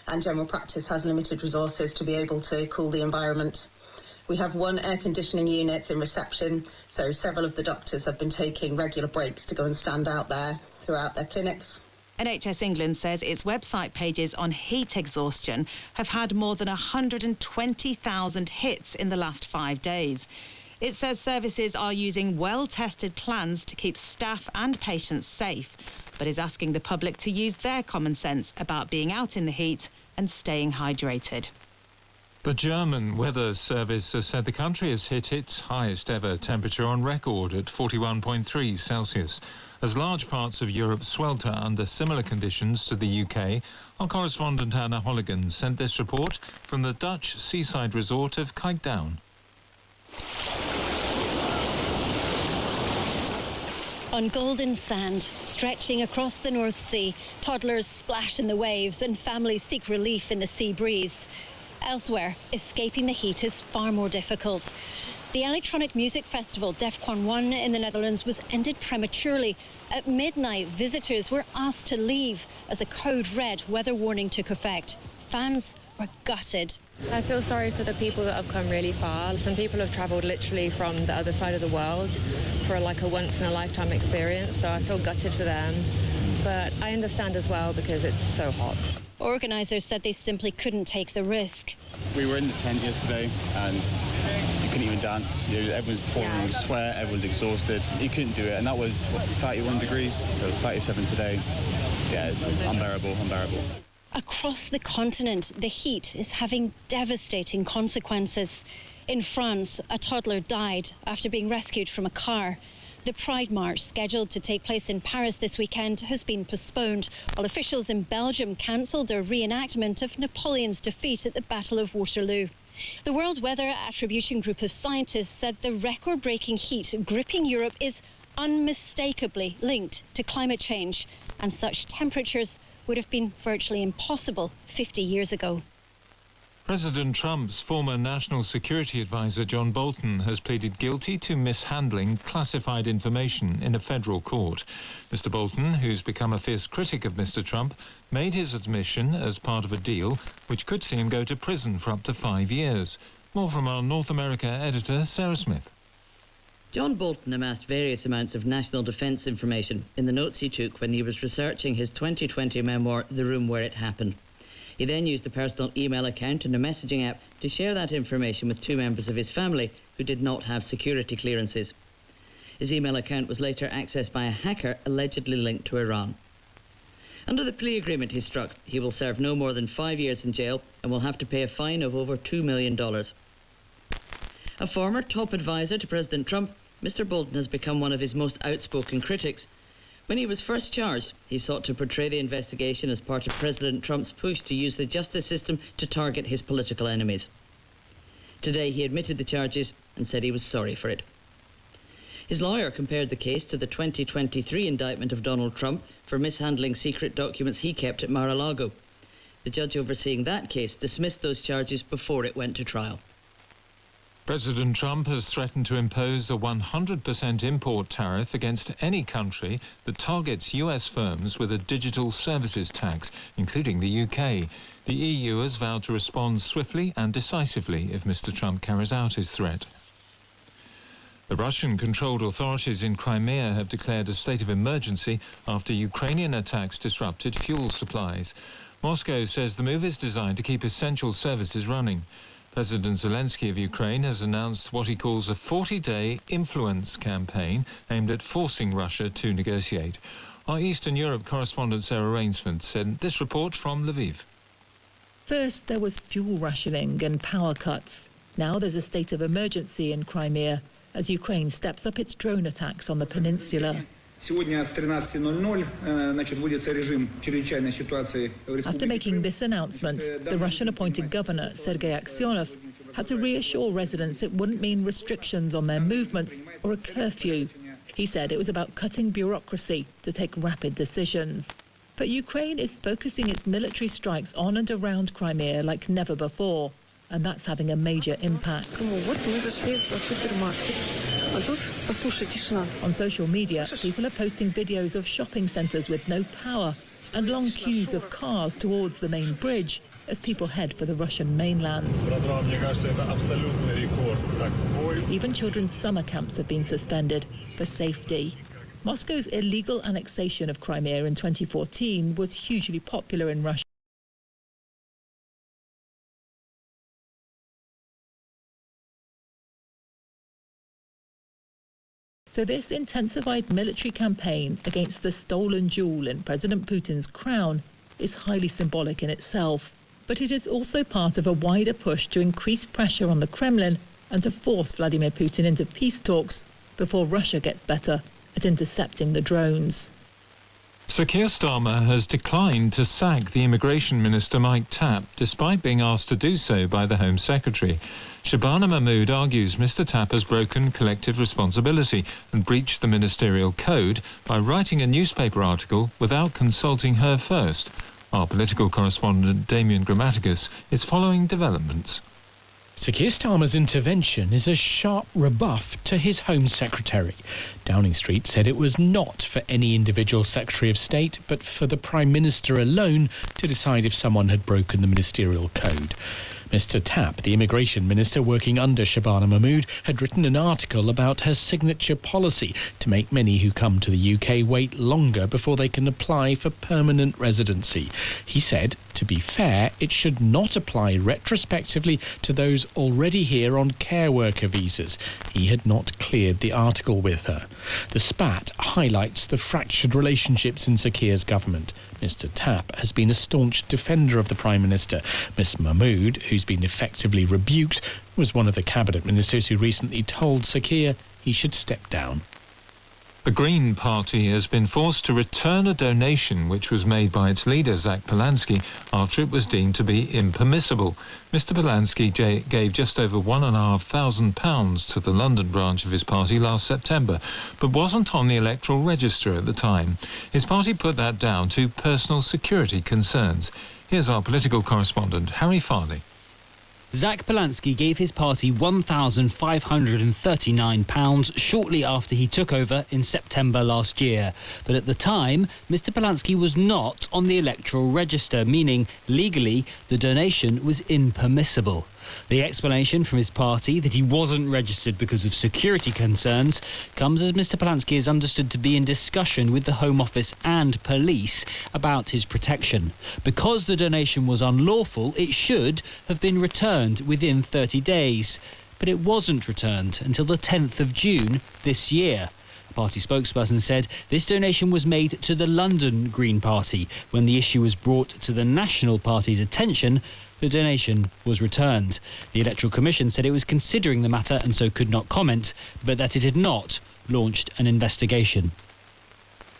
and general practice has limited resources to be able to cool the environment. We have one air conditioning unit in reception, so several of the doctors have been taking regular breaks to go and stand out there throughout their clinics. NHS England says its website pages on heat exhaustion have had more than 120,000 hits in the last 5 days. It says services are using well-tested plans to keep staff and patients safe, but is asking the public to use their common sense about being out in the heat and staying hydrated. The German Weather Service has said the country has hit its highest ever temperature on record at 41.3 Celsius. As large parts of Europe swelter under similar conditions to the UK, our correspondent Anna Holligan sent this report from the Dutch seaside resort of Shutdown. On golden sand, stretching across the North Sea, toddlers splash in the waves and families seek relief in the sea breeze. Elsewhere, escaping the heat is far more difficult. The electronic music festival DEFCON 1 in the Netherlands was ended prematurely. At midnight, visitors were asked to leave as a code red weather warning took effect. Fans were gutted. I feel sorry for the people that have come really far. Some people have travelled literally from the other side of the world for like a once-in-a-lifetime experience, so I feel gutted for them. But I understand as well because it's so hot. Organisers said they simply couldn't take the risk. We were in the tent yesterday and you couldn't even dance. Everyone's pouring sweat, everyone's exhausted. You couldn't do it, and that was, what, 31 degrees, so 37 today. Yeah, it's unbearable. Across the continent, the heat is having devastating consequences. In France, a toddler died after being rescued from a car. The Pride March, scheduled to take place in Paris this weekend, has been postponed, while officials in Belgium cancelled a reenactment of Napoleon's defeat at the Battle of Waterloo. The World Weather Attribution Group of scientists said the record-breaking heat gripping Europe is unmistakably linked to climate change, and such temperatures would have been virtually impossible 50 years ago. President Trump's former National Security Advisor John Bolton has pleaded guilty to mishandling classified information in a federal court. Mr. Bolton, who's become a fierce critic of Mr. Trump, made his admission as part of a deal which could see him go to prison for up to 5 years. More from our North America editor, Sarah Smith. John Bolton amassed various amounts of national defence information in the notes he took when he was researching his 2020 memoir, The Room Where It Happened. He then used a personal email account and a messaging app to share that information with 2 members of his family who did not have security clearances. His email account was later accessed by a hacker allegedly linked to Iran. Under the plea agreement he struck, he will serve no more than 5 years in jail and will have to pay a fine of over $2 million. A former top advisor to President Trump, Mr. Bolton has become one of his most outspoken critics. When he was first charged, he sought to portray the investigation as part of President Trump's push to use the justice system to target his political enemies. Today he admitted the charges and said he was sorry for it. His lawyer compared the case to the 2023 indictment of Donald Trump for mishandling secret documents he kept at Mar-a-Lago. The judge overseeing that case dismissed those charges before it went to trial. President Trump has threatened to impose a 100% import tariff against any country that targets US firms with a digital services tax, including the UK. The EU has vowed to respond swiftly and decisively if Mr. Trump carries out his threat. The Russian-controlled authorities in Crimea have declared a state of emergency after Ukrainian attacks disrupted fuel supplies. Moscow says the move is designed to keep essential services running. President Zelensky of Ukraine has announced what he calls a 40-day influence campaign aimed at forcing Russia to negotiate. Our Eastern Europe correspondent Sarah Rainsford sent this report from Lviv. First, there was fuel rationing and power cuts. Now there's a state of emergency in Crimea as Ukraine steps up its drone attacks on the peninsula. After making this announcement, the Russian-appointed governor, Sergei Aksyonov, had to reassure residents it wouldn't mean restrictions on their movements or a curfew. He said it was about cutting bureaucracy to take rapid decisions. But Ukraine is focusing its military strikes on and around Crimea like never before, and that's having a major impact. On social media, people are posting videos of shopping centres with no power and long queues of cars towards the main bridge as people head for the Russian mainland. Even children's summer camps have been suspended for safety. Moscow's illegal annexation of Crimea in 2014 was hugely popular in Russia. So this intensified military campaign against the stolen jewel in President Putin's crown is highly symbolic in itself. But it is also part of a wider push to increase pressure on the Kremlin and to force Vladimir Putin into peace talks before Russia gets better at intercepting the drones. Sir Keir Starmer has declined to sack the Immigration Minister Mike Tapp, despite being asked to do so by the Home Secretary. Shabana Mahmood argues Mr Tapp has broken collective responsibility and breached the ministerial code by writing a newspaper article without consulting her first. Our political correspondent Damien Grammaticus is following developments. Sir Keir Starmer's intervention is a sharp rebuff to his Home Secretary. Downing Street said it was not for any individual Secretary of State, but for the Prime Minister alone to decide if someone had broken the ministerial code. Mr Tapp, the Immigration Minister working under Shabana Mahmood, had written an article about her signature policy to make many who come to the UK wait longer before they can apply for permanent residency. He said, to be fair, it should not apply retrospectively to those already here on care worker visas. He had not cleared the article with her. The spat highlights the fractured relationships in Sir Keir's government. Mr Tapp has been a staunch defender of the Prime Minister. Miss Mahmood, who's been effectively rebuked, was one of the cabinet ministers who recently told Sir Keir he should step down. The Green Party has been forced to return a donation which was made by its leader, Zach Polansky, after it was deemed to be impermissible. Mr Polansky gave just over £1,500 to the London branch of his party last September, but wasn't on the electoral register at the time. His party put that down to personal security concerns. Here's our political correspondent, Harry Farley. Zach Polansky gave his party £1,539 shortly after he took over in September last year. But at the time, Mr Polansky was not on the electoral register, meaning legally the donation was impermissible. The explanation from his party that he wasn't registered because of security concerns comes as Mr Polansky is understood to be in discussion with the Home Office and police about his protection. Because the donation was unlawful, it should have been returned within 30 days. But it wasn't returned until the 10th of June this year. A party spokesperson said this donation was made to the London Green Party. When the issue was brought to the National Party's attention, the donation was returned. The Electoral Commission said it was considering the matter and so could not comment, but that it had not launched an investigation.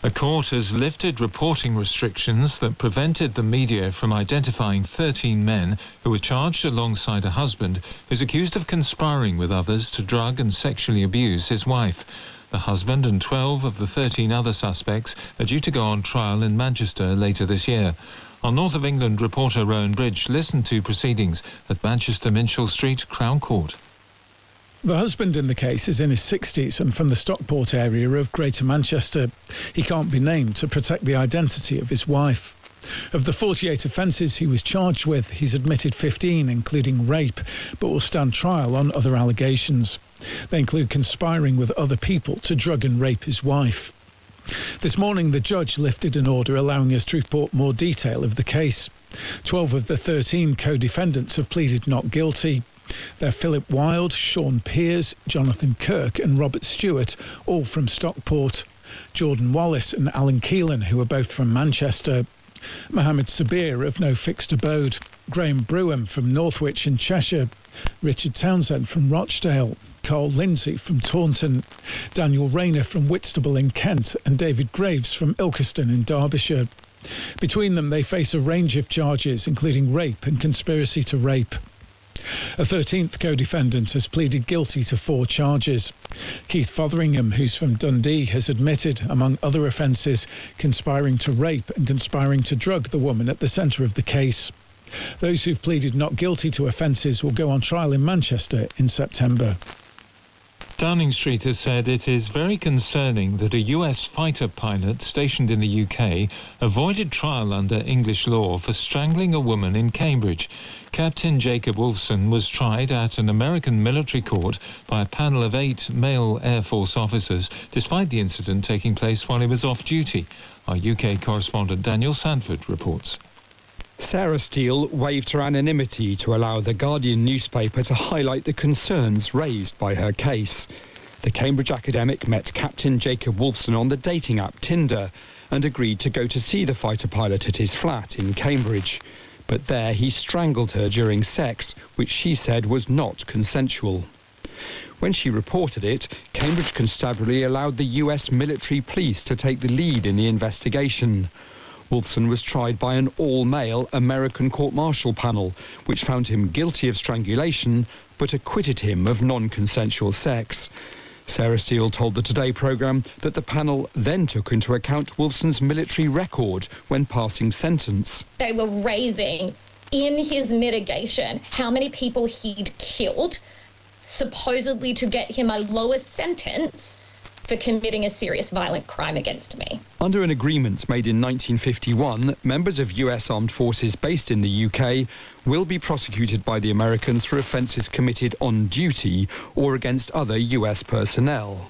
A court has lifted reporting restrictions that prevented the media from identifying 13 men who were charged alongside a husband who's accused of conspiring with others to drug and sexually abuse his wife. The husband and 12 of the 13 other suspects are due to go on trial in Manchester later this year. Our North of England reporter Rowan Bridge listened to proceedings at Manchester Minshull Street Crown Court. The husband in the case is in his 60s and from the Stockport area of Greater Manchester. He can't be named to protect the identity of his wife. Of the 48 offences he was charged with, he's admitted 15, including rape, but will stand trial on other allegations. They include conspiring with other people to drug and rape his wife. This morning, the judge lifted an order allowing us to report more detail of the case. 12 of the 13 co-defendants have pleaded not guilty. They're Philip Wilde, Sean Pears, Jonathan Kirk and Robert Stewart, all from Stockport. Jordan Wallace and Alan Keelan, who are both from Manchester. Mohammed Sabir of no fixed abode, Graham Brewham from Northwich in Cheshire, Richard Townsend from Rochdale, Carl Lindsay from Taunton, Daniel Rayner from Whitstable in Kent and David Graves from Ilkeston in Derbyshire. Between them they face a range of charges including rape and conspiracy to rape. A 13th co-defendant has pleaded guilty to 4 charges. Keith Fotheringham, who's from Dundee, has admitted, among other offences, conspiring to rape and conspiring to drug the woman at the centre of the case. Those who've pleaded not guilty to offences will go on trial in Manchester in September. Downing Street has said it is very concerning that a US fighter pilot stationed in the UK avoided trial under English law for strangling a woman in Cambridge. Captain Jacob Wolfson was tried at an American military court by a panel of 8 male Air Force officers, despite the incident taking place while he was off duty. Our UK correspondent Daniel Sandford reports. Sarah Steele waived her anonymity to allow the Guardian newspaper to highlight the concerns raised by her case. The Cambridge academic met Captain Jacob Wolfson on the dating app Tinder and agreed to go to see the fighter pilot at his flat in Cambridge. But there he strangled her during sex, which she said was not consensual. When she reported it, Cambridge Constabulary allowed the US military police to take the lead in the investigation. Wolfson was tried by an all-male American court-martial panel, which found him guilty of strangulation, but acquitted him of non-consensual sex. Sarah Steele told the Today programme that the panel then took into account Wolfson's military record when passing sentence. They were raising, in his mitigation, how many people he'd killed, supposedly to get him a lower sentence for committing a serious violent crime against me. Under an agreement made in 1951, members of US armed forces based in the UK will be prosecuted by the Americans for offences committed on duty or against other US personnel.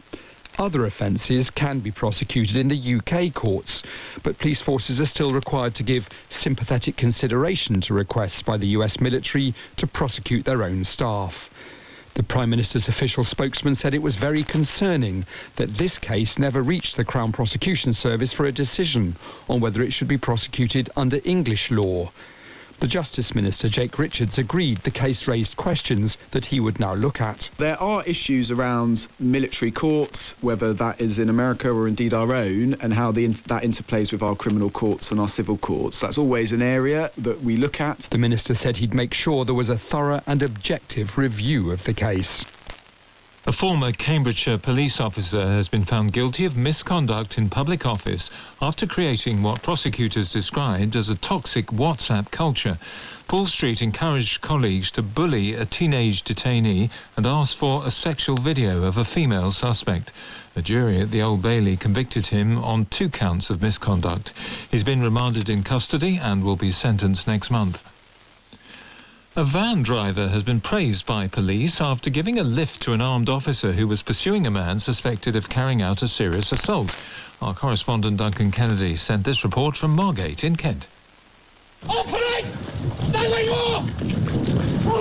Other offences can be prosecuted in the UK courts, but police forces are still required to give sympathetic consideration to requests by the US military to prosecute their own staff. The Prime Minister's official spokesman said it was very concerning that this case never reached the Crown Prosecution Service for a decision on whether it should be prosecuted under English law. The Justice Minister, Jake Richards, agreed the case raised questions that he would now look at. There are issues around military courts, whether that is in America or indeed our own, and how that interplays with our criminal courts and our civil courts. That's always an area that we look at. The Minister said he'd make sure there was a thorough and objective review of the case. A former Cambridgeshire police officer has been found guilty of misconduct in public office after creating what prosecutors described as a toxic WhatsApp culture. Paul Street encouraged colleagues to bully a teenage detainee and ask for a sexual video of a female suspect. A jury at the Old Bailey convicted him on 2 counts of misconduct. He's been remanded in custody and will be sentenced next month. A van driver has been praised by police after giving a lift to an armed officer who was pursuing a man suspected of carrying out a serious assault. Our correspondent Duncan Kennedy sent this report from Margate in Kent. Open! Stay where you are!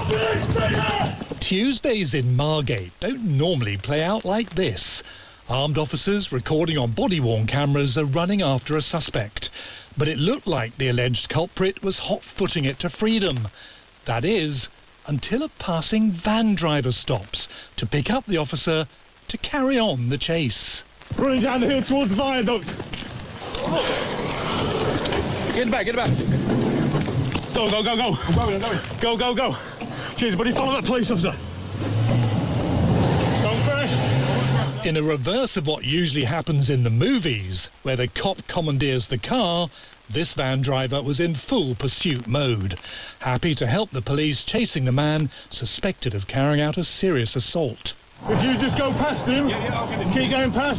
Open! Stay there! Tuesdays in Margate don't normally play out like this. Armed officers recording on body-worn cameras are running after a suspect. But it looked like the alleged culprit was hot-footing it to freedom. That is, until a passing van driver stops to pick up the officer to carry on the chase. Running down the hill towards the viaduct. Get back, get back. Go, go, go, go. I'm going, I'm going. Go, go, go. Cheers, buddy, follow that police officer. Don't crash. In a reverse of what usually happens in the movies, where the cop commandeers the car, this van driver was in full pursuit mode, happy to help the police chasing the man suspected of carrying out a serious assault. If you just go past him, keep going past.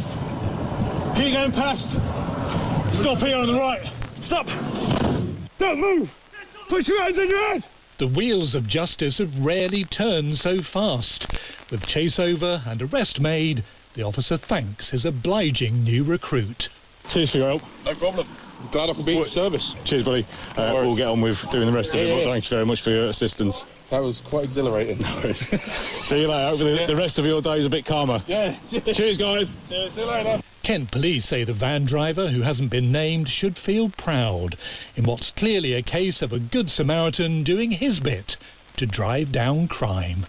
Keep going past. Stop here on the right. Stop. Don't move. Put your hands on your head. The wheels of justice have rarely turned so fast. With chase over and arrest made, the officer thanks his obliging new recruit. Cheers for your help. No problem. Glad I could be of service. Cheers, buddy. We'll get on with doing the rest of it, but thank you very much for your assistance. That was quite exhilarating. See you later. Hopefully the rest of your day is a bit calmer. Yeah. Cheers, guys. Yeah, see you later. Kent police say the van driver, who hasn't been named, should feel proud in what's clearly a case of a good Samaritan doing his bit to drive down crime.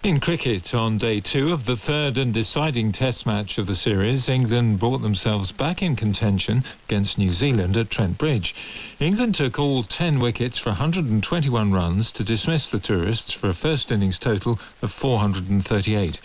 In cricket, on day 2 of the third and deciding test match of the series, England brought themselves back in contention against New Zealand at Trent Bridge. England took all 10 wickets for 121 runs to dismiss the tourists for a first innings total of 438.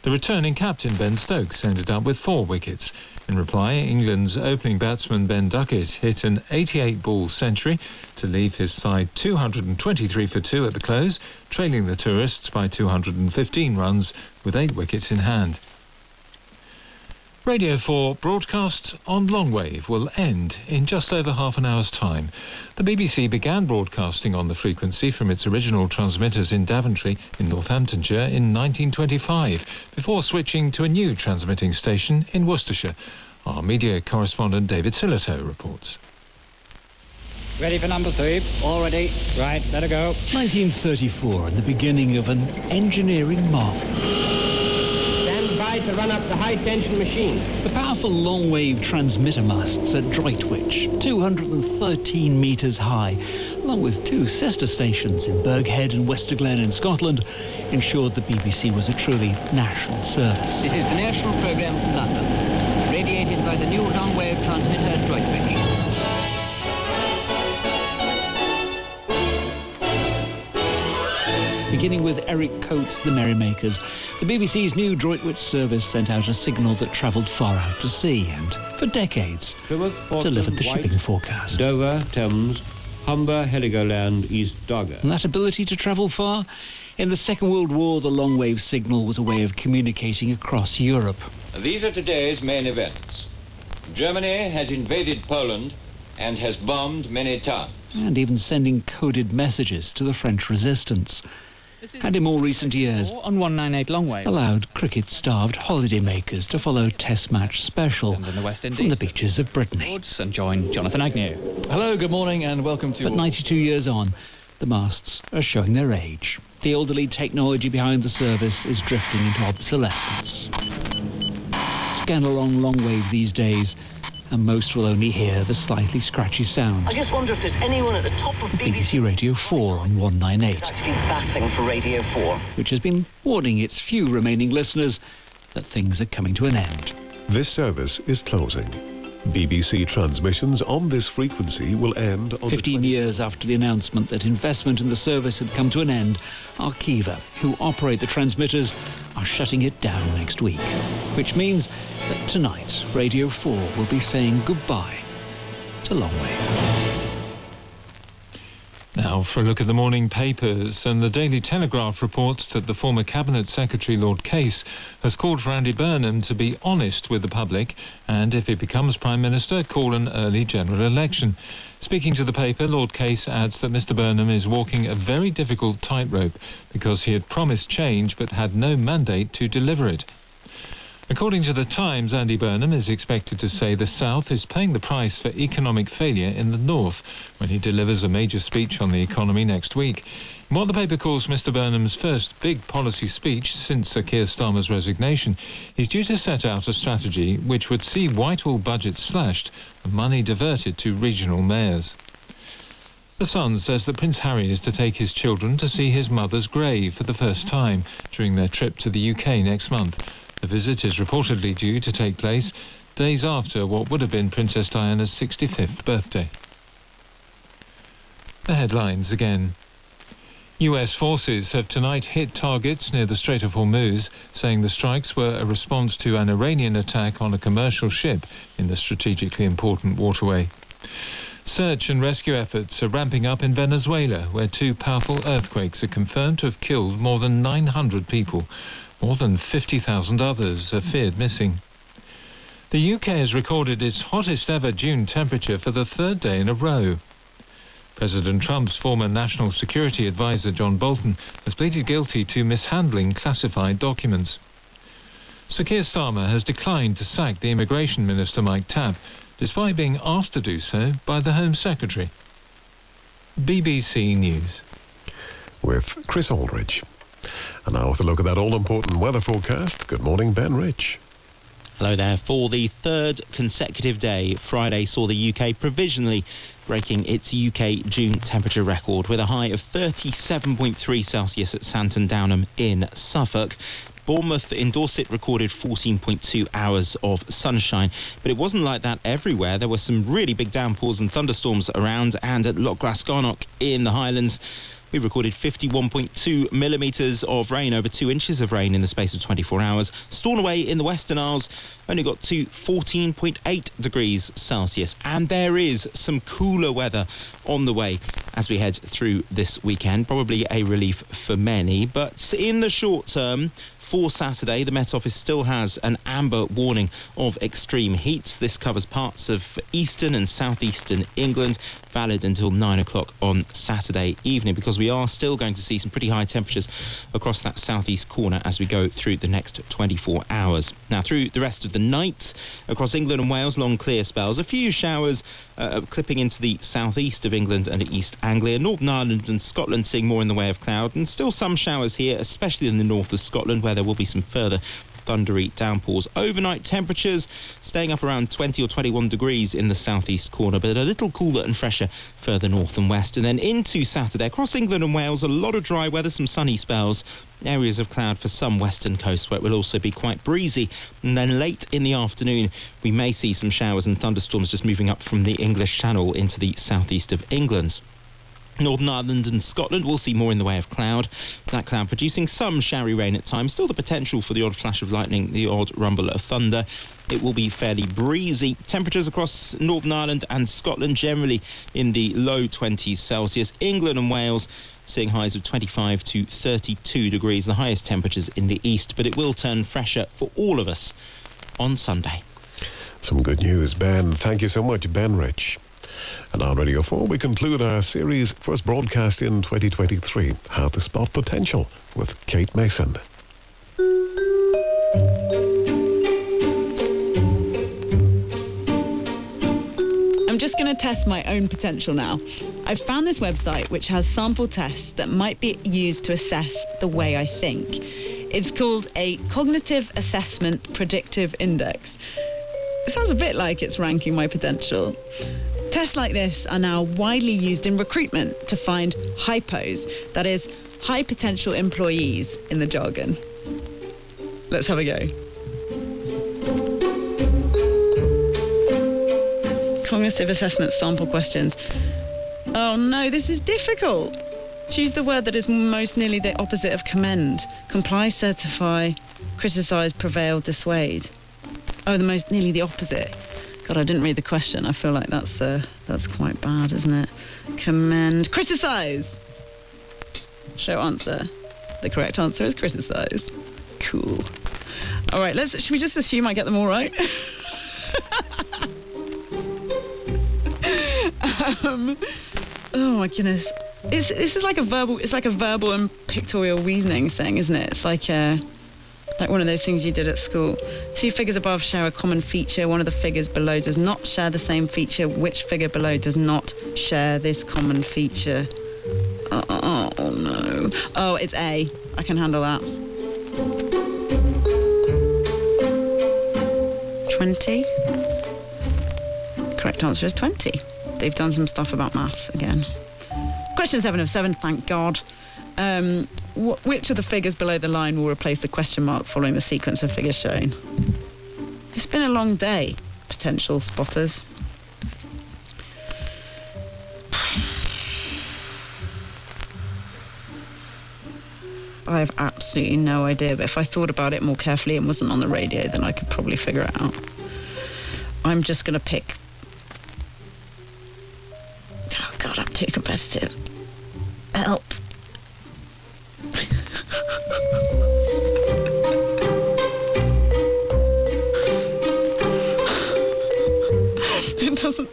The returning captain Ben Stokes ended up with 4 wickets. In reply, England's opening batsman Ben Duckett hit an 88-ball century to leave his side 223 for 2 at the close, trailing the tourists by 215 runs with 8 wickets in hand. Radio 4 broadcast on longwave will end in just over half an hour's time. The BBC began broadcasting on the frequency from its original transmitters in Daventry in Northamptonshire in 1925, before switching to a new transmitting station in Worcestershire. Our media correspondent David Sillito reports. Ready for number 3. All ready. Right, let her go. 1934 and the beginning of an engineering marvel. To run up the high-tension machine. The powerful long-wave transmitter masts at Droitwich, 213 metres high, along with 2 sister stations in Burghead and Westerglen in Scotland, ensured the BBC was a truly national service. This is the national programme from London, radiated by the new long-wave transmitter at Droitwich. Beginning with Eric Coates' The Merrymakers, the BBC's new Droitwich service sent out a signal that travelled far out to sea and, for decades, delivered the shipping forecast. Dover, Thames, Humber, Heligoland, East Dogger. And that ability to travel far? In the Second World War, the long-wave signal was a way of communicating across Europe. These are today's main events. Germany has invaded Poland and has bombed many towns. And even sending coded messages to the French resistance. And in more recent years, on 198 longwave, allowed cricket-starved holidaymakers to follow Test Match Special from the beaches of Brittany. And join Jonathan Agnew. Hello, good morning and welcome to... But 92 years on, the masts are showing their age. The elderly technology behind the service is drifting into obsolescence. Scan along longwave these days, and most will only hear the slightly scratchy sound. I just wonder if there's anyone at the top of BBC Radio 4 on 198. actually batting for Radio 4. Which has been warning its few remaining listeners that things are coming to an end. This service is closing. BBC transmissions on this frequency will end on 15 years after the announcement that investment in the service had come to an end, Arqiva, who operate the transmitters, are shutting it down next week. Which means that tonight, Radio 4 will be saying goodbye to longwave. Now for a look at the morning papers, and the Daily Telegraph reports that the former Cabinet Secretary Lord Case has called for Andy Burnham to be honest with the public and, if he becomes Prime Minister, call an early general election. Speaking to the paper, Lord Case adds that Mr Burnham is walking a very difficult tightrope because he had promised change but had no mandate to deliver it. According to The Times, Andy Burnham is expected to say the South is paying the price for economic failure in the North when he delivers a major speech on the economy next week. In what the paper calls Mr Burnham's first big policy speech since Sir Keir Starmer's resignation, he's due to set out a strategy which would see Whitehall budgets slashed and money diverted to regional mayors. The Sun says that Prince Harry is to take his children to see his mother's grave for the first time during their trip to the UK next month. The visit is reportedly due to take place days after what would have been Princess Diana's 65th birthday. The headlines again. US forces have tonight hit targets near the Strait of Hormuz, saying the strikes were a response to an Iranian attack on a commercial ship in the strategically important waterway. Search and rescue efforts are ramping up in Venezuela, where 2 powerful earthquakes are confirmed to have killed more than 900 people. More than 50,000 others are feared missing. The UK has recorded its hottest ever June temperature for the third day in a row. President Trump's former National Security Advisor John Bolton has pleaded guilty to mishandling classified documents. Sir Keir Starmer has declined to sack the Immigration Minister Mike Tabb, despite being asked to do so by the Home Secretary. BBC News. With Chris Aldridge. And now with a look at that all-important weather forecast. Good morning, Ben Rich. Hello there. For the third consecutive day, Friday saw the UK provisionally breaking its UK June temperature record with a high of 37.3 Celsius at Santon Downham in Suffolk. Bournemouth in Dorset recorded 14.2 hours of sunshine, but it wasn't like that everywhere. There were some really big downpours and thunderstorms around, and at Loch Glasgarnock in the Highlands, we recorded 51.2 millimetres of rain, over 2 inches of rain in the space of 24 hours. Stornoway in the Western Isles only got to 14.8 degrees Celsius. And there is some cooler weather on the way as we head through this weekend. Probably a relief for many. But in the short term, for Saturday, the Met Office still has an amber warning of extreme heat. This covers parts of eastern and southeastern England, valid until 9 o'clock on Saturday evening, because we are still going to see some pretty high temperatures across that southeast corner as we go through the next 24 hours. Now, through the rest of the night, across England and Wales, long clear spells. A few showers clipping into the southeast of England and East Anglia. Northern Ireland and Scotland seeing more in the way of cloud, and still some showers here, especially in the north of Scotland, where there will be some further thundery downpours. Overnight temperatures staying up around 20 or 21 degrees in the southeast corner, but a little cooler and fresher further north and west. And then into Saturday, across England and Wales, a lot of dry weather, some sunny spells, areas of cloud for some western coasts where it will also be quite breezy. And then late in the afternoon, we may see some showers and thunderstorms just moving up from the English Channel into the southeast of England. Northern Ireland and Scotland will see more in the way of cloud. That cloud producing some showery rain at times. Still the potential for the odd flash of lightning, the odd rumble of thunder. It will be fairly breezy. Temperatures across Northern Ireland and Scotland generally in the low 20s Celsius. England and Wales seeing highs of 25 to 32 degrees. The highest temperatures in the east. But it will turn fresher for all of us on Sunday. Some good news, Ben. Thank you so much, Ben Rich. And on Radio 4, we conclude our series, first broadcast in 2023, How to Spot Potential, with Kate Mason. I'm just going to test my own potential now. I've found this website which has sample tests that might be used to assess the way I think. It's called a Cognitive Assessment Predictive Index. It sounds a bit like it's ranking my potential. Tests like this are now widely used in recruitment to find hypos, that is, high potential employees in the jargon. Let's have a go. Cognitive assessment sample questions. Oh no, this is difficult. Choose the word that is most nearly the opposite of commend. Comply, certify, criticise, prevail, dissuade. Oh, the most nearly the opposite. God, I didn't read the question. I feel like that's quite bad, isn't it? Commend, criticise. Show answer. The correct answer is criticise. Cool. All right, should we just assume I get them all right? Oh my goodness. This is like a verbal and pictorial reasoning thing, isn't it? It's like one of those things you did at school. Two figures above share a common feature. One of the figures below does not share the same feature. Which figure below does not share this common feature? Oh no. Oh, it's A. I can handle that. 20. Correct answer is 20. They've done some stuff about maths again. Question 7 of 7, thank God. Which of the figures below the line will replace the question mark following the sequence of figures shown? It's been a long day, potential spotters. I have absolutely no idea, but if I thought about it more carefully and wasn't on the radio, then I could probably figure it out. I'm just going to pick... Oh God, I'm too competitive. Help.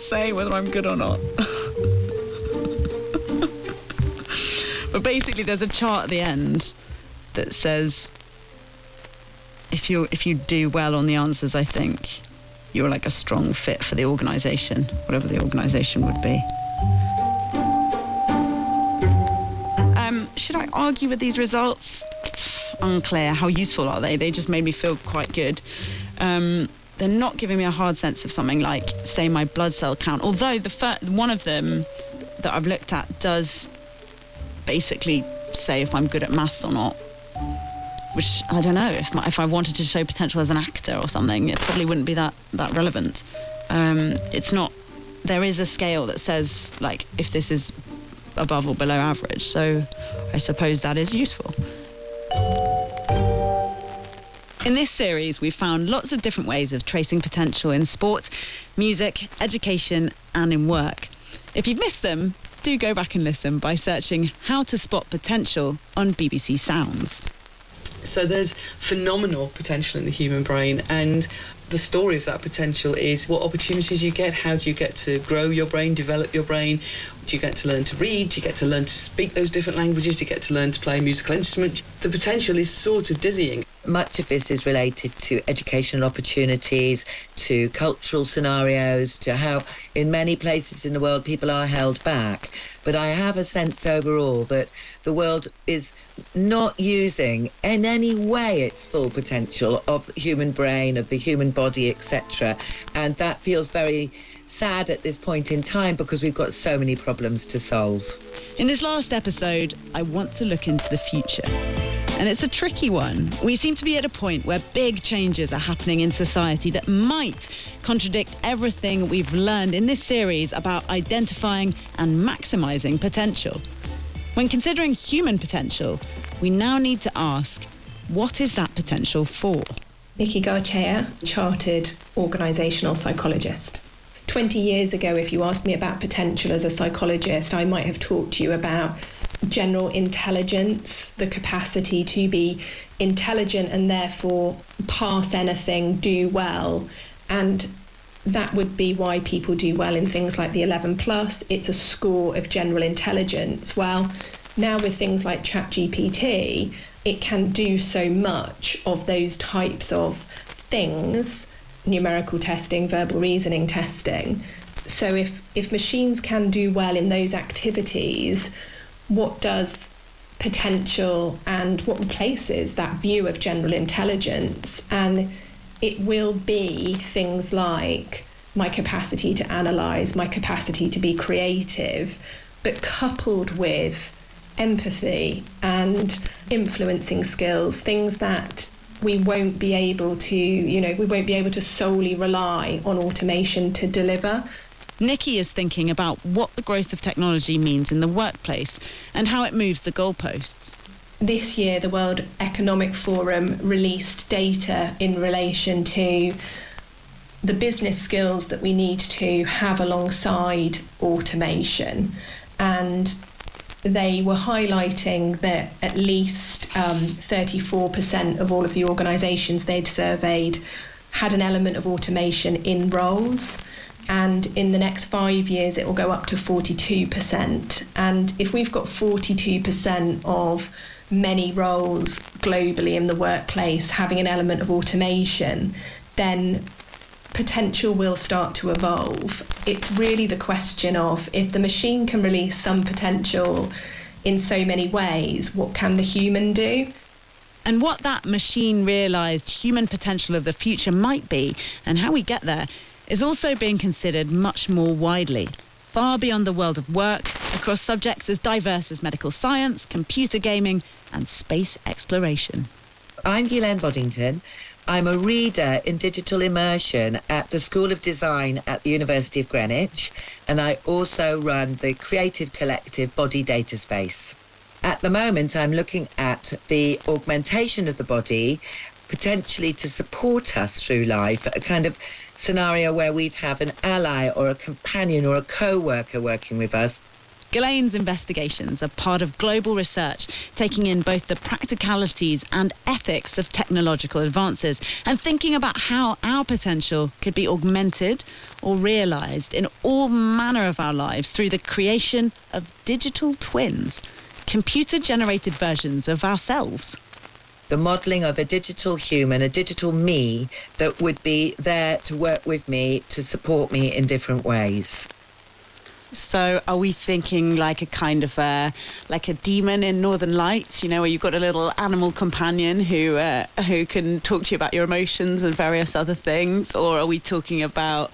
say whether I'm good or not. But basically there's a chart at the end that says if you do well on the answers, I think you're like a strong fit for the organisation, whatever the organisation would be. Should I argue with these results? Unclear. How useful are they? They just made me feel quite good. They're not giving me a hard sense of something like, say, my blood cell count. Although one of them that I've looked at does basically say if I'm good at maths or not. Which, I don't know, if I wanted to show potential as an actor or something, it probably wouldn't be that relevant. It's not... There is a scale that says, like, if this is above or below average, so I suppose that is useful. In this series, we've found lots of different ways of tracing potential in sports, music, education, and in work. If you've missed them, do go back and listen by searching How to Spot Potential on BBC Sounds. So there's phenomenal potential in the human brain, and the story of that potential is what opportunities you get. How do you get to grow your brain, develop your brain? Do you get to learn to read? Do you get to learn to speak those different languages? Do you get to learn to play a musical instrument? The potential is sort of dizzying. Much of this is related to educational opportunities, to cultural scenarios, to how in many places in the world people are held back. But I have a sense overall that the world is not using in any way its full potential of the human brain, of the human body, etc. And that feels very sad at this point in time because we've got so many problems to solve. In this last episode, I want to look into the future. And it's a tricky one. We seem to be at a point where big changes are happening in society that might contradict everything we've learned in this series about identifying and maximising potential. When considering human potential, we now need to ask, what is that potential for? Nikki Garchea, chartered organisational psychologist. 20 years ago, if you asked me about potential as a psychologist, I might have talked to you about general intelligence, the capacity to be intelligent and therefore pass anything, do well, and that would be why people do well in things like the 11+. It's a score of general intelligence. Well, now with things like ChatGPT, it can do so much of those types of things, numerical testing, verbal reasoning testing. So if machines can do well in those activities, what does potential and what replaces that view of general intelligence? And it will be things like my capacity to analyse, my capacity to be creative, but coupled with empathy and influencing skills, things that we won't be able to solely rely on automation to deliver. Nikki is thinking about what the growth of technology means in the workplace and how it moves the goalposts. This year, the World Economic Forum released data in relation to the business skills that we need to have alongside automation. And they were highlighting that at least 34% of all of the organisations they'd surveyed had an element of automation in roles. And in the next 5 years, it will go up to 42%. And if we've got 42% of many roles globally in the workplace having an element of automation, then potential will start to evolve. It's really the question of, if the machine can release some potential in so many ways, what can the human do? And what that machine-realised human potential of the future might be, and how we get there, is also being considered much more widely, far beyond the world of work, across subjects as diverse as medical science, computer gaming, and space exploration. I'm Ghislaine Boddington. I'm a reader in digital immersion at the School of Design at the University of Greenwich, and I also run the creative collective Body Data Space. At the moment, I'm looking at the augmentation of the body, potentially to support us through life, a kind of scenario where we'd have an ally or a companion or a co-worker working with us. Ghislaine's investigations are part of global research, taking in both the practicalities and ethics of technological advances and thinking about how our potential could be augmented or realised in all manner of our lives through the creation of digital twins, computer-generated versions of ourselves. The modelling of a digital human, a digital me, that would be there to work with me, to support me in different ways. So are we thinking like a kind of like a demon in Northern Lights, you know, where you've got a little animal companion who can talk to you about your emotions and various other things? Or are we talking about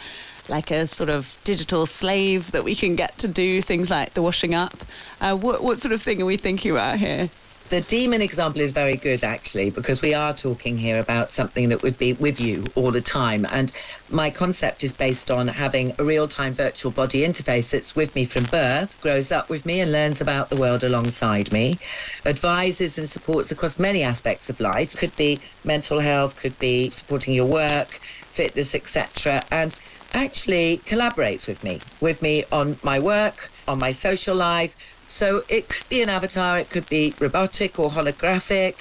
like a sort of digital slave that we can get to do things like the washing up? What sort of thing are we thinking about here? The demon example is very good, actually, because we are talking here about something that would be with you all the time. And my concept is based on having a real-time virtual body interface that's with me from birth, grows up with me and learns about the world alongside me, advises and supports across many aspects of life. Could be mental health, could be supporting your work, fitness, etc. And actually collaborates with me on my work, on my social life. So it could be an avatar, it could be robotic or holographic,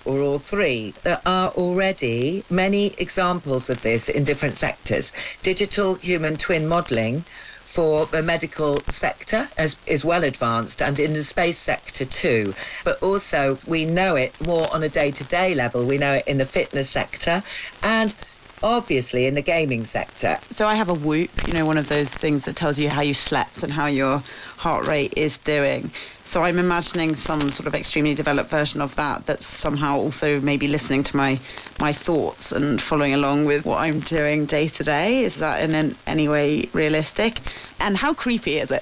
or all three. There are already many examples of this in different sectors. Digital human twin modelling for the medical sector is well advanced, and in the space sector too. But also we know it more on a day-to-day level. We know it in the fitness sector and obviously in the gaming sector. So I have a Whoop, you know, one of those things that tells you how you slept and how your heart rate is doing. So I'm imagining some sort of extremely developed version of that that's somehow also maybe listening to my thoughts and following along with what I'm doing day to day. Is that in any way realistic? And how creepy is it?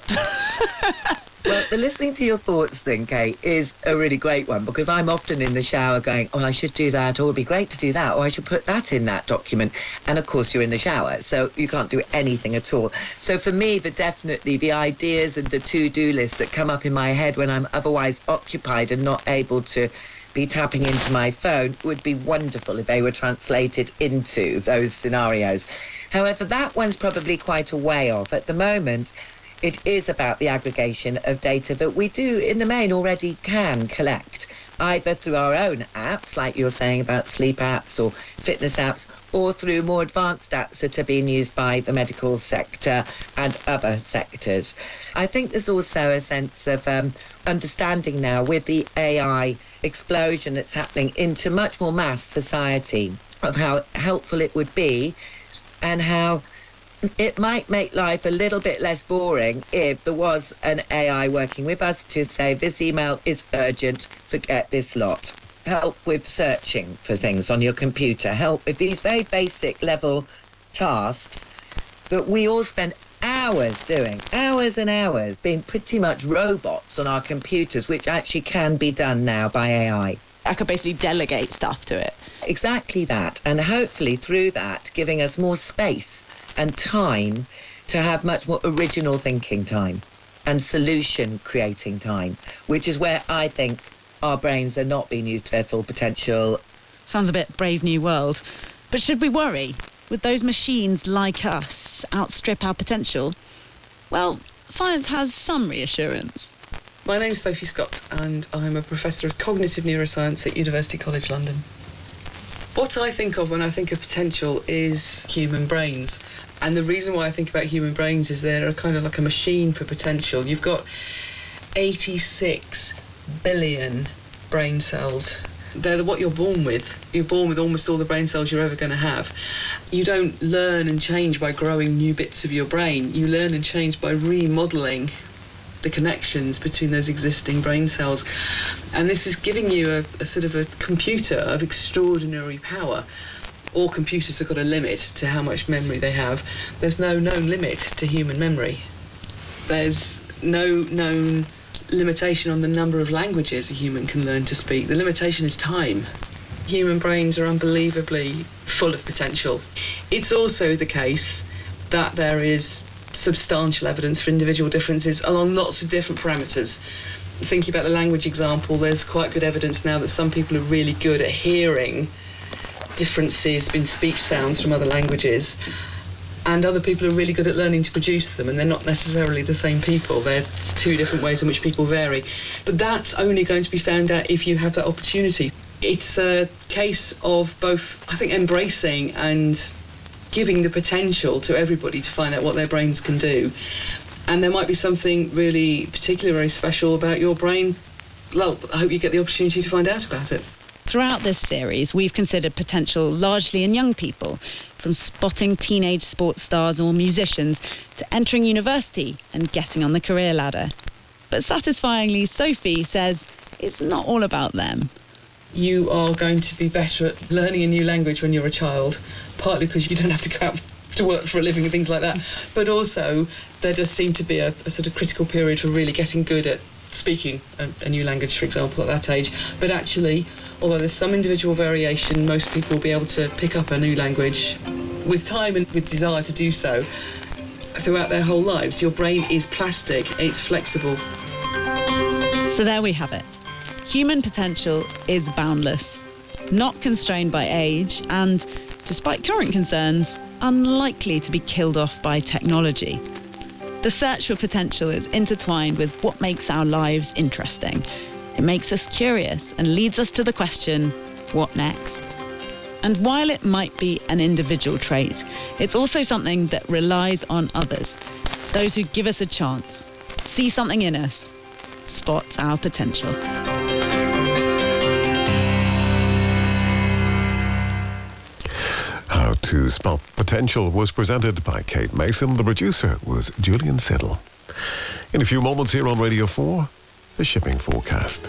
Well, the listening to your thoughts thing, Kate, is a really great one, because I'm often in the shower going, oh, I should do that, or it would be great to do that, or I should put that in that document. And of course you're in the shower, so you can't do anything at all. So for me, definitely the ideas and the to-do lists that come up in my head when I'm otherwise occupied and not able to be tapping into my phone would be wonderful if they were translated into those scenarios. However, that one's probably quite a way off. At the moment, it is about the aggregation of data that we do, in the main, already can collect, either through our own apps, like you're saying about sleep apps or fitness apps, or through more advanced apps that are being used by the medical sector and other sectors. I think there's also a sense of understanding now, with the AI explosion that's happening into much more mass society, of how helpful it would be and how it might make life a little bit less boring if there was an AI working with us to say, this email is urgent, forget this lot. Help with searching for things on your computer, help with these very basic level tasks that we all spend hours doing, hours and hours, being pretty much robots on our computers, which actually can be done now by AI. I could basically delegate stuff to it. Exactly that, and hopefully through that giving us more space and time to have much more original thinking time and solution creating time, which is where I think our brains are not being used to their full potential. Sounds a bit Brave New World. But should we worry? Would those machines like us outstrip our potential? Well, science has some reassurance. My name's Sophie Scott and I'm a Professor of Cognitive Neuroscience at University College London. What I think of when I think of potential is human brains. And the reason why I think about human brains is they're kind of like a machine for potential. You've got 86 billion brain cells. They're what you're born with. You're born with almost all the brain cells you're ever going to have. You don't learn and change by growing new bits of your brain. You learn and change by remodelling the connections between those existing brain cells. And this is giving you a sort of a computer of extraordinary power. All computers have got a limit to how much memory they have. There's no known limit to human memory. There's no known limitation on the number of languages a human can learn to speak. The limitation is time. Human brains are unbelievably full of potential. It's also the case that there is substantial evidence for individual differences along lots of different parameters. Thinking about the language example, there's quite good evidence now that some people are really good at hearing differences in speech sounds from other languages. and other people are really good at learning to produce them, and they're not necessarily the same people. They're two different ways in which people vary. But that's only going to be found out if you have that opportunity. It's a case of both, I think, embracing and giving the potential to everybody to find out what their brains can do. And there might be something really particular, very special about your brain. Well, I hope you get the opportunity to find out about it. Throughout this series, we've considered potential largely in young people, from spotting teenage sports stars or musicians to entering university and getting on the career ladder. But satisfyingly, Sophie says it's not all about them. You are going to be better at learning a new language when you're a child, partly because you don't have to go out to work for a living and things like that, but also there does seem to be a sort of critical period for really getting good at speaking a new language, for example, at that age. But actually, although there's some individual variation, most people will be able to pick up a new language with time and with desire to do so throughout their whole lives. Your brain is plastic, it's flexible. So there we have it. Human potential is boundless, not constrained by age, and, despite current concerns, unlikely to be killed off by technology. The search for potential is intertwined with what makes our lives interesting. It makes us curious and leads us to the question, what next? And while it might be an individual trait, it's also something that relies on others, those who give us a chance, see something in us, spot our potential. How to Spot Potential was presented by Kate Mason. The producer was Julian Siddle. In a few moments here on Radio 4, the shipping forecast.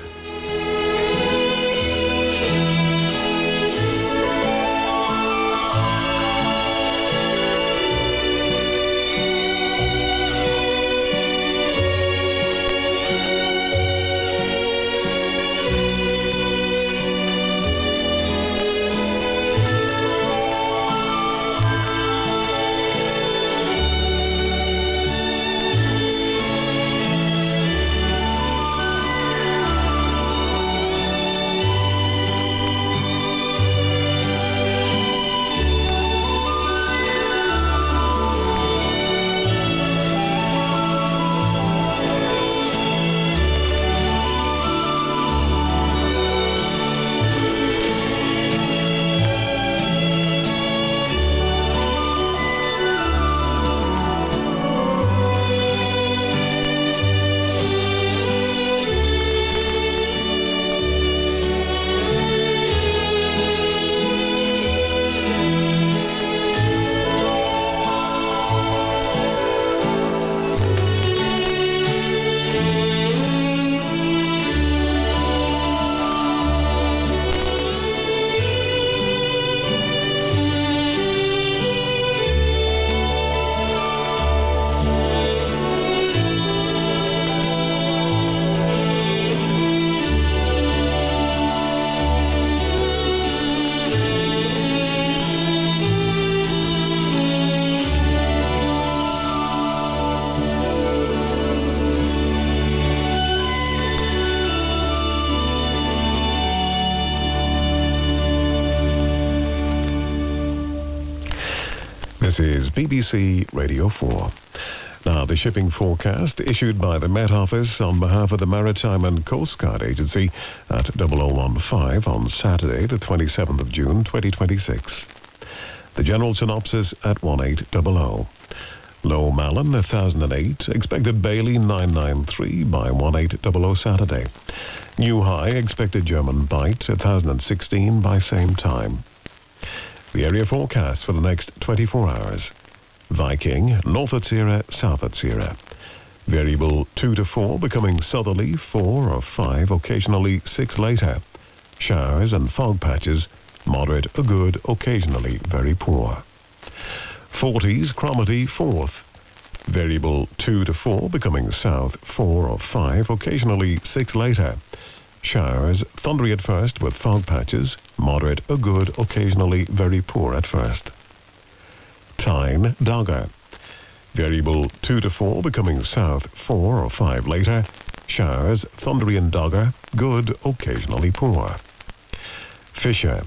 This is BBC Radio 4. Now, the shipping forecast issued by the Met Office on behalf of the Maritime and Coast Guard Agency at 0015 on Saturday, the 27th of June, 2026. The general synopsis at 1800. Low Malin, 1008. Expected Bailey, 993 by 1800 Saturday. New High, expected German Bight, 1016 by same time. The area forecast for the next 24 hours. Viking, north at Sierra, south at Sierra. Variable 2 to 4, becoming southerly 4 or 5, occasionally 6 later. Showers and fog patches, moderate or good, occasionally very poor. 40s, Cromarty 4th. Variable 2 to 4, becoming south 4 or 5, occasionally 6 later. Showers, thundery at first with fog patches, moderate or good, occasionally very poor at first. Tyne, Dogger. Variable 2 to 4, becoming south 4 or 5 later. Showers, thundery in Dogger, good, occasionally poor. Fisher.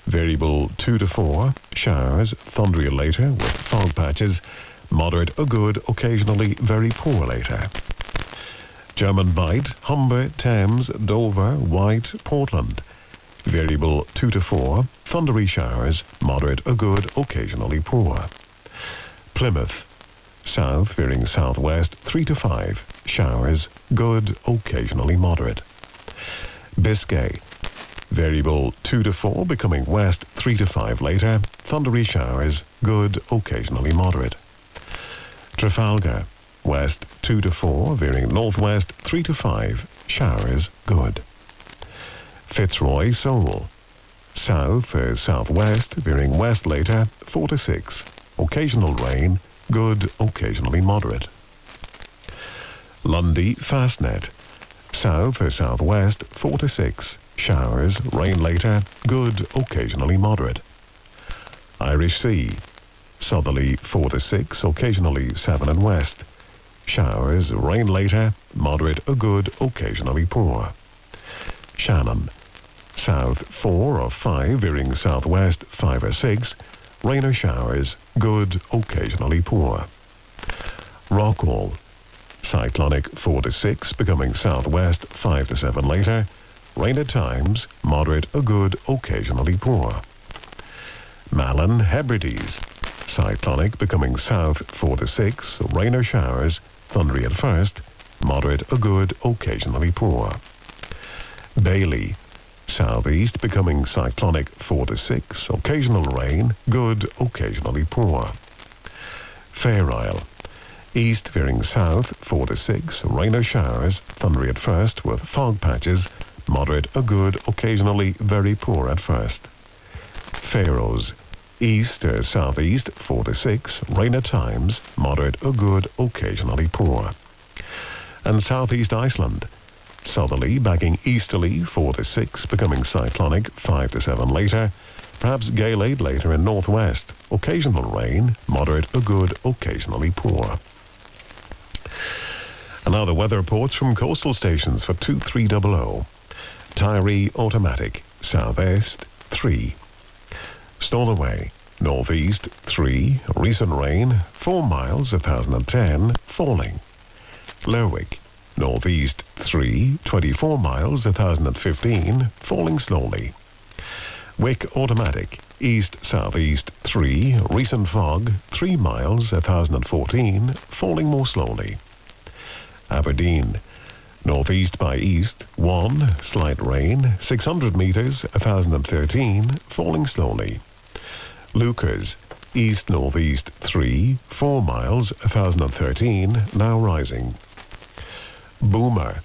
Variable 2 to 4, showers, thundery later with fog patches, moderate or good, occasionally very poor later. German Bight, Humber, Thames, Dover, White, Portland. Variable 2 to 4, thundery showers, moderate or good, occasionally poor. Plymouth, south veering southwest 3 to 5, showers, good, occasionally moderate. Biscay, variable 2 to 4, becoming west 3 to 5 later, thundery showers, good, occasionally moderate. Trafalgar, west 2 to 4, veering northwest 3 to 5, showers, good. Fitzroy, Seoul, south southwest, veering west later 4 to 6, occasional rain, good, occasionally moderate. Lundy, Fastnet, south southwest 4 to 6, showers, rain later, good, occasionally moderate. Irish Sea, southerly 4 to 6, occasionally 7 and west, showers, rain later, moderate or good, occasionally poor. Shannon, south 4 or 5, veering southwest 5 or 6, rain or showers, good, occasionally poor. Rockwall, cyclonic 4 to 6, becoming southwest 5 to 7 later, rain at times, moderate or good, occasionally poor. Malin, Hebrides, cyclonic becoming south 4 to 6, rain or showers, thundery at first, moderate or good, occasionally poor. Bailey, southeast becoming cyclonic 4 to 6, occasional rain, good, occasionally poor. Fair Isle, east veering south 4 to 6, rain or showers, thundery at first with fog patches, moderate or good, occasionally very poor at first. Faroes, east or southeast 4 to 6, rain at times, moderate or good, occasionally poor. And southeast Iceland, southerly backing easterly 4 to 6, becoming cyclonic 5 to 7 later, perhaps gale later in northwest, occasional rain, moderate or good, occasionally poor. And now the weather reports from coastal stations for 2300. Tyree automatic, southeast 3. Stornoway, northeast 3, recent rain 4 miles 1010, falling. Lerwick, northeast 3, 24 miles 1015, falling slowly. Wick automatic, east-southeast 3, recent fog 3 miles 1014, falling more slowly. Aberdeen, northeast by east 1, slight rain 600 meters 1013, falling slowly. Lukers, east-northeast 3, 4 miles 1013, now rising. Boomer,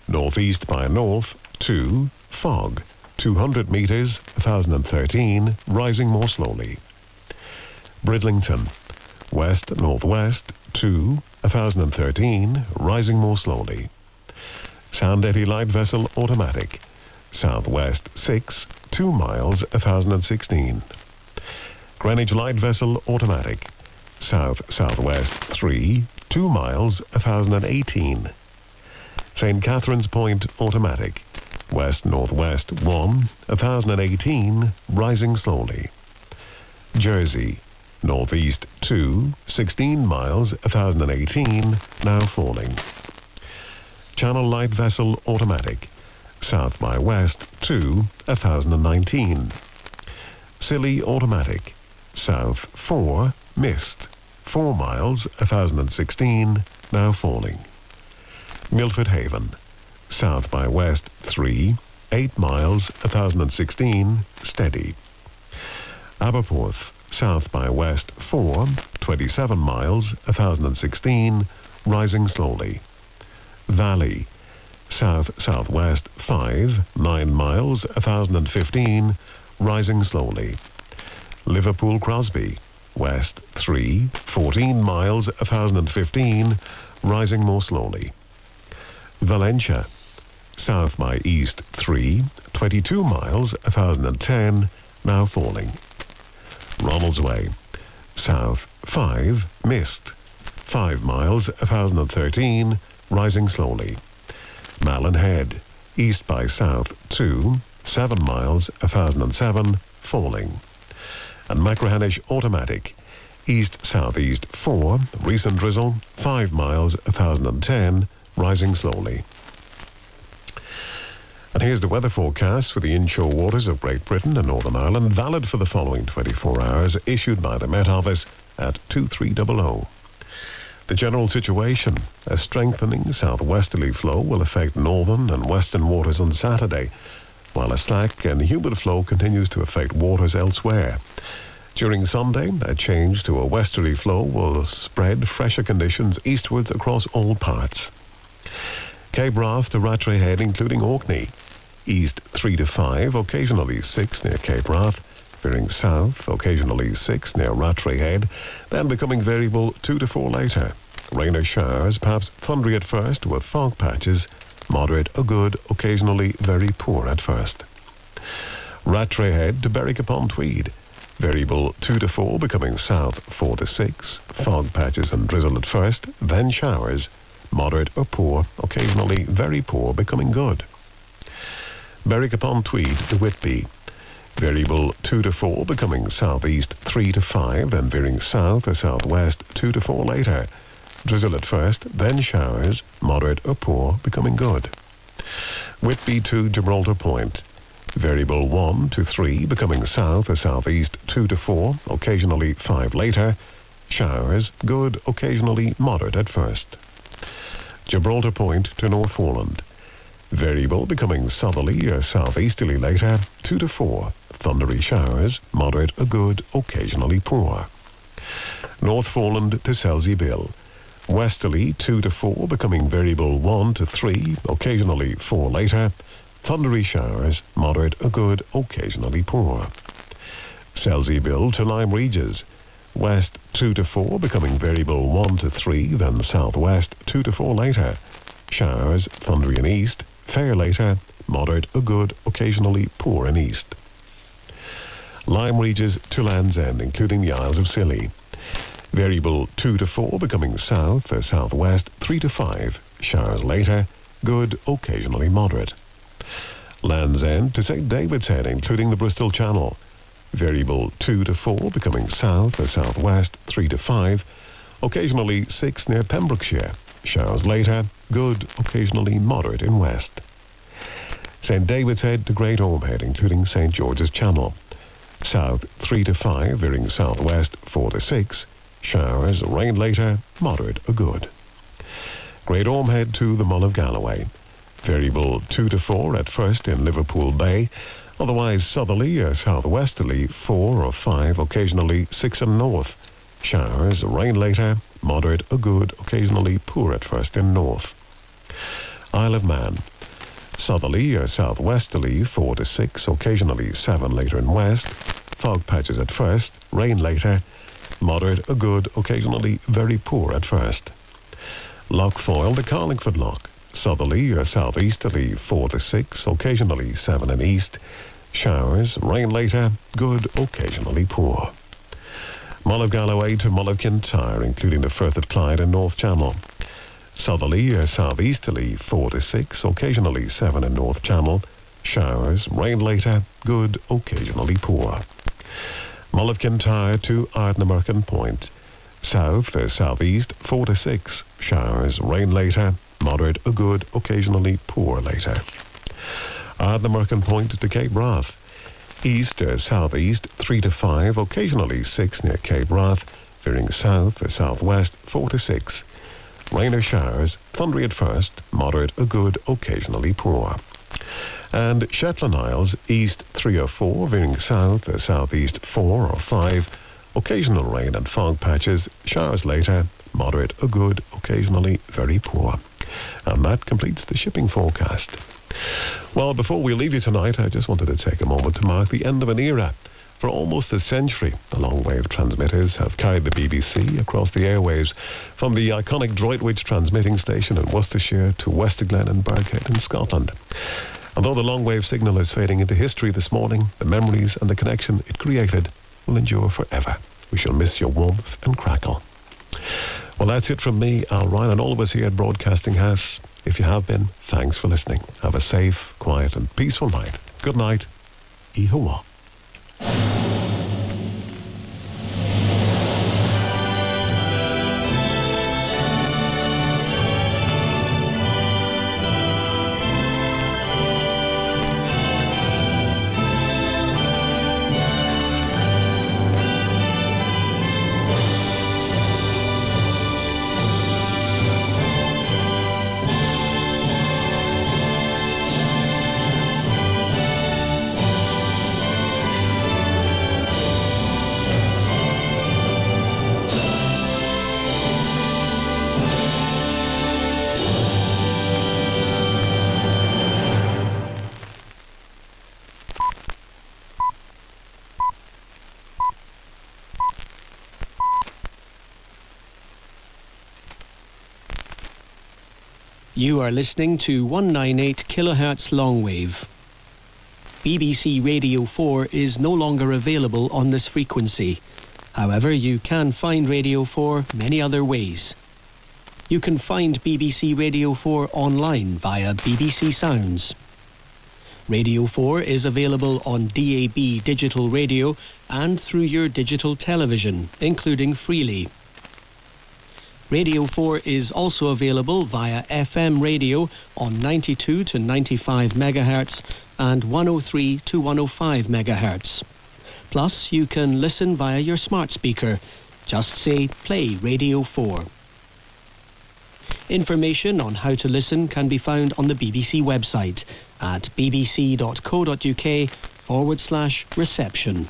northeast by north 2, fog 200 meters 1013, rising more slowly. Bridlington, west-northwest 2, 1013, rising more slowly. Sandetti light vessel automatic, southwest 6, 2 miles 1016. Greenwich light vessel automatic, south-southwest 3, 2 miles 1018. St. Catherine's Point automatic, west-northwest 1, 1018, rising slowly. Jersey, northeast 2, 16 miles 1018, now falling. Channel light vessel automatic, south by west 2, 1019. Scilly automatic, south 4, mist, 4 miles 1016, now falling. Milford Haven, south by west 3, 8 miles 1016, steady. Aberporth, south by west 4, 27 miles 1016, rising slowly. Valley, south-southwest 5, 9 miles 1015, rising slowly. Liverpool Crosby, west 3, 14 miles 1015, rising more slowly. Valentia, south by east 3, 22 miles 1010, now falling. Ronaldsway, south 5, mist, 5 miles 1013, rising slowly. Malin Head, east by south 2, 7 miles 1007, falling. And Machrihanish automatic, east-southeast 4, recent drizzle, 5 miles, 1010, rising slowly. And here's the weather forecast for the inshore waters of Great Britain and Northern Ireland, valid for the following 24 hours, issued by the Met Office at 2300. The general situation: a strengthening southwesterly flow will affect northern and western waters on Saturday, while a slack and humid flow continues to affect waters elsewhere. During Sunday, a change to a westerly flow will spread fresher conditions eastwards across all parts. Cape Wrath to Rattray Head, including Orkney. East 3 to 5, occasionally 6 near Cape Wrath. Veering south, occasionally 6 near Rattray Head, then becoming variable 2 to 4 later. Rain or showers, perhaps thundery at first, with fog patches. Moderate or good, occasionally very poor at first. Rattray Head to Berwick-upon-Tweed. Variable 2 to 4, becoming south 4 to 6. Fog patches and drizzle at first, then showers. Moderate or poor, occasionally very poor, becoming good. Berwick-upon-Tweed to Whitby. Variable 2 to 4, becoming southeast 3 to 5, then veering south or southwest 2 to 4 later. Drizzle at first, then showers. Moderate or poor, becoming good. Whitby to Gibraltar Point. Variable 1 to 3, becoming south or southeast 2 to 4, occasionally 5 later. Showers, good, occasionally moderate at first. Gibraltar Point to North Foreland. Variable becoming southerly or southeasterly later, 2 to 4. Thundery showers, moderate or good, occasionally poor. North Foreland to Selsey Bill. Westerly 2 to 4, becoming variable 1 to 3, occasionally 4 later. Thundery showers, moderate or good, occasionally poor. Selsey Bill to Lyme Regis. West 2 to 4, becoming variable 1 to 3, then southwest 2 to 4 later. Showers, thundery in east, fair later, moderate or good, occasionally poor in east. Lyme Regis to Land's End, including the Isles of Scilly. Variable 2 to 4, becoming south or southwest 3 to 5. Showers later, good, occasionally moderate. Land's End to St. David's Head, including the Bristol Channel. Variable 2 to 4, becoming south or southwest 3 to 5. Occasionally 6 near Pembrokeshire. Showers later, good, occasionally moderate in west. St. David's Head to Great Orme Head, including St. George's Channel. South 3 to 5, veering southwest 4 to 6. Showers, rain later, moderate or good. Great Orme Head to the Mull of Galloway. Variable 2 to 4 at first in Liverpool Bay. Otherwise southerly or southwesterly 4 or 5, occasionally 6 and north. Showers, rain later, moderate or good, occasionally poor at first in north. Isle of Man. Southerly or southwesterly 4 to 6, occasionally 7 later in west. Fog patches at first, rain later. Moderate or good, occasionally very poor at first. Loch Foyle to Carlingford Loch. Southerly or southeasterly 4 to 6, occasionally 7 in east. Showers, rain later, good, occasionally poor. Mull of Galloway to Mull of Kintyre, including the Firth of Clyde and North Channel. Southerly or southeasterly 4 to 6, occasionally 7 in North Channel. Showers, rain later, good, occasionally poor. Mull of Kintyre to Ardnamurchan Point. South or southeast 4 to 6. Showers, rain later, moderate or good, occasionally poor later. Ardnamurchan Point to Cape Wrath. East or southeast 3 to 5, occasionally 6 near Cape Wrath. Veering south or southwest 4 to 6. Rain or showers, thundery at first, moderate or good, occasionally poor. And Shetland Isles, east 3 or 4, veering south or southeast 4 or 5. Occasional rain and fog patches, showers later, moderate or good, occasionally very poor. And that completes the shipping forecast. Well, before we leave you tonight, I just wanted to take a moment to mark the end of an era. For almost a century, the longwave transmitters have carried the BBC across the airwaves, from the iconic Droitwich transmitting station in Worcestershire to Westerglen and Birkhead in Scotland. And though the longwave signal is fading into history this morning, the memories and the connection it created will endure forever. We shall miss your warmth and crackle. Well, that's it from me, Al Ryan, and all of us here at Broadcasting House. If you have been, thanks for listening. Have a safe, quiet and peaceful night. Good night. Ihawa. You are listening to 198 kHz longwave. BBC Radio 4 is no longer available on this frequency. However, you can find Radio 4 many other ways. You can find BBC Radio 4 online via BBC Sounds. Radio 4 is available on DAB digital radio and through your digital television, including Freely. Radio 4 is also available via FM radio on 92 to 95 MHz and 103 to 105 MHz. Plus, you can listen via your smart speaker. Just say, play Radio 4. Information on how to listen can be found on the BBC website at bbc.co.uk/reception.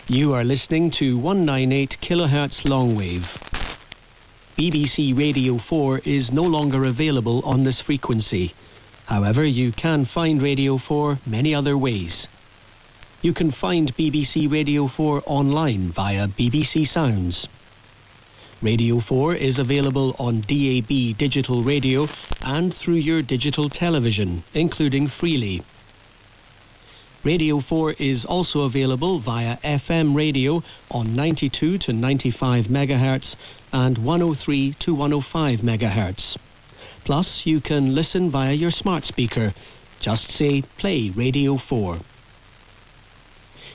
You are listening to 198 kHz longwave. BBC Radio 4 is no longer available on this frequency. However, you can find Radio 4 many other ways. You can find BBC Radio 4 online via BBC Sounds. Radio 4 is available on DAB digital radio and through your digital television, including Freely. Radio 4 is also available via FM radio on 92 to 95 MHz and 103 to 105 MHz. Plus, you can listen via your smart speaker. Just say, play Radio 4.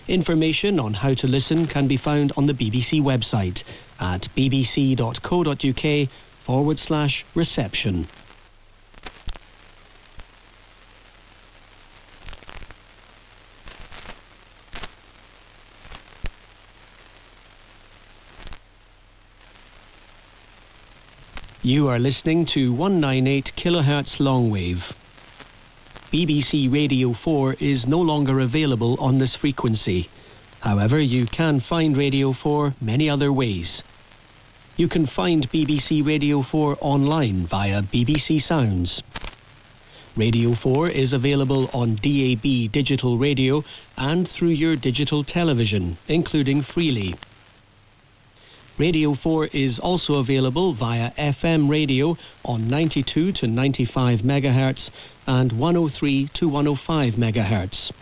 Information on how to listen can be found on the BBC website at bbc.co.uk/reception. You are listening to 198 kHz longwave. BBC Radio 4 is no longer available on this frequency. However, you can find Radio 4 many other ways. You can find BBC Radio 4 online via BBC Sounds. Radio 4 is available on DAB digital radio and through your digital television, including Freely. Radio 4 is also available via FM radio on 92 to 95 MHz and 103 to 105 MHz.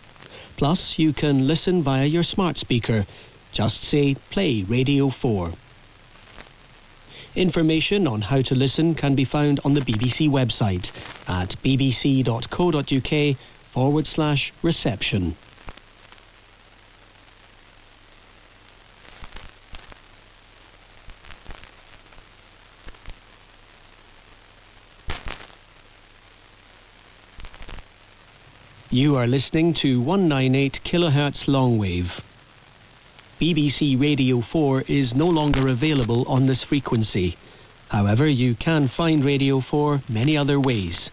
Plus, you can listen via your smart speaker. Just say, play Radio 4. Information on how to listen can be found on the BBC website at bbc.co.uk/reception. You are listening to 198 kHz longwave. BBC Radio 4 is no longer available on this frequency. However, you can find Radio 4 many other ways.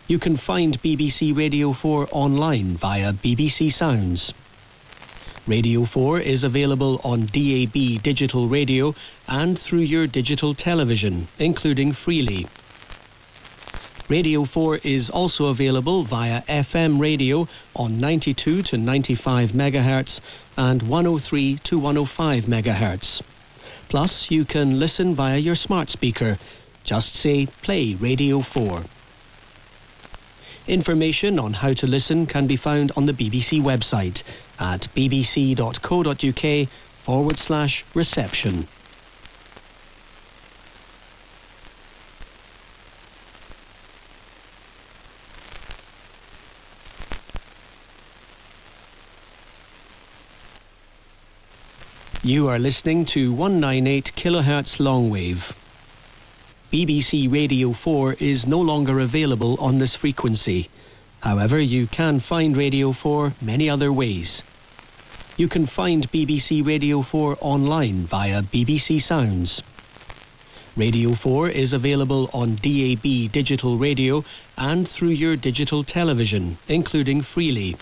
You can find BBC Radio 4 online via BBC Sounds. Radio 4 is available on DAB digital radio and through your digital television, including Freely. Radio 4 is also available via FM radio on 92 to 95 MHz and 103 to 105 MHz. Plus, you can listen via your smart speaker. Just say, play Radio 4. Information on how to listen can be found on the BBC website at bbc.co.uk bbc.co.uk/reception. You are listening to 198 kHz longwave. BBC Radio 4 is no longer available on this frequency. However, you can find Radio 4 many other ways. You can find BBC Radio 4 online via BBC Sounds. Radio 4 is available on DAB digital radio and through your digital television, including Freely.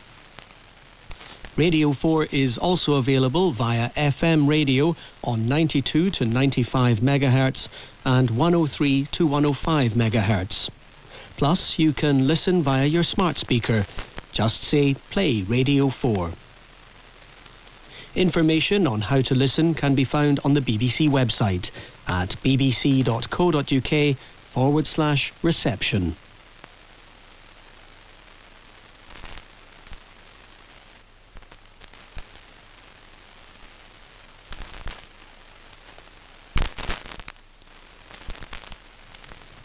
Radio 4 is also available via FM radio on 92 to 95 MHz and 103 to 105 MHz. Plus, you can listen via your smart speaker. Just say, play Radio 4. Information on how to listen can be found on the BBC website at bbc.co.uk/reception.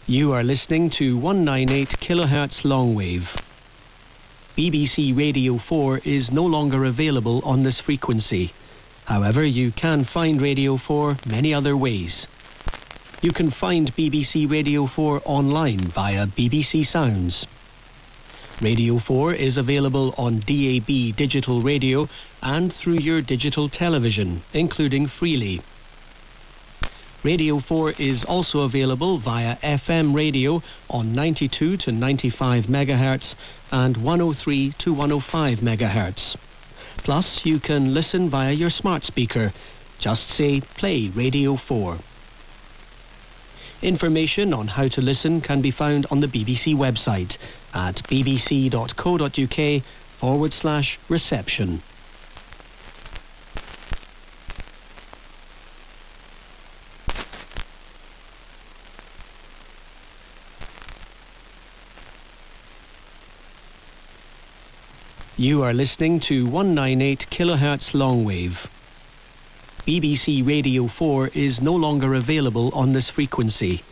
You are listening to 198 kHz longwave. BBC Radio 4 is no longer available on this frequency. However, you can find Radio 4 many other ways. You can find BBC Radio 4 online via BBC Sounds. Radio 4 is available on DAB digital radio and through your digital television, including Freely. Radio 4 is also available via FM radio on 92 to 95 MHz and 103 to 105 MHz. Plus, you can listen via your smart speaker. Just say, play Radio 4. Information on how to listen can be found on the BBC website at bbc.co.uk/reception. You are listening to 198 kHz longwave. BBC Radio 4 is no longer available on this frequency.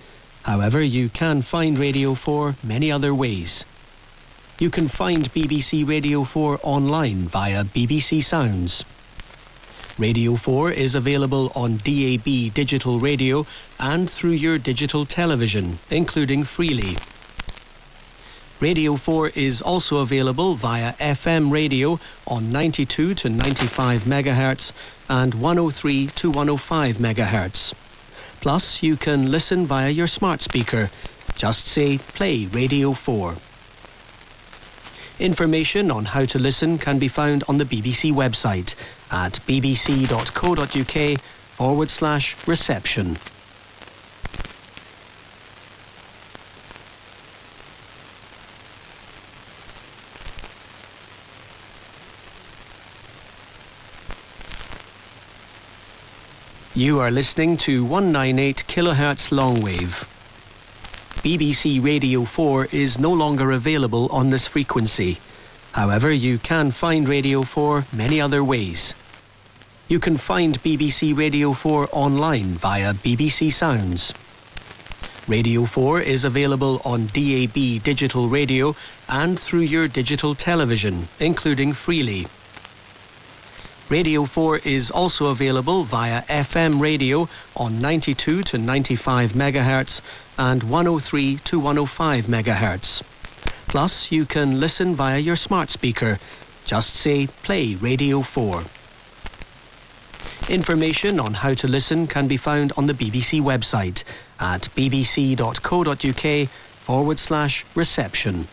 However, you can find Radio 4 many other ways. You can find BBC Radio 4 online via BBC Sounds. Radio 4 is available on DAB digital radio and through your digital television, including Freely. Radio 4 is also available via FM radio on 92 to 95 MHz and 103 to 105 MHz. Plus, you can listen via your smart speaker. Just say, play Radio 4. Information on how to listen can be found on the BBC website at bbc.co.uk/reception. You are listening to 198 kHz longwave. BBC Radio 4 is no longer available on this frequency. However, you can find Radio 4 many other ways. You can find BBC Radio 4 online via BBC Sounds. Radio 4 is available on DAB digital radio and through your digital television, including Freely. Radio 4 is also available via FM radio on 92 to 95 MHz and 103 to 105 MHz. Plus, you can listen via your smart speaker. Just say, play Radio 4. Information on how to listen can be found on the BBC website at bbc.co.uk/reception.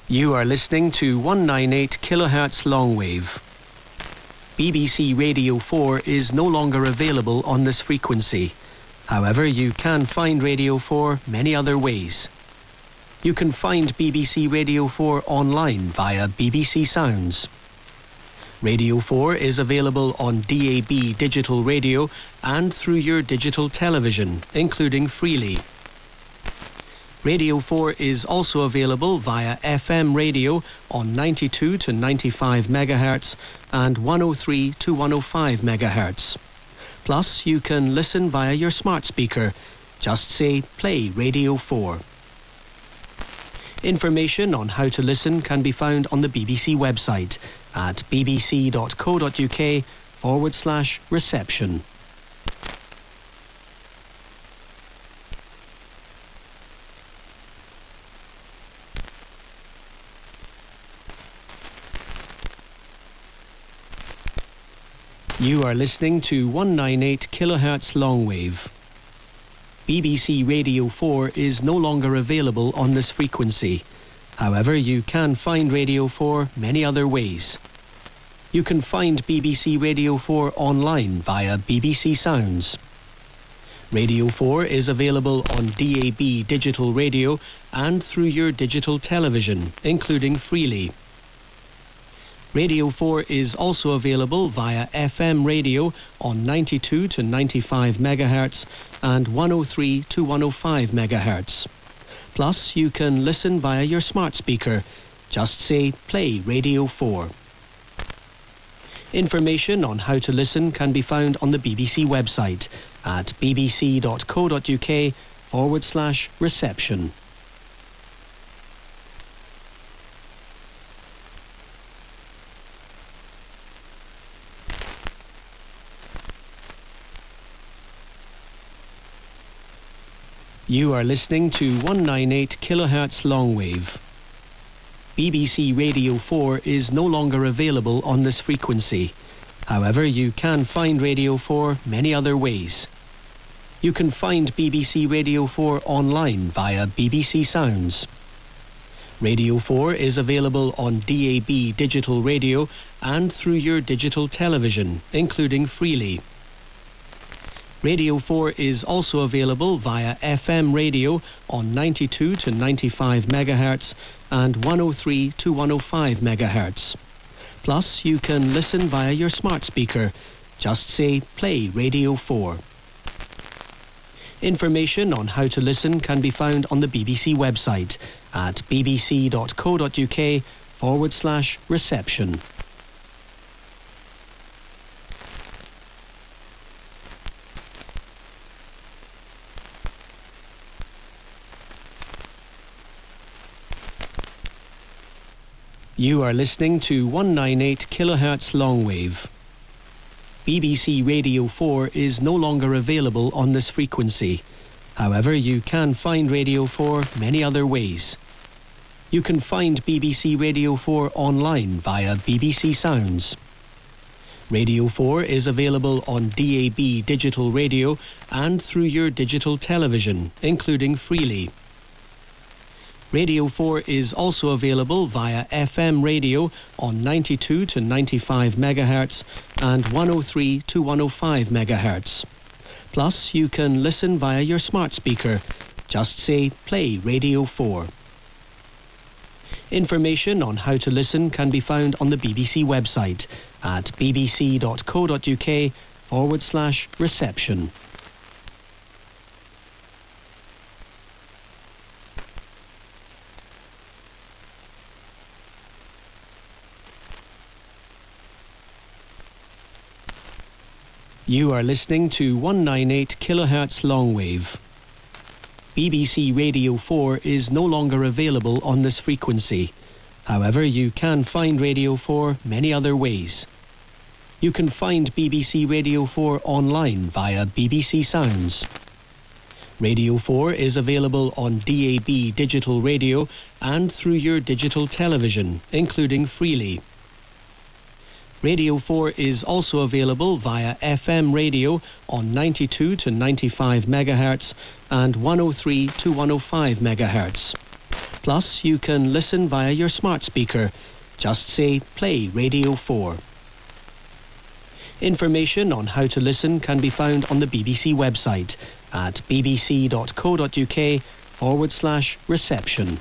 You are listening to 198 kHz longwave. BBC Radio 4 is no longer available on this frequency. However, you can find Radio 4 many other ways. You can find BBC Radio 4 online via BBC Sounds. Radio 4 is available on DAB digital radio and through your digital television, including Freely. Radio 4 is also available via FM radio on 92 to 95 MHz and 103 to 105 MHz. Plus, you can listen via your smart speaker. Just say, play Radio 4. Information on how to listen can be found on the BBC website at bbc.co.uk/reception. You are listening to 198 kHz longwave. BBC Radio 4 is no longer available on this frequency. However, you can find Radio 4 many other ways. You can find BBC Radio 4 online via BBC Sounds. Radio 4 is available on DAB digital radio and through your digital television, including Freely. Radio 4 is also available via FM radio on 92 to 95 MHz and 103 to 105 MHz. Plus, you can listen via your smart speaker. Just say, play Radio 4. Information on how to listen can be found on the BBC website at bbc.co.uk/reception. You are listening to 198 kHz longwave. BBC Radio 4 is no longer available on this frequency. However, you can find Radio 4 many other ways. You can find BBC Radio 4 online via BBC Sounds. Radio 4 is available on DAB digital radio and through your digital television, including Freely. Radio 4 is also available via FM radio on 92 to 95 MHz and 103 to 105 MHz. Plus, you can listen via your smart speaker. Just say, play Radio 4. Information on how to listen can be found on the BBC website at bbc.co.uk/reception. You are listening to 198 kHz longwave. BBC Radio 4 is no longer available on this frequency. However, you can find Radio 4 many other ways. You can find BBC Radio 4 online via BBC Sounds. Radio 4 is available on DAB digital radio and through your digital television, including Freely. Radio 4 is also available via FM radio on 92 to 95 MHz and 103 to 105 MHz. Plus, you can listen via your smart speaker. Just say, play Radio 4. Information on how to listen can be found on the BBC website at bbc.co.uk/reception. You are listening to 198 kHz longwave. BBC Radio 4 is no longer available on this frequency. However, you can find Radio 4 many other ways. You can find BBC Radio 4 online via BBC Sounds. Radio 4 is available on DAB digital radio and through your digital television, including Freely. Radio 4 is also available via FM radio on 92 to 95 MHz and 103 to 105 MHz. Plus, you can listen via your smart speaker. Just say, play Radio 4. Information on how to listen can be found on the BBC website at bbc.co.uk/reception.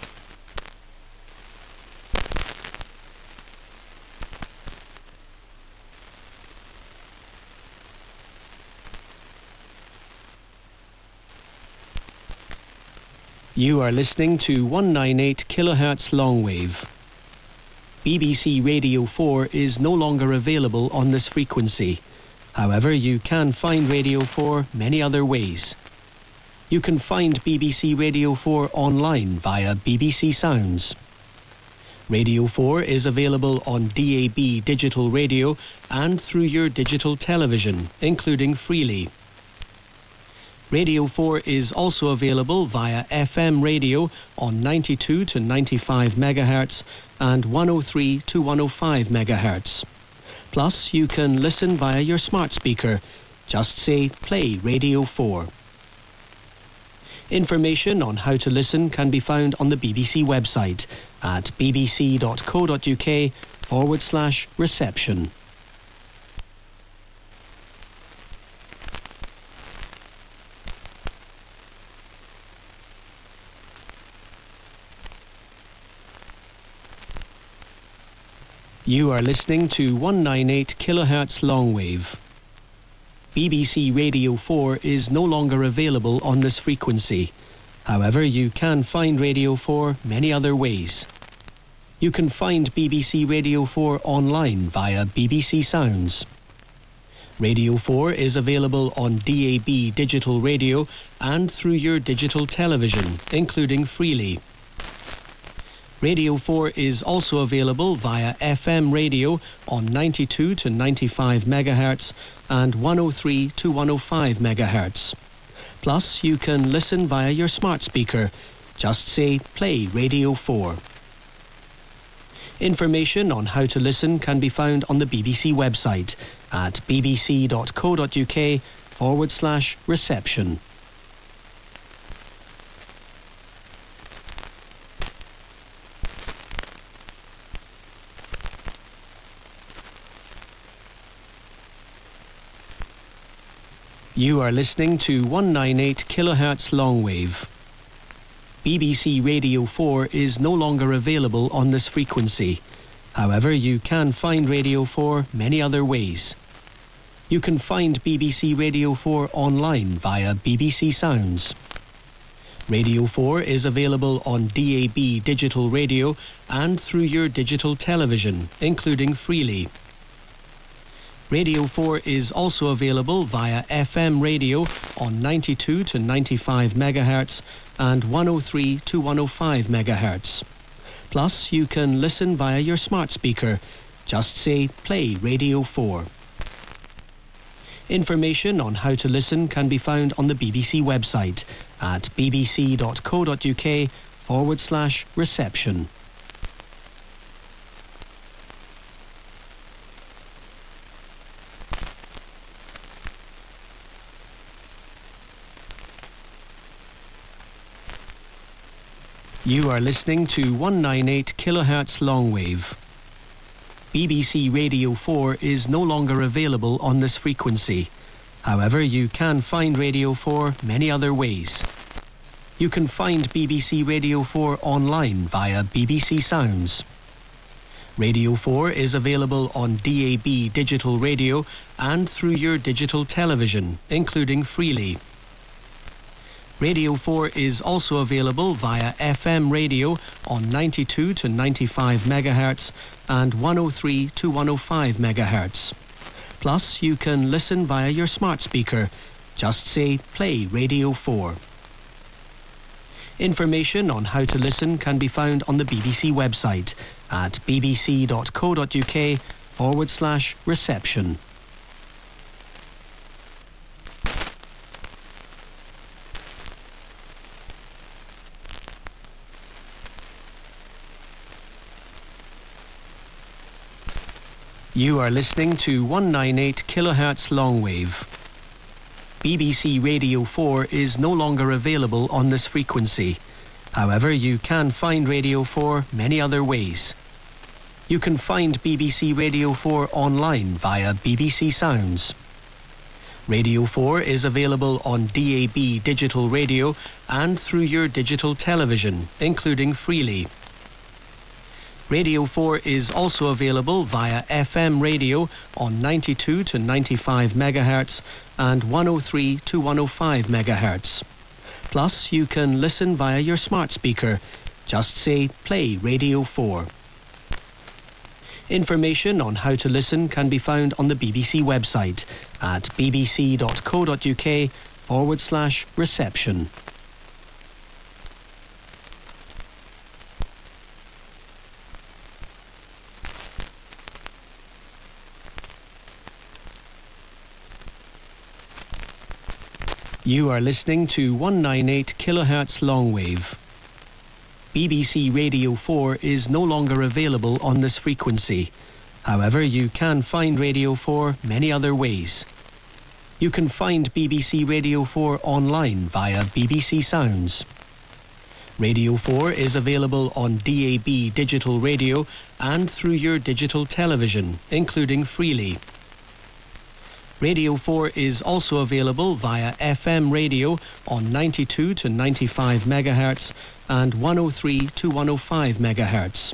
You are listening to 198 kHz longwave. BBC Radio 4 is no longer available on this frequency. However, you can find Radio 4 many other ways. You can find BBC Radio 4 online via BBC Sounds. Radio 4 is available on DAB digital radio and through your digital television, including Freely. Radio 4 is also available via FM radio on 92 to 95 MHz and 103 to 105 MHz. Plus, you can listen via your smart speaker. Just say, play Radio 4. Information on how to listen can be found on the BBC website at bbc.co.uk/reception. You are listening to 198 kHz longwave. BBC Radio 4 is no longer available on this frequency. However, you can find Radio 4 many other ways. You can find BBC Radio 4 online via BBC Sounds. Radio 4 is available on DAB digital radio and through your digital television, including Freely. Radio 4 is also available via FM radio on 92 to 95 MHz and 103 to 105 MHz. Plus, you can listen via your smart speaker. Just say, play Radio 4. Information on how to listen can be found on the BBC website at bbc.co.uk/reception. You are listening to 198 kHz longwave. BBC Radio 4 is no longer available on this frequency. However, you can find Radio 4 many other ways. You can find BBC Radio 4 online via BBC Sounds. Radio 4 is available on DAB digital radio and through your digital television, including Freely. Radio 4 is also available via FM radio on 92 to 95 MHz and 103 to 105 MHz. Plus, you can listen via your smart speaker. Just say, play Radio 4. Information on how to listen can be found on the BBC website at bbc.co.uk/reception. You are listening to 198 kHz longwave. BBC Radio 4 is no longer available on this frequency. However, you can find Radio 4 many other ways. You can find BBC Radio 4 online via BBC Sounds. Radio 4 is available on DAB digital radio and through your digital television, including Freely. Radio 4 is also available via FM radio on 92 to 95 MHz and 103 to 105 MHz. Plus, you can listen via your smart speaker. Just say, play Radio 4. Information on how to listen can be found on the BBC website at bbc.co.uk/reception. You are listening to 198 kHz longwave. BBC Radio 4 is no longer available on this frequency. However, you can find Radio 4 many other ways. You can find BBC Radio 4 online via BBC Sounds. Radio 4 is available on DAB digital radio and through your digital television, including Freely. Radio 4 is also available via FM radio on 92 to 95 MHz and 103 to 105 MHz. Plus, you can listen via your smart speaker. Just say, play Radio 4. Information on how to listen can be found on the BBC website at bbc.co.uk/reception. You are listening to 198 kHz longwave. BBC Radio 4 is no longer available on this frequency. However, you can find Radio 4 many other ways. You can find BBC Radio 4 online via BBC Sounds. Radio 4 is available on DAB digital radio and through your digital television, including Freely. Radio 4 is also available via FM radio on 92 to 95 MHz and 103 to 105 MHz.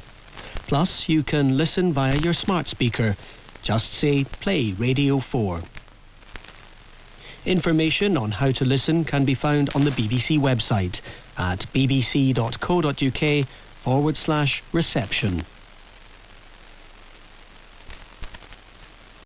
Plus, you can listen via your smart speaker. Just say, play Radio 4. Information on how to listen can be found on the BBC website at bbc.co.uk/reception.